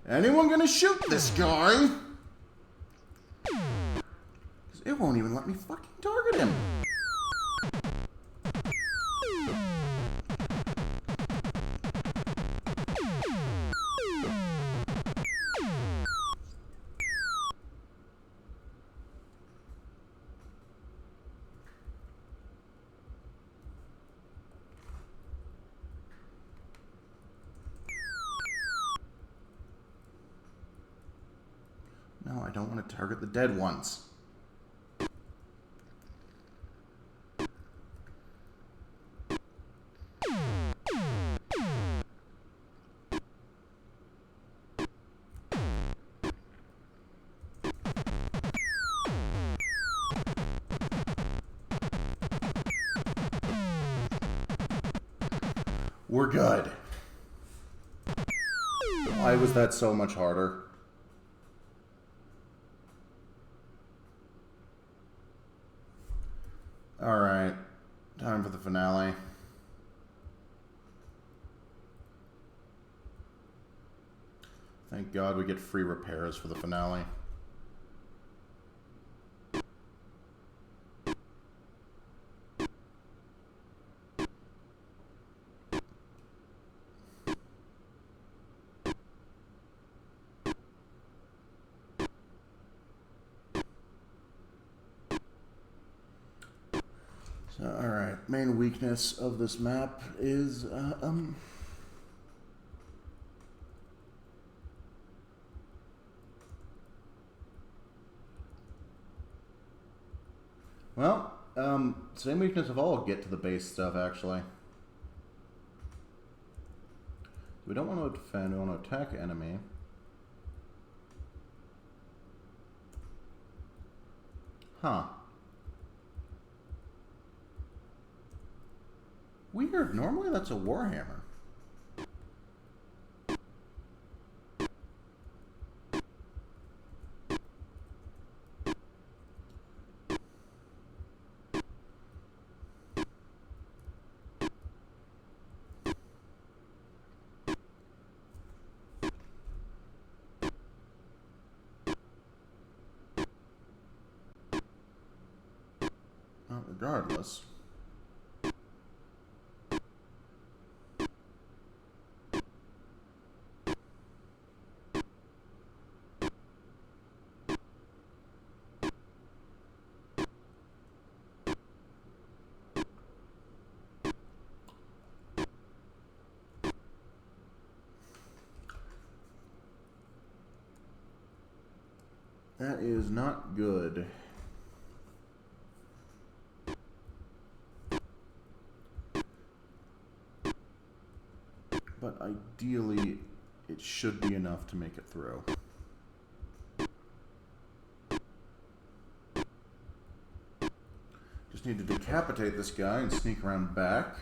Anyone gonna shoot this guy? Because it won't even let me fucking target him. No, I don't want to target the dead ones. We're good. Why was that so much harder? Alright, time for the finale. Thank God we get free repairs for the finale. So, alright, main weakness of this map is, well, same weakness of all, get to the base stuff, actually. We don't want to defend, we want to attack enemy. Huh. Weird. Normally that's a Warhammer. Well, regardless. That is not good. But ideally, it should be enough to make it through. Just need to decapitate this guy and sneak around back.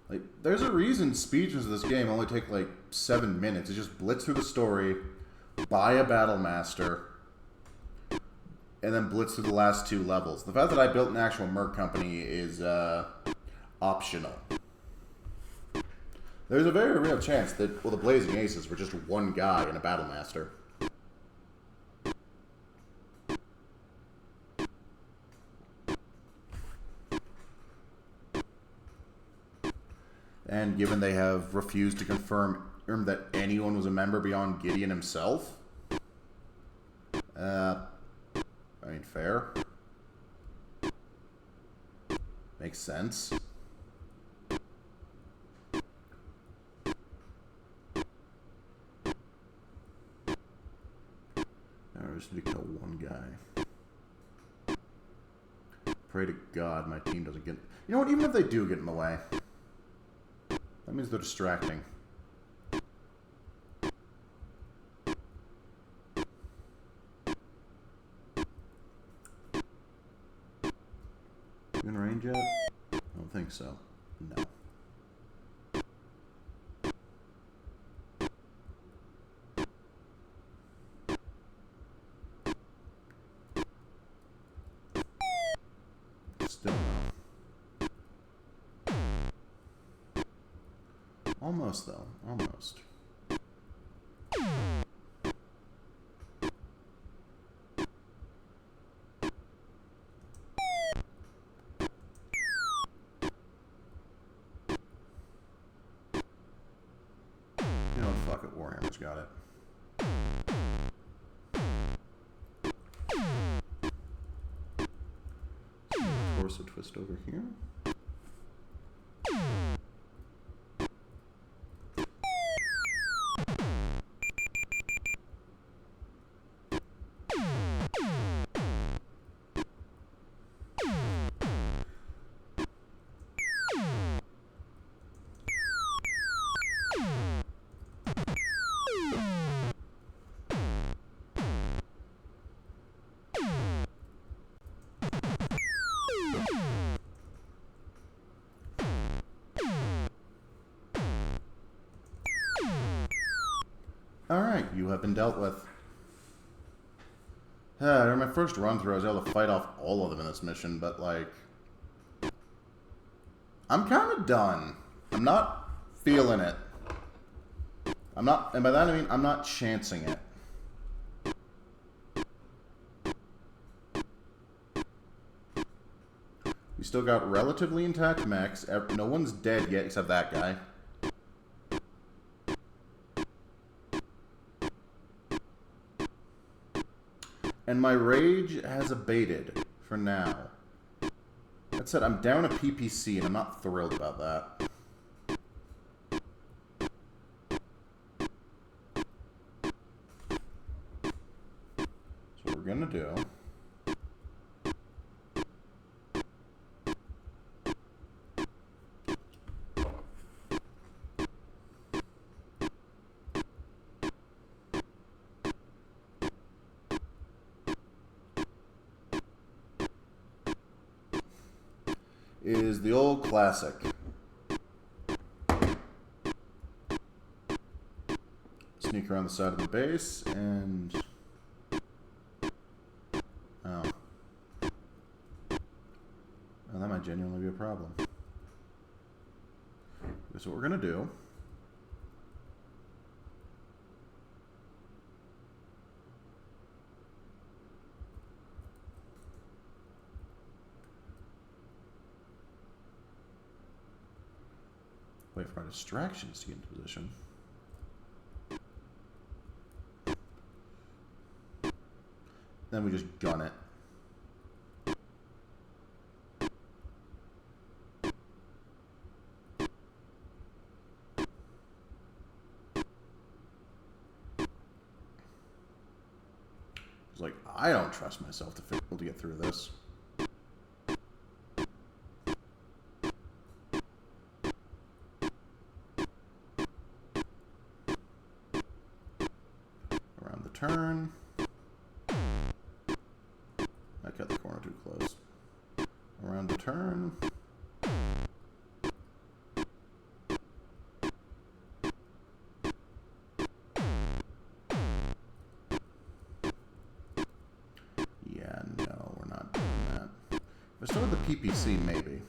Like, there's a reason speedruns of this game only take like 7 minutes. It's just blitz through the story, buy a battle master, and then blitz through the last 2 levels. The fact that I built an actual merc company is optional. There's a very real chance that, well, the Blazing Aces were just one guy and a battle master. And given they have refused to confirm that anyone was a member beyond Gideon himself, I mean, fair. Makes sense. Now I just need to kill one guy. Pray to God my team doesn't get... You know what? Even if they do get in the way, that means they're distracting. You in range yet? I don't think so. No. Still no. Almost though. Almost. You know what? Fuck it. Warhammer's got it. Force a twist over here. Alright, you have been dealt with. During my first run through, I was able to fight off all of them in this mission, but like... I'm kind of done. I'm not feeling it. I'm not, and by that I mean I'm not chancing it. We still got relatively intact mechs. No one's dead yet except that guy. And my rage has abated for now. That said, I'm down a PPC and I'm not thrilled about that. So what we're gonna do is the old classic. Sneak around the side of the base and... Oh. Well, that might genuinely be a problem. That's what we're gonna do. Wait for our distractions to get into position. Then we just gun it. was like, I don't trust myself to be able to get through this. Around the turn. I cut the corner too close. Around the turn. Yeah, no, we're not doing that. If I started the PPC, maybe.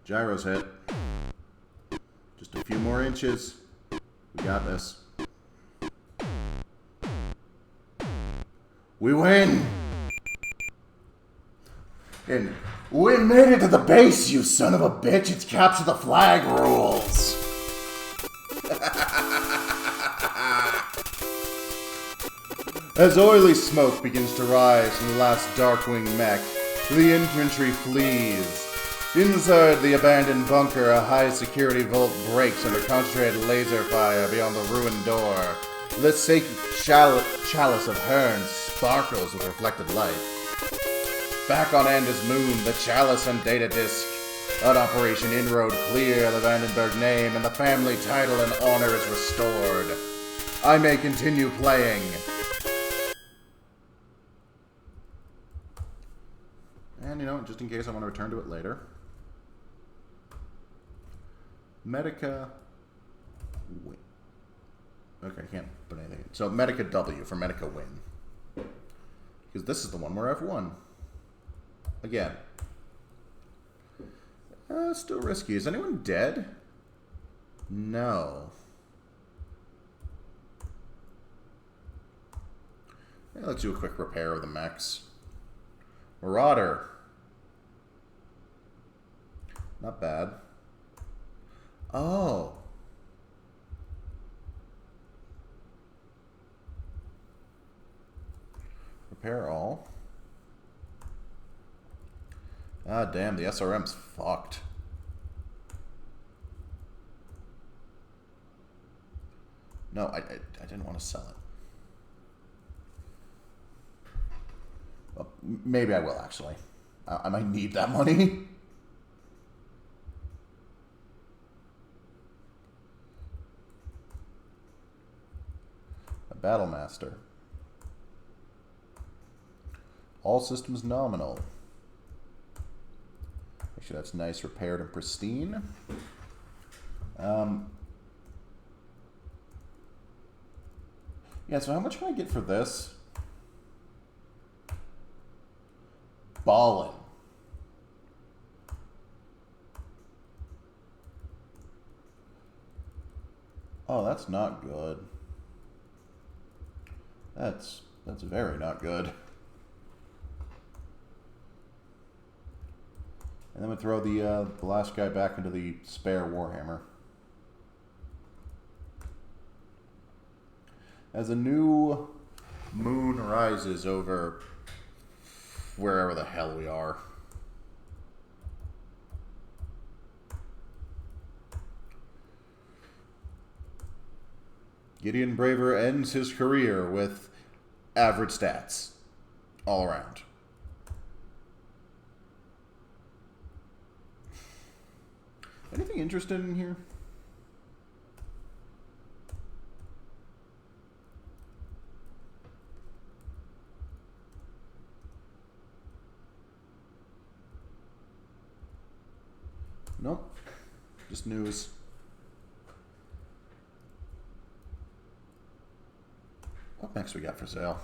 Gyro's hit. Just a few more inches. We got this. We win! And we made it to the base, you son of a bitch! It's capture the flag rules! As oily smoke begins to rise from the last Darkwing mech, the infantry flees. Inside the abandoned bunker, a high-security vault breaks under concentrated laser fire beyond the ruined door. The sacred chalice of Hearn sparkles with reflected light. Back on Anders Moon, the chalice and data disk. An Operation Inroad clear the Vandenberg name, and the family title and honor is restored. I may continue playing. And, you know, just in case I want to return to it later. Medica win. Okay, I can't put anything. So Medica W for Medica win. Because this is the one where I've won. Again. Still risky. Is anyone dead? No. Yeah, let's do a quick repair of the mechs. Marauder. Not bad. Oh. Repair all. Ah, damn, the SRM's fucked. No, I didn't want to sell it. Well, maybe I will, actually. I might need that money. Battlemaster. All systems nominal. Actually, that's nice, repaired and pristine. Yeah, so how much can I get for this? Ballin'. Oh, that's not good. That's very not good. And then we throw the last guy back into the spare Warhammer. As a new moon rises over wherever the hell we are. Gideon Braver ends his career with average stats all around. Anything interesting in here? Nope. Just news. What mechs we got for sale?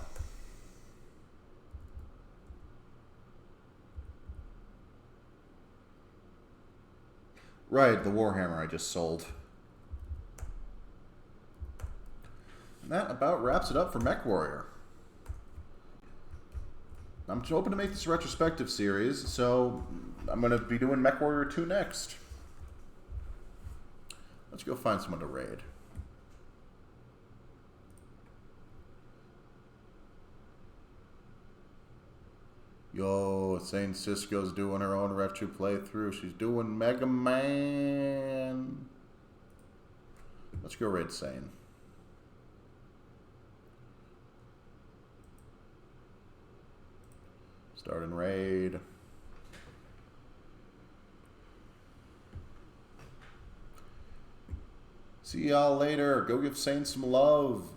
Right, the Warhammer I just sold. And that about wraps it up for MechWarrior. I'm hoping to make this a retrospective series, so I'm going to be doing MechWarrior 2 next. Let's go find someone to raid. Yo, Saint Cisco's doing her own retro playthrough. She's doing Mega Man. Let's go raid Sane. Starting raid. See y'all later. Go give Sane some love.